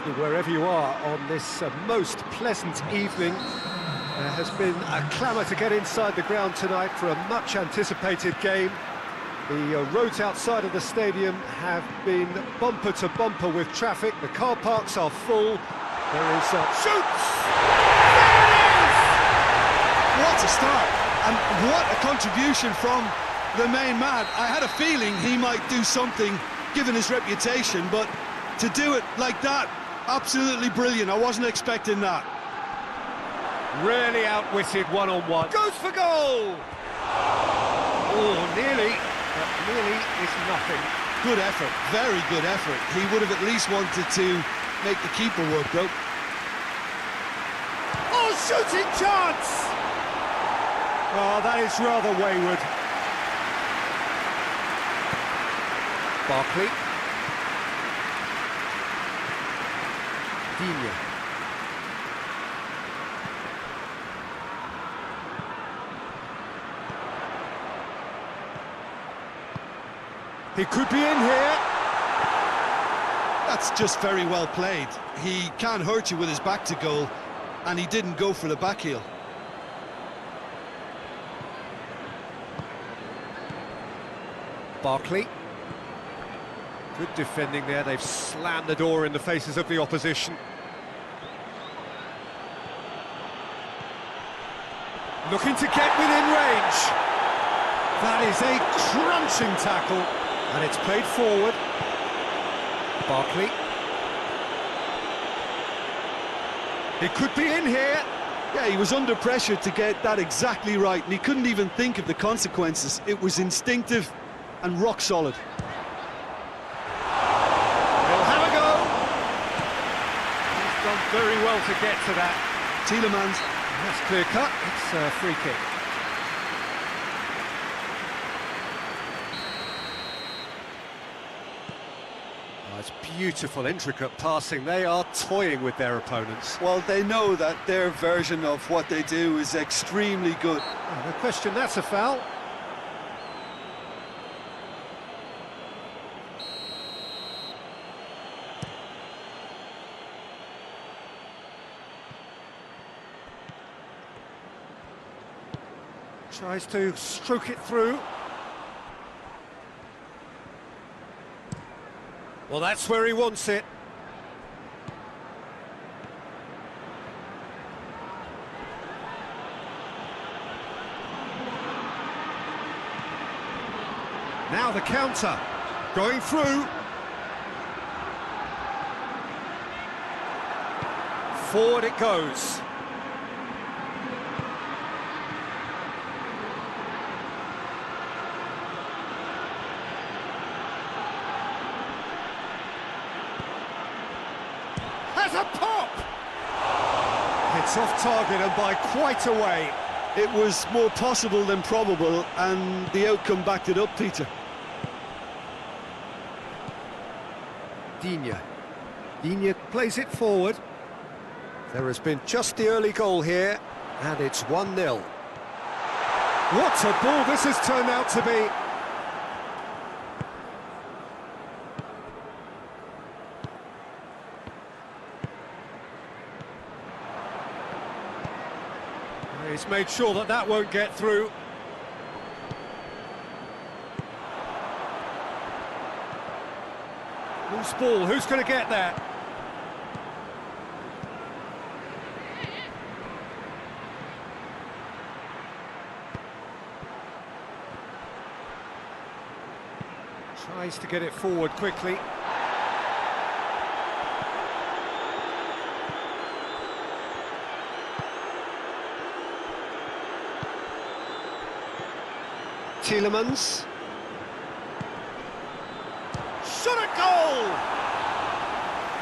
evening, wherever you are on this most pleasant evening. There has been a clamour to get inside the ground tonight for a much-anticipated game. The roads outside of the stadium have been bumper to bumper with traffic. The car parks are full. There is shoots! There it is! What a start, and what a contribution from the main man. I had a feeling he might do something, given his reputation, but to do it like that, absolutely brilliant. I wasn't expecting that. Really outwitted one-on-one. Goes for goal! Oh, nearly, but nearly is nothing. Good effort, very good effort. He would have at least wanted to make the keeper work, though. Oh, shooting chance! Oh, that is rather wayward. Barkley. Digne. He could be in here. That's just very well played. He can't hurt you with his back to goal, and he didn't go for the back heel. Barkley. Good defending there. They've slammed the door in the faces of the opposition. Looking to get within range. That is a crunching tackle. And it's played forward. Barkley. He could be in here. Yeah, he was under pressure to get that exactly right, and he couldn't even think of the consequences. It was instinctive and rock solid. He'll have a go. He's done very well to get to that. Tielemans. That's clear cut. It's a free kick. It's beautiful, intricate passing. They are toying with their opponents. Well, they know that their version of what they do is extremely good. Oh, no question, that's a foul. Tries to stroke it through. Well, that's where he wants it. Now the counter, going through. Forward it goes. Has a pop! It's off target and by quite a way. It was more possible than probable, and the outcome backed it up, Peter. Digne. Digne plays it forward. There has been just the early goal here, and it's 1-0. What a ball this has turned out to be. He's made sure that that won't get through. Loose ball, who's going to get that? Tries to get it forward quickly. Tielemans. Shot at goal!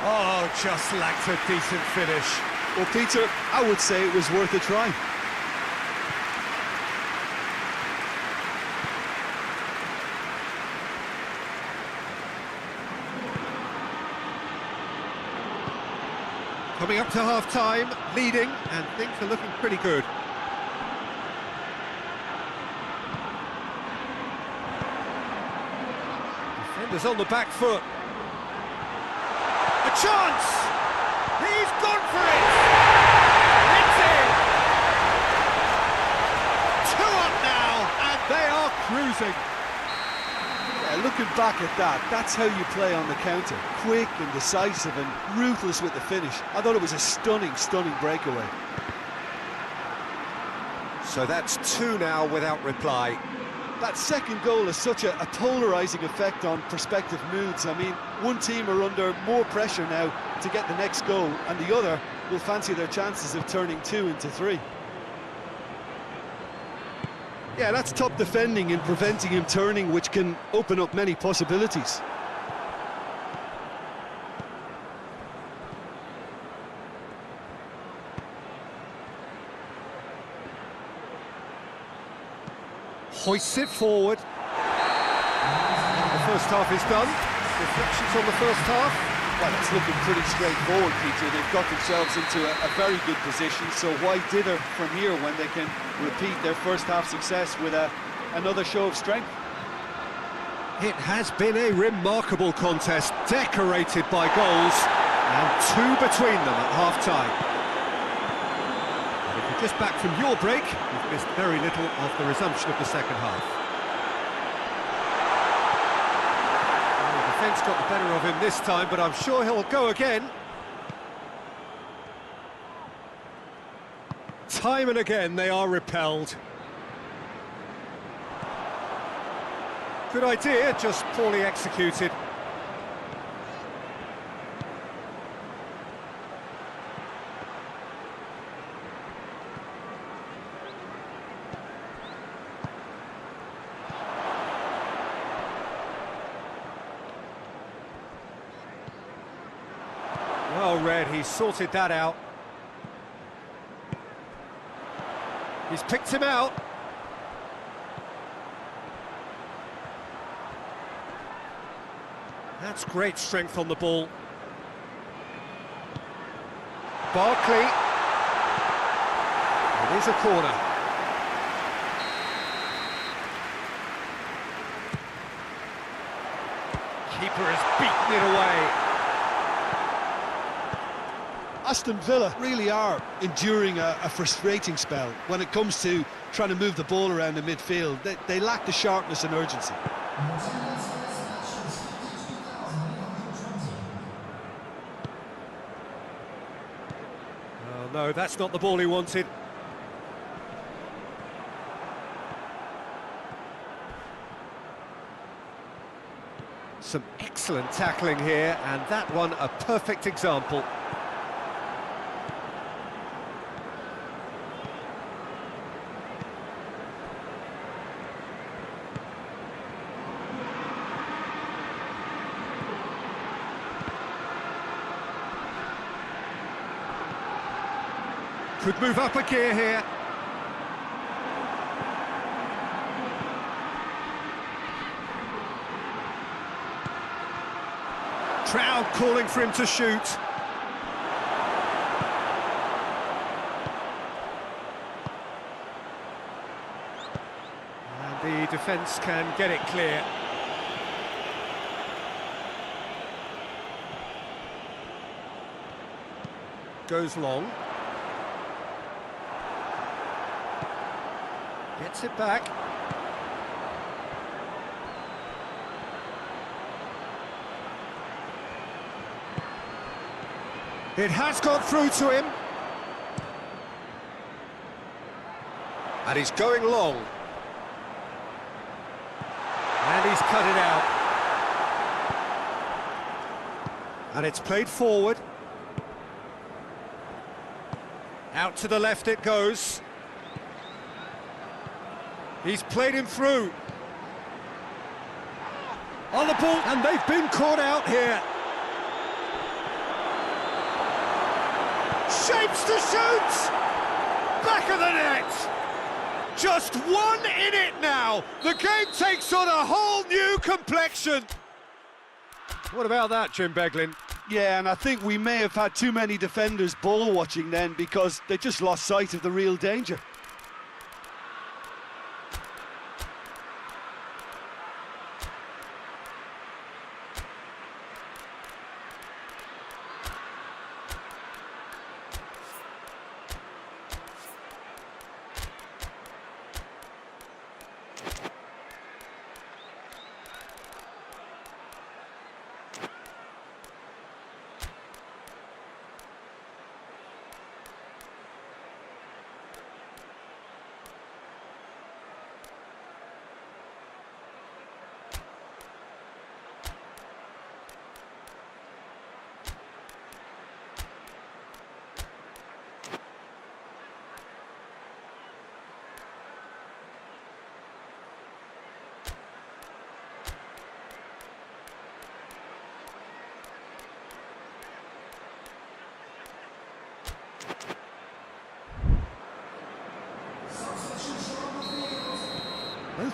Oh, just lacked a decent finish. Well, Peter, I would say it was worth a try. Coming up to half-time, leading, and things are looking pretty good. Defenders on the back foot. A chance! He's gone for it! It's in! 2 up now, and they are cruising. Yeah, looking back at that, that's how you play on the counter. Quick and decisive and ruthless with the finish. I thought it was a stunning, stunning breakaway. So that's 2 now without reply. That second goal has such a polarising effect on prospective moods. I mean, one team are under more pressure now to get the next goal, and the other will fancy their chances of turning 2 into 3. Yeah, that's top defending and preventing him turning, which can open up many possibilities. Hoists it forward. The first half is done. Reflections on the first half? Well, it's looking pretty straightforward, Peter. They've got themselves into a very good position, so why dither from here when they can repeat their first half success with another show of strength? It has been a remarkable contest, decorated by goals, and 2 between them at half-time. If you're just back from your break, you've missed very little of the resumption of the second half. The defence got the better of him this time, but I'm sure he'll go again. Time and again they are repelled. Good idea, just poorly executed. Well read, he's sorted that out. He's picked him out. That's great strength on the ball. Barkley. It is a corner. Keeper has beaten it away. Aston Villa really are enduring a frustrating spell when it comes to trying to move the ball around the midfield. They lack the sharpness and urgency. Oh no, that's not the ball he wanted. Some excellent tackling here, and that one a perfect example. Could move up a gear here. Crowd calling for him to shoot. And the defence can get it clear. Goes long. Gets it back. It has got through to him. And he's going long. And he's cut it out. And it's played forward. Out to the left it goes. He's played him through. On the ball, and they've been caught out here. Shapes to shoot! Back of the net! Just 1 in it now. The game takes on a whole new complexion. What about that, Jim Beglin? Yeah, and I think we may have had too many defenders ball watching then because they just lost sight of the real danger.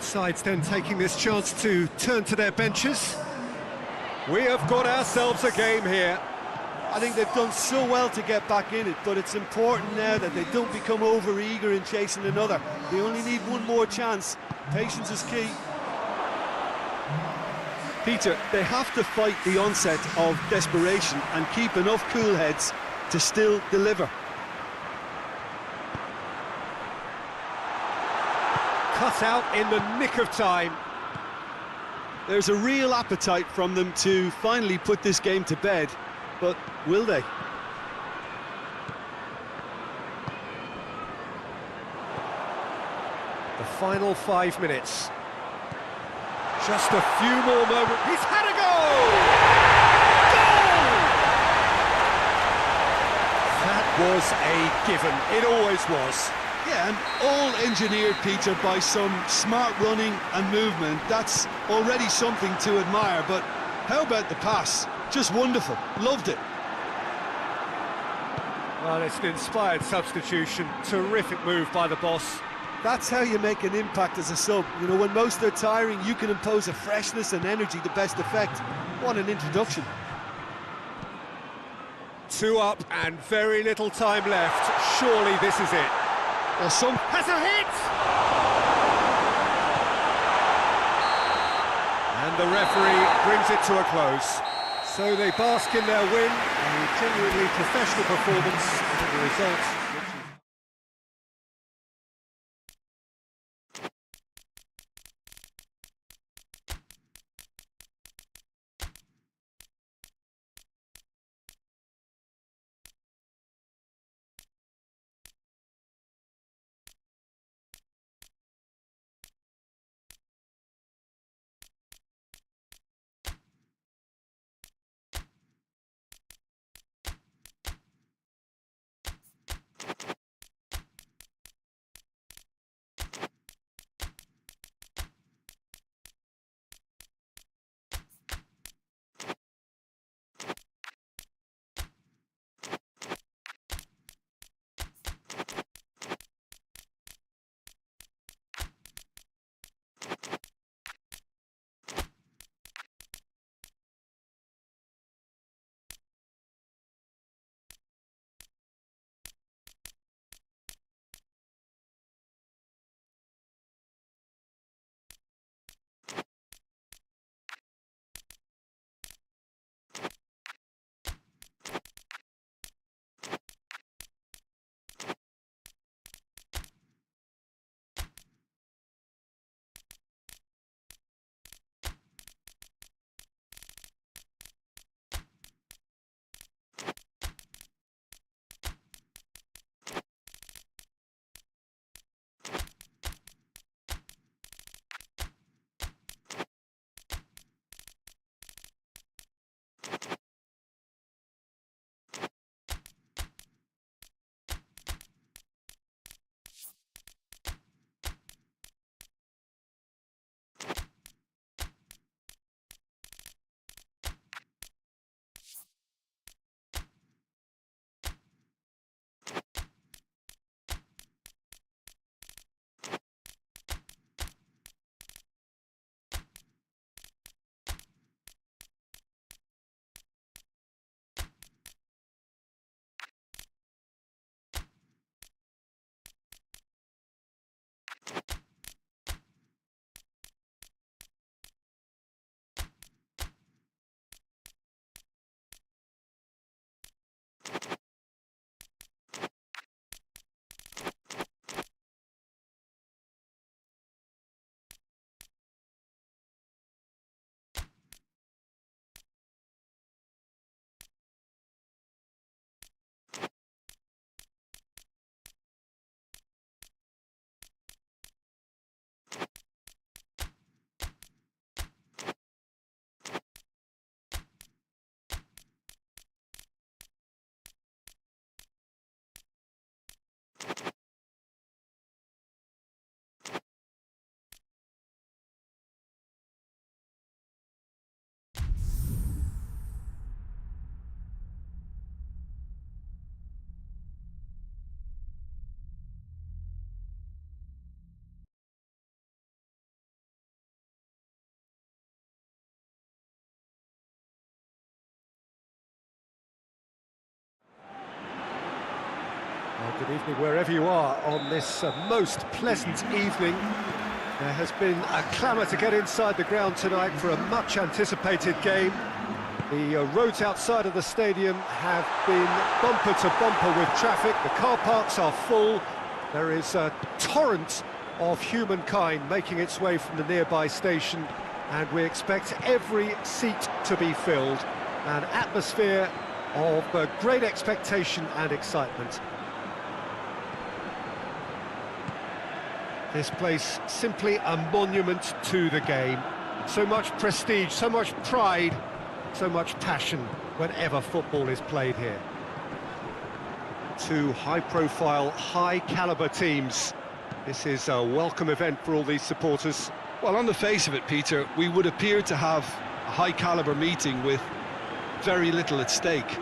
Sides then taking this chance to turn to their benches. We have got ourselves a game here. I think they've done so well to get back in it, but it's important now that they don't become over-eager in chasing another. They only need one more chance. Patience is key. Peter, they have to fight the onset of desperation and keep enough cool heads to still deliver. Cut out in the nick of time. There's a real appetite from them to finally put this game to bed, but will they? The final 5 minutes. Just a few more moments. He's had a goal! Goal! That was a given. It always was. Yeah, and all engineered, Peter, by some smart running and movement. That's already something to admire, but how about the pass? Just wonderful. Loved it. Well, it's an inspired substitution. Terrific move by the boss. That's how you make an impact as a sub. You know, when most are tiring, you can impose a freshness and energy to best effect. What an introduction. 2 up and very little time left. Surely this is it. Well, some Has a hit! And the referee brings it to a close. So they bask in their win, a genuinely professional performance, and the result Good evening wherever you are on this most pleasant evening. There has been a clamour to get inside the ground tonight for a much-anticipated game. The roads outside of the stadium have been bumper to bumper with traffic. The car parks are full. There is a torrent of humankind making its way from the nearby station, and we expect every seat to be filled. An atmosphere of great expectation and excitement. This place simply a monument to the game. So much prestige, so much pride, so much passion whenever football is played here. Two high-profile, high-caliber teams. This is a welcome event for all these supporters. Well, on the face of it, Peter, we would appear to have a high-caliber meeting with very little at stake.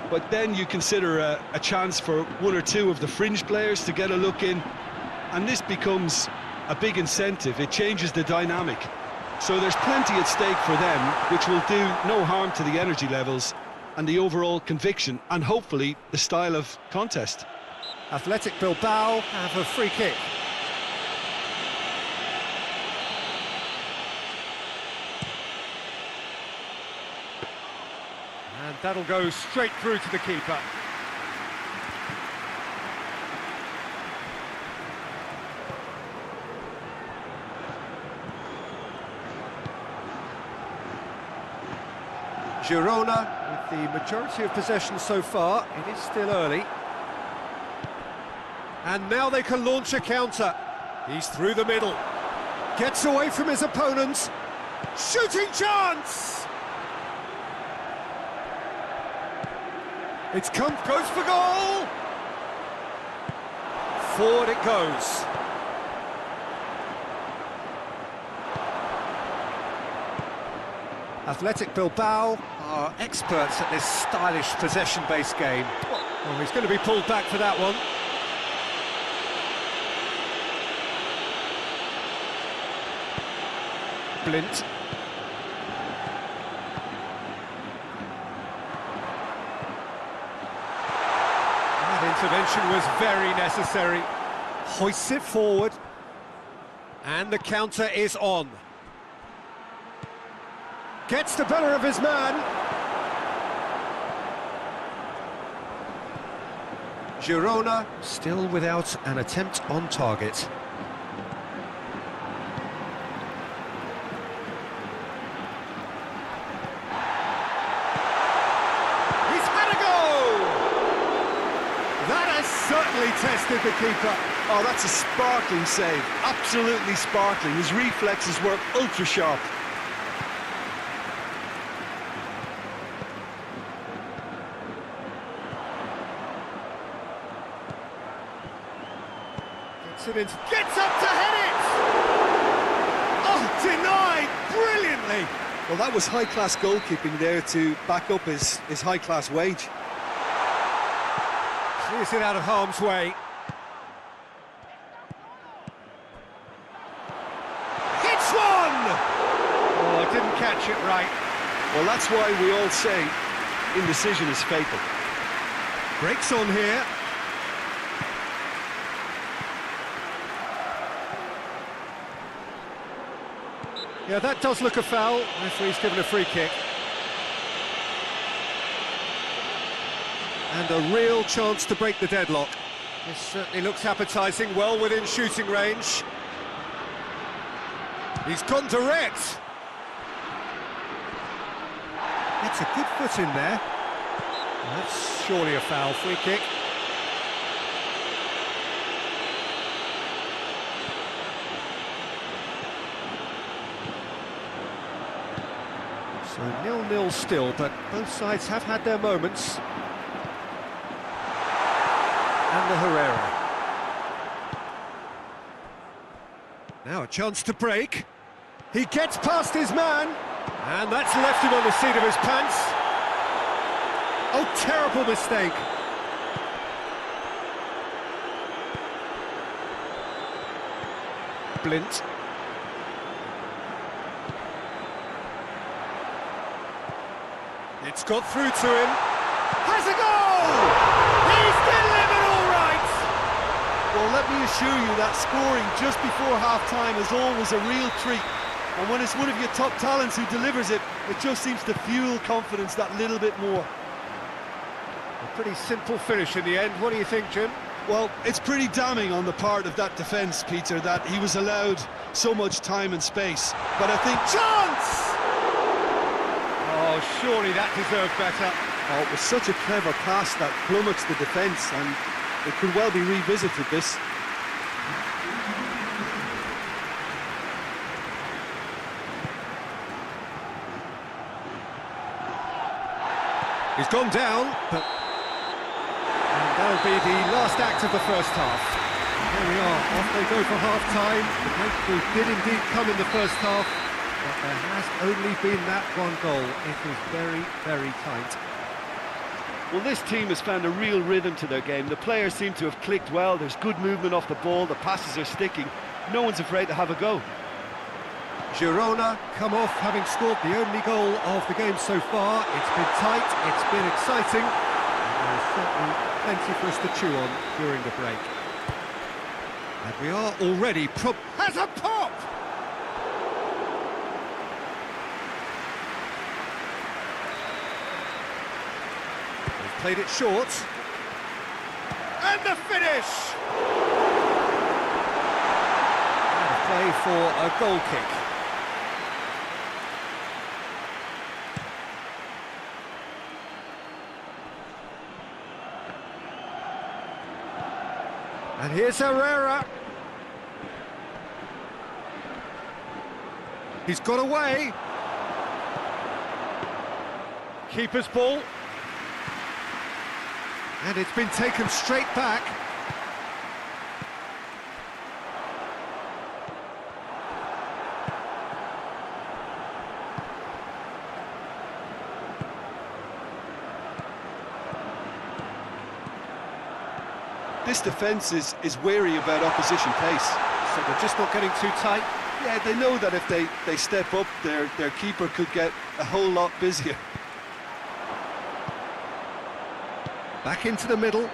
But then you consider a chance for one or two of the fringe players to get a look in, and this becomes a big incentive. It changes the dynamic. So there's plenty at stake for them, which will do no harm to the energy levels and the overall conviction, and hopefully the style of contest. Athletic Bilbao have a free kick. And that'll go straight through to the keeper. Girona, with the majority of possession so far, it is still early. And now they can launch a counter. He's through the middle. Gets away from his opponents. Shooting chance! It's come, goes for goal! Forward it goes. Athletic Bilbao are experts at this stylish possession-based game. Oh, he's going to be pulled back for that one. Blint. That intervention was very necessary. Hoists it forward. And the counter is on. Gets the better of his man. Girona still without an attempt on target. He's had a go! That has certainly tested the keeper. Oh, that's a sparkling save, absolutely sparkling. His reflexes were ultra sharp. Gets up to head it! Oh, denied brilliantly! Well, that was high-class goalkeeping there to back up his high-class wage. Clears it out of harm's way. Hits one! Oh, didn't catch it right. Well, that's why we all say indecision is fatal. Breaks on here. Yeah, that does look a foul. Referee's given a free kick. And a real chance to break the deadlock. This certainly looks appetising, well within shooting range. He's gone direct. Gets a good foot in there. That's surely a foul. Free kick. So 0-0 still, but both sides have had their moments. And the Herrera. Now a chance to break. He gets past his man, and that's left him on the seat of his pants. Oh, terrible mistake. Blint. It's got through to him. Has a goal! He's delivered all right! Well, let me assure you that scoring just before half-time is always a real treat. And when it's one of your top talents who delivers it, it just seems to fuel confidence that little bit more. A pretty simple finish in the end. What do you think, Jim? Well, it's pretty damning on the part of that defence, Peter, that he was allowed so much time and space. But I think... Chance! Oh, surely that deserved better. Oh, it was such a clever pass that plummets the defence, and it could well be revisited, this. He's gone down, but... And that'll be the last act of the first half. There we are, off they go for half-time. The breakthrough did indeed come in the first half, but there has only been that one goal. It is very, very tight. Well, this team has found a real rhythm to their game. The players seem to have clicked well. There's good movement off the ball. The passes are sticking. No one's afraid to have a go. Girona come off having scored the only goal of the game so far. It's been tight, it's been exciting, and there's certainly plenty for us to chew on during the break. And we are already has a pop! They've played it short. And the finish! And a play for a goal kick. And here's Herrera. He's got away. Keeper's ball. And it's been taken straight back. This defence is wary about opposition pace. So they're just not getting too tight. Yeah, they know that if they step up, their keeper could get a whole lot busier. Back into the middle.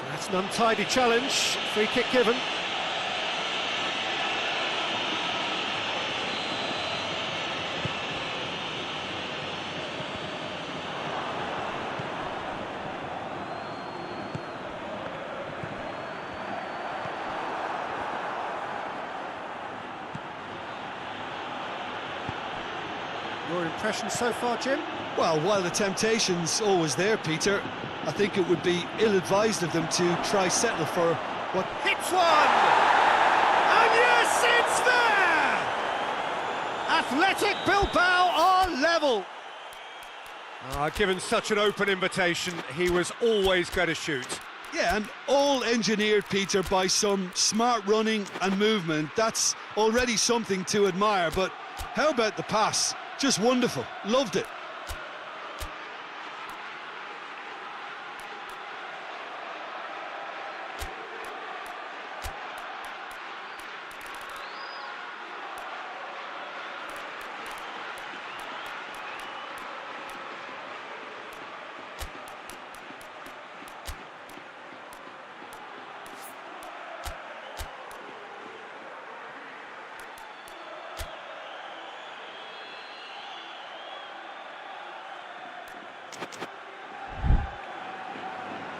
That's an untidy challenge. Free kick given. Your impression so far, Jim? Well, while the temptation's always there, Peter, I think it would be ill-advised of them to try settle for what... Hits one! And yes, it's there! Athletic Bilbao are level. Given such an open invitation, he was always going to shoot. Yeah, and all engineered, Peter, by some smart running and movement. That's already something to admire, but how about the pass? Just wonderful. Loved it.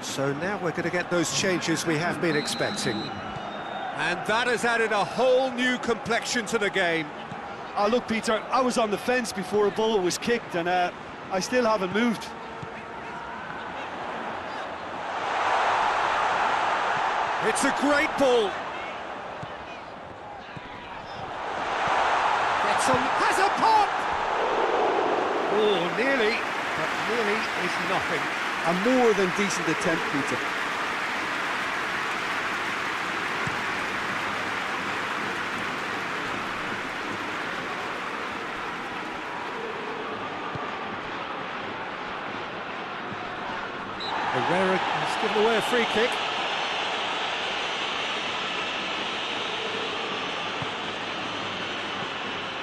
So now we're going to get those changes we have been expecting. And that has added a whole new complexion to the game. Look, Peter, I was on the fence before a ball was kicked, and I still haven't moved. It's a great ball. Gets on, has a pop! Oh, nearly, but nearly is nothing. A more than decent attempt, Peter. Herrera has given away a free kick.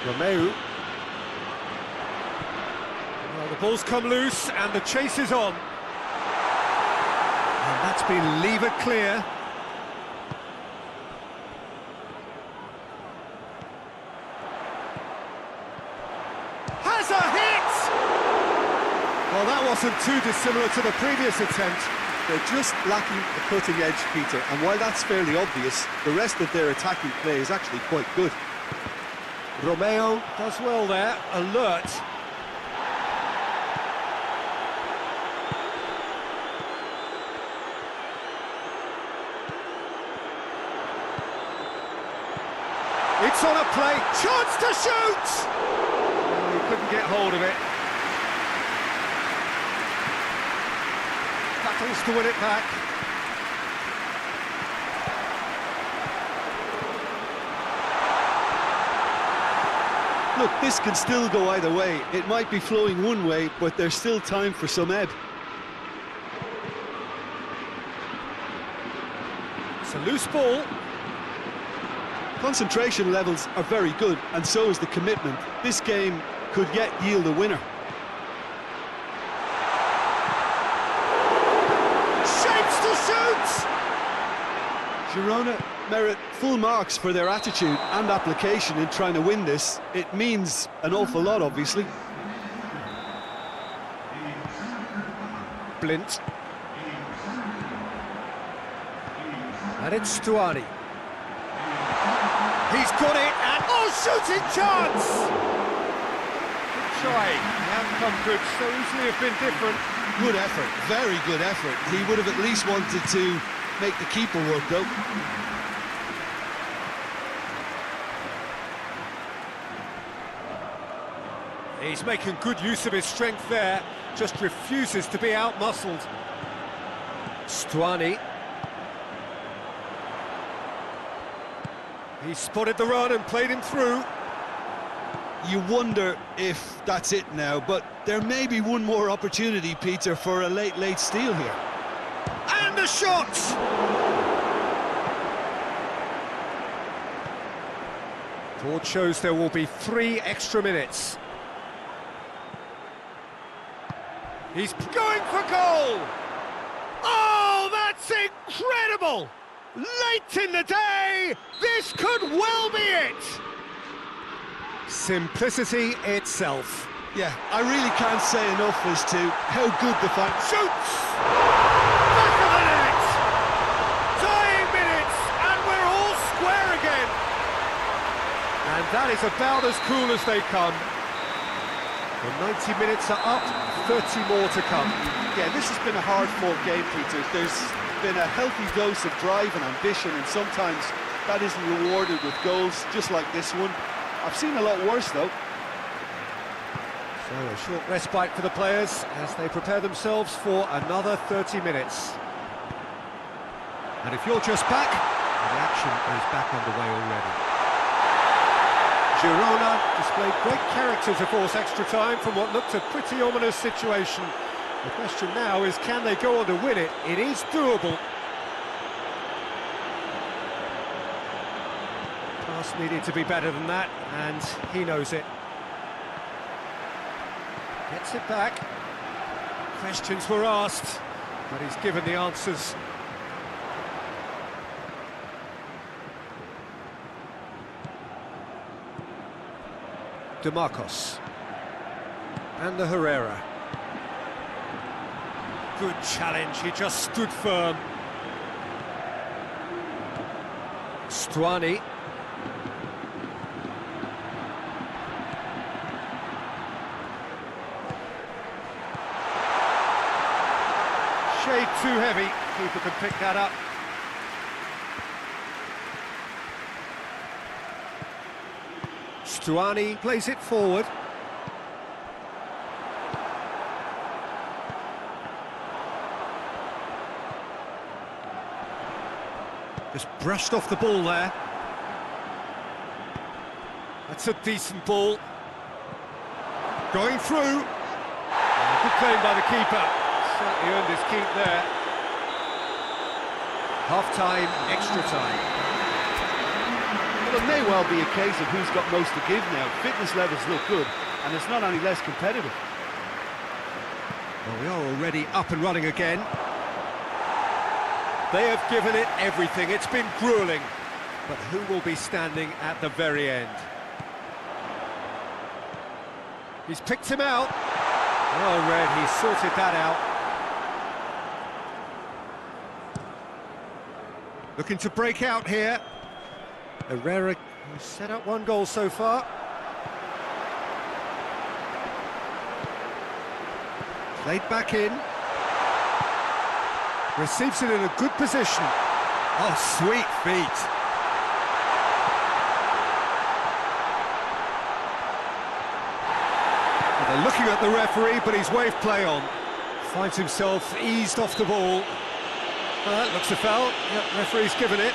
Romeu. Well, the Ball's come loose and the chase is on. And that's been levered clear. Has a hit! Well, that wasn't too dissimilar to the previous attempt. They're just lacking the cutting edge, Peter, and while that's fairly obvious, the rest of their attacking play is actually quite good. Romeo does well there, alert. It's on a play, chance to shoot! Oh, he couldn't get hold of it. Battles to win it back. Look, this can still go either way. It might be flowing one way, but there's still time for some ebb. It's a loose ball. Concentration levels are very good, and so is the commitment. This game could yet yield a winner. Shapes to shoot! Girona merit full marks for their attitude and application in trying to win this. It means an awful lot, obviously. Blint. And it's Stuani. He's got it, and oh, shooting chance! Good try, the outcome could so easily have been different. Good effort, very good effort. He would have at least wanted to make the keeper work, though. He's making good use of his strength there, just refuses to be out-muscled. Stuani. He spotted the run and played him through. You wonder if that's it now, but there may be one more opportunity, Peter, for a late steal here. And a shot! Board shows there will be 3 extra minutes. He's going for goal! Oh, that's incredible! Late in the day, this could well be it! Simplicity itself. Yeah, I really can't say enough as to how good the fight. Shoots! Back of the net! Dying minutes, and we're all square again! And that is about as cool as they come. The 90 minutes are up, 30 more to come. Yeah, this has been a hard-fought game, Peter. There's been a healthy dose of drive and ambition, and sometimes that isn't rewarded with goals, just like this one. I've seen a lot worse, though. So a short respite for the players as they prepare themselves for another 30 minutes. And if you're just back, the action is back underway already. Girona displayed great character to force extra time from what looked a pretty ominous situation. The question now is, can they go on to win it? It is doable. Pass needed to be better than that, and he knows it. Gets it back. Questions were asked, but he's given the answers. DeMarcos. And the Herrera. Good challenge, he just stood firm. Stuani. Shade too heavy, keeper can pick that up. Stuani plays it forward. Just brushed off the ball there. That's a decent ball. Going through. Good claim by the keeper. Certainly earned his keep there. Half-time, extra time. Well, it may well be a case of who's got most to give now. Fitness levels look good, and it's not any less competitive. Well, we are already up and running again. They have given it everything. It's been gruelling. But who will be standing at the very end? He's picked him out. Well read, he's sorted that out. Looking to break out here. Herrera has set up one goal so far. Played back in. Receives it in a good position. Oh, sweet feet. Well, they're looking at the referee, but he's waved play on. Finds himself eased off the ball. Well, that looks a foul. Yep, referee's given it.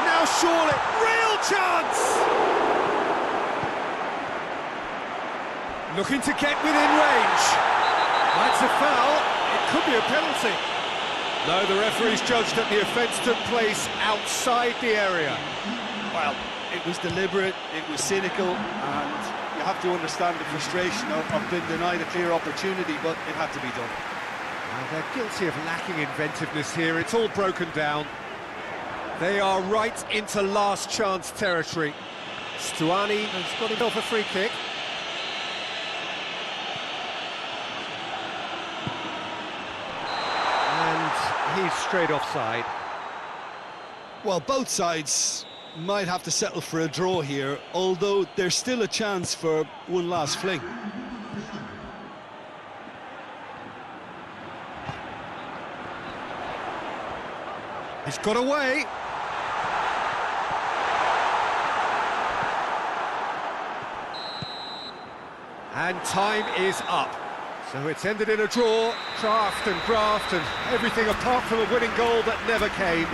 Now surely, real chance! Looking to get within range. That's a foul. It could be a penalty. No, the referee's judged that the offence took place outside the area. Well, it was deliberate, it was cynical, and you have to understand the frustration of being denied a clear opportunity, but it had to be done. Well, they're guilty of lacking inventiveness here. It's all broken down. They are right into last chance territory. Stuani has got himself a free kick. He's straight offside. Well, both sides might have to settle for a draw here, although there's still a chance for one last fling. He's got away. And time is up. So it's ended in a draw, draft and graft and everything apart from a winning goal that never came.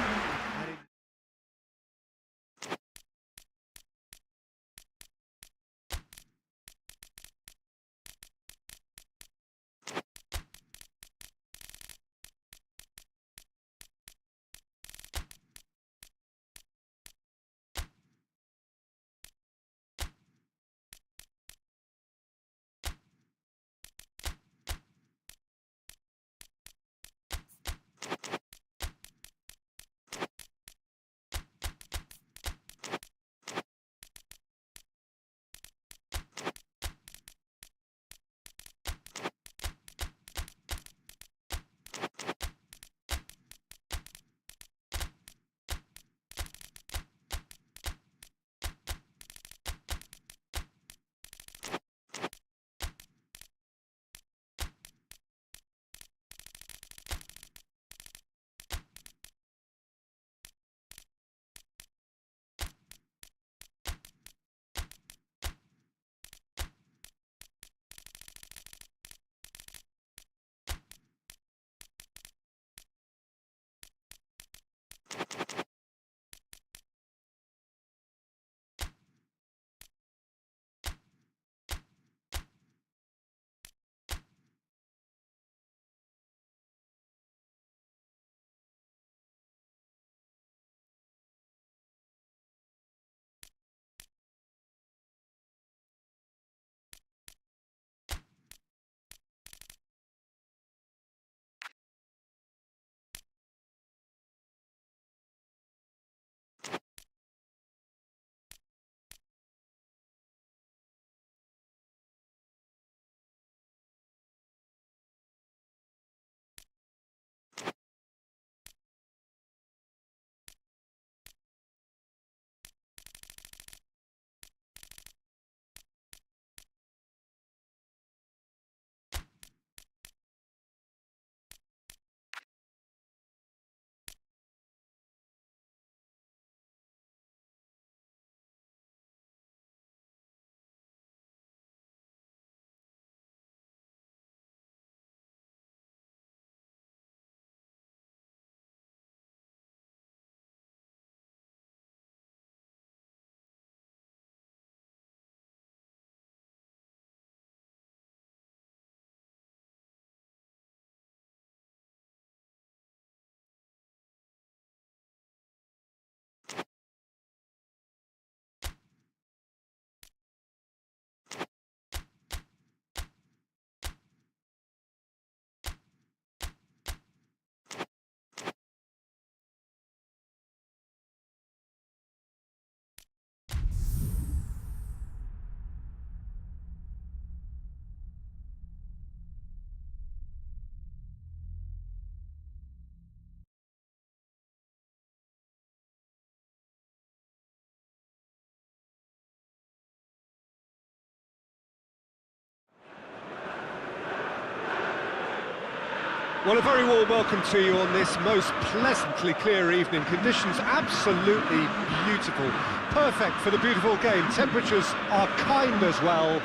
Well, a very warm welcome to you on this most pleasantly clear evening. Conditions absolutely beautiful. Perfect for the beautiful game. Temperatures are kind as well.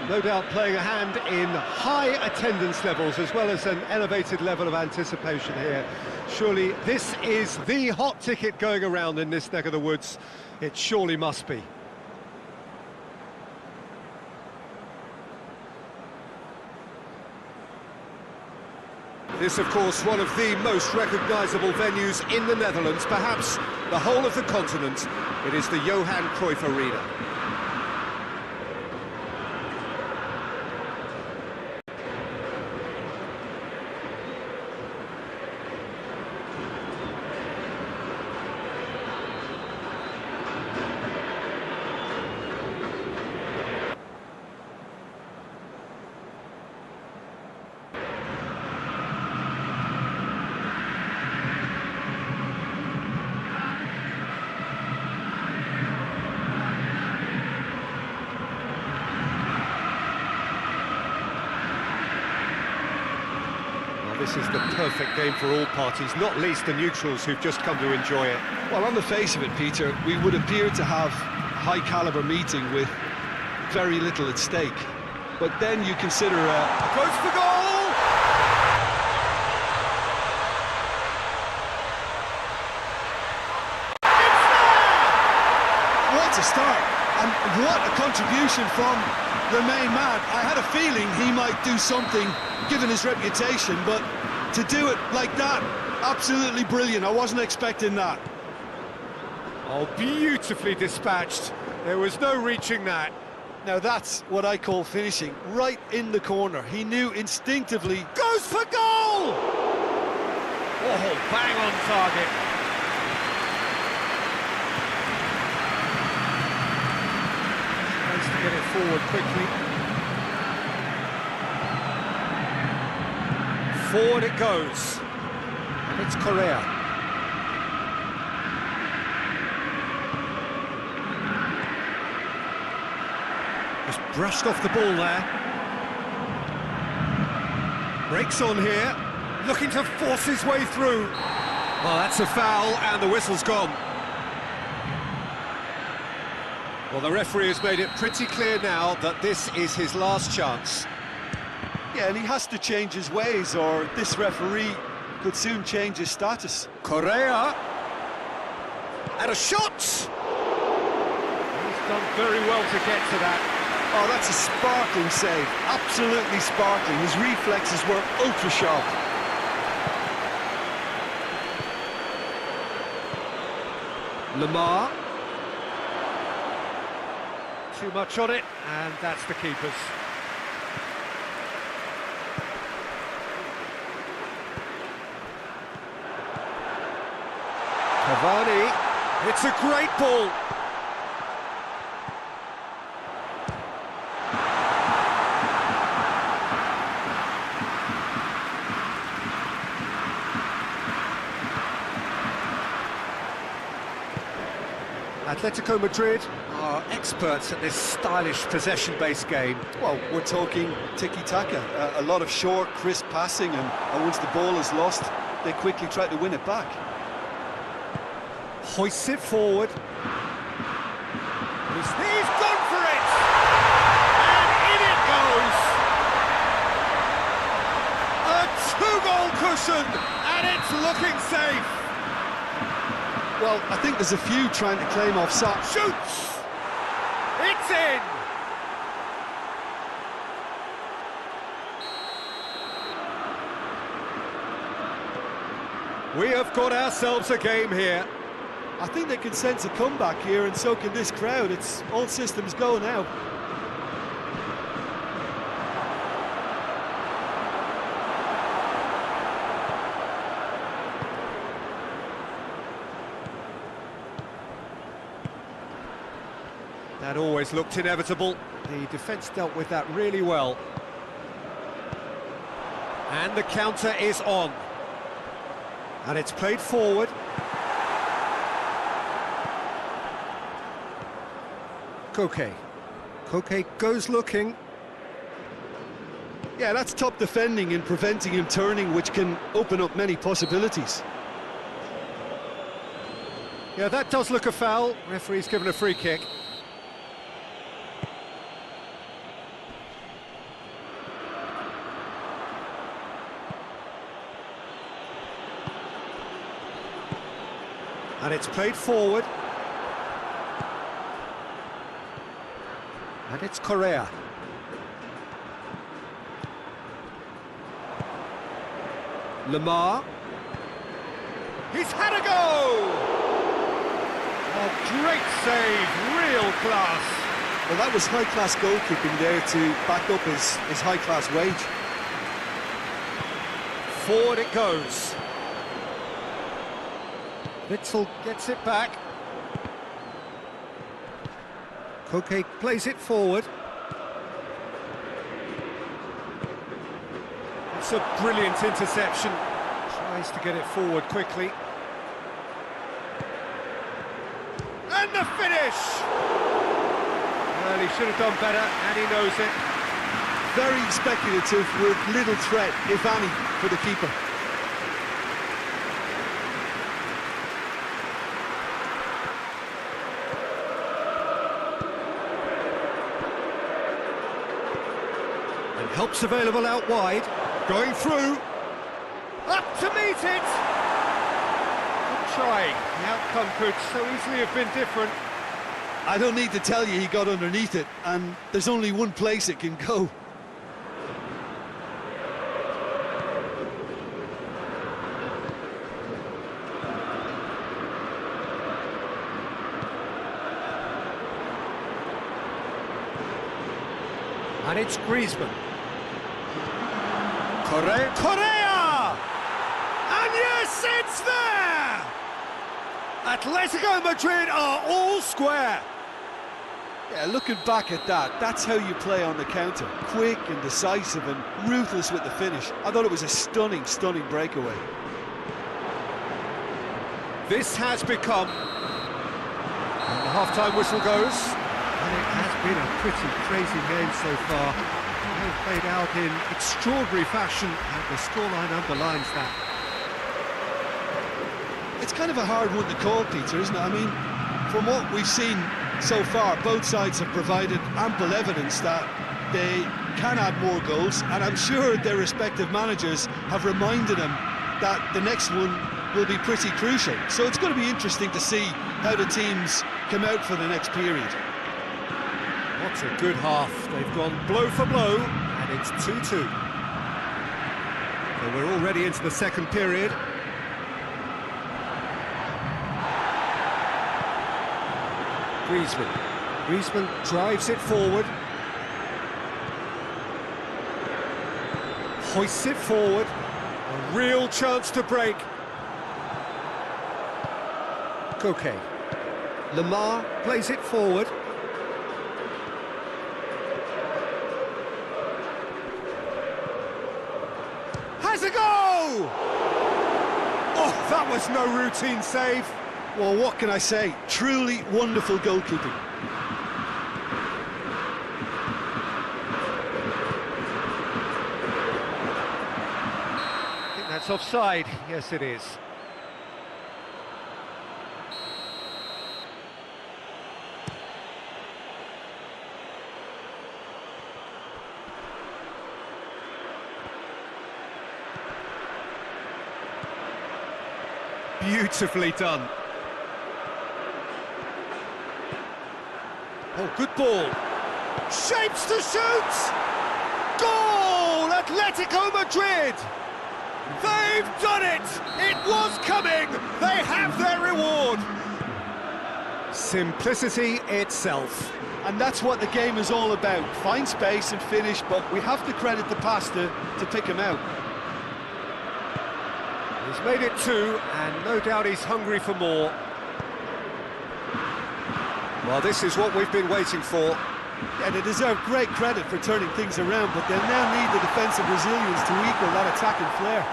No doubt playing a hand in high attendance levels as well as an elevated level of anticipation here. Surely this is the hot ticket going around in this neck of the woods. It surely must be. This, of course, one of the most recognisable venues in the Netherlands, perhaps the whole of the continent. It is the Johan Cruyff Arena. This is the perfect game for all parties, not least the neutrals who've just come to enjoy it. Well, on the face of it, Peter, we would appear to have a high-caliber meeting with very little at stake. But then you consider Goes for goal! What a start, and what a contribution from Bermain Ps. I had a feeling he might do something, given his reputation, but to do it like that, absolutely brilliant. I wasn't expecting that. Oh, beautifully dispatched. There was no reaching that. Now that's what I call finishing, right in the corner. He knew instinctively. Goes for goal! Oh, bang on target. Tries to get it forward quickly. Forward it goes. And it's Correa. Just brushed off the ball there. Breaks on here. Looking to force his way through. Well, that's a foul, and the whistle's gone. Well, the referee has made it pretty clear now that this is his last chance. Yeah, and he has to change his ways, or this referee could soon change his status. Correa. And a shot! He's done very well to get to that. Oh, that's a sparkling save, absolutely sparkling. His reflexes were ultra sharp. Lamar. Too much on it, and that's the keeper's. Cavani. It's a great ball. Atletico Madrid are experts at this stylish possession-based game. Well, we're talking tiki-taka, a lot of short, crisp passing, and once the ball is lost, they quickly try to win it back. Hoists it forward. He's gone for it! And in it goes! A two-goal cushion, and it's looking safe. Well, I think there's a few trying to claim offside. Shoots! It's in! We have got ourselves a game here. I think they can sense a comeback here, and so can this crowd. It's all systems go now. That always looked inevitable. The defence dealt with that really well. And the counter is on. And it's played forward. Koke. Koke goes looking. Yeah, that's top defending and preventing him turning, which can open up many possibilities. Yeah, that does look a foul. Referee's given a free kick. And it's played forward. And it's Correa. Lamar. He's had a go! Oh, great save, real class. Well, that was high-class goalkeeping there to back up his high-class wage. Forward it goes. Witzel gets it back. Koke plays it forward. It's a brilliant interception. Tries to get it forward quickly. And the finish! Well, he should have done better, and he knows it. Very speculative with little threat, if any, for the keeper. And help's available out wide. Going through. Up to meet it! Good trying. The outcome could so easily have been different. I don't need to tell you he got underneath it, and there's only one place it can go. And it's Griezmann. Correa! And yes, it's there! Atletico Madrid are all square. Yeah, looking back at that, that's how you play on the counter. Quick and decisive and ruthless with the finish. I thought it was a stunning, stunning breakaway. This has become... And the half-time whistle goes. And it has been a pretty crazy game so far. They've played out in extraordinary fashion, and the scoreline underlines that. It's kind of a hard one to call, Peter, isn't it? I mean, from what we've seen so far, both sides have provided ample evidence that they can add more goals, and I'm sure their respective managers have reminded them that the next one will be pretty crucial. So it's going to be interesting to see how the teams come out for the next period. What a good half. They've gone blow for blow, and it's 2-2. So we're already into the second period. Griezmann drives it forward. Hoists it forward. A real chance to break. Koke. Lamar plays it forward. Has a go! Oh, that was no routine save. Well, what can I say? Truly wonderful goalkeeping. I think that's offside. Yes, it is. Beautifully done. Oh, good ball. Shapes to shoot! Goal! Atletico Madrid! They've done it! It was coming! They have their reward! Simplicity itself. And that's what the game is all about. Find space and finish, but we have to credit the passer to pick him out. He's made it 2, and no doubt he's hungry for more. Well, this is what we've been waiting for. Yeah, they deserve great credit for turning things around, but they'll now need the defensive resilience to equal that attacking flair.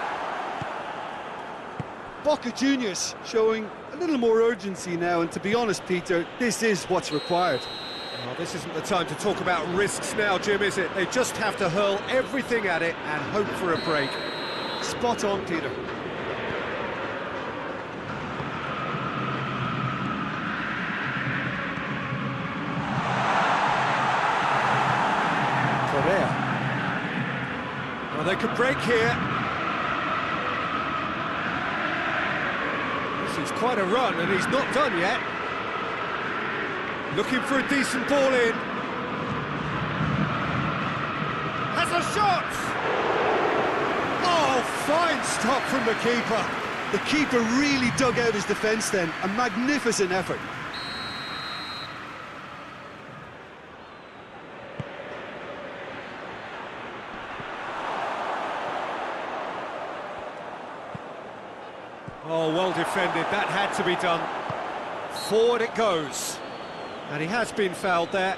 Boca Juniors showing a little more urgency now, and to be honest, Peter, this is what's required. Well, this isn't the time to talk about risks now, Jim, is it? They just have to hurl everything at it and hope for a break. Spot on, Peter. Well, they could break here. This is quite a run, and he's not done yet. Looking for a decent ball in. Has a shot! Oh, fine stop from the keeper. The keeper really dug out his defence then. A magnificent effort. Oh, well defended. That had to be done. Forward it goes. And he has been fouled there.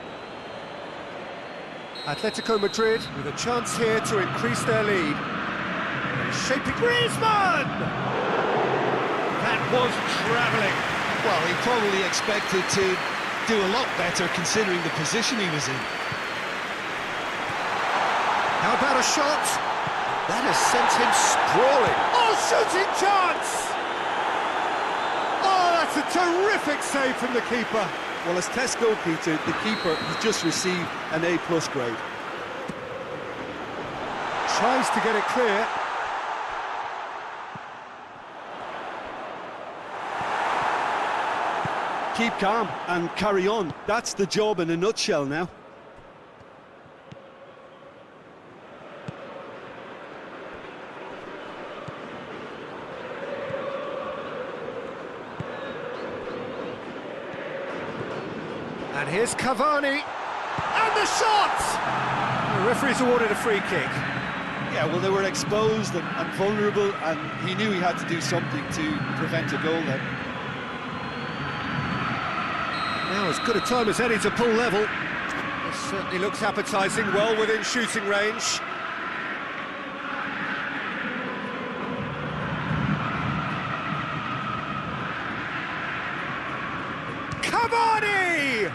Atletico Madrid with a chance here to increase their lead. Shaping Griezmann! That was travelling. Well, he probably expected to do a lot better considering the position he was in. How about a shot? That has sent him sprawling. Oh, shooting chance! Oh, that's a terrific save from the keeper. Well, as test goalkeeper, the keeper has just received an A+ grade. Tries to get it clear. Keep calm and carry on. That's the job in a nutshell now. And here's Cavani. And the shot! The referee's awarded a free kick. Yeah, well, they were exposed and vulnerable, and he knew he had to do something to prevent a goal then. Now as good a time as any to pull level. This certainly looks appetising, well within shooting range. Cavani!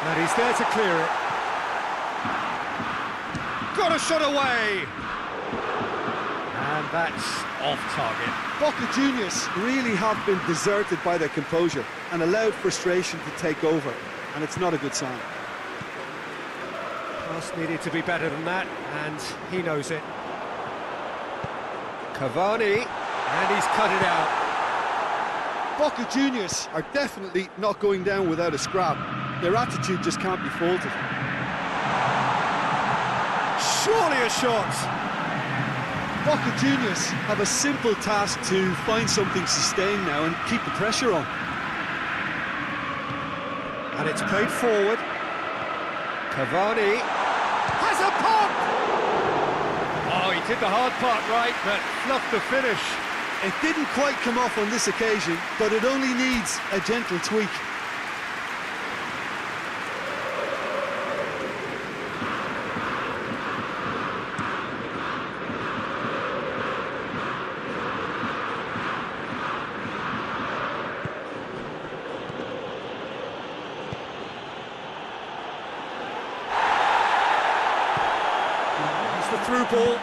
And he's there to clear it. Got a shot away! And that's off target. Boca Juniors really have been deserted by their composure and allowed frustration to take over, and it's not a good sign. Pass needed to be better than that, and he knows it. Cavani, and he's cut it out. Boca Juniors are definitely not going down without a scrap. Their attitude just can't be faulted. Surely a shot! Boca Juniors have a simple task to find something sustained now and keep the pressure on. And it's played forward. Cavani has a pop! Oh, he did the hard part right, but fluffed the finish. It didn't quite come off on this occasion, but it only needs a gentle tweak. Through ball.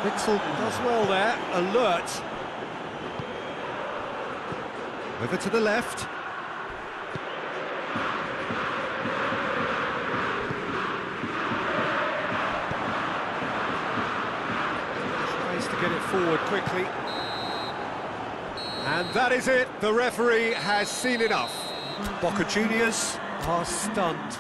Wixel does well there, alert. Over to the left. Tries to get it forward quickly. And that is it. The referee has seen enough. Boca Juniors are stunned.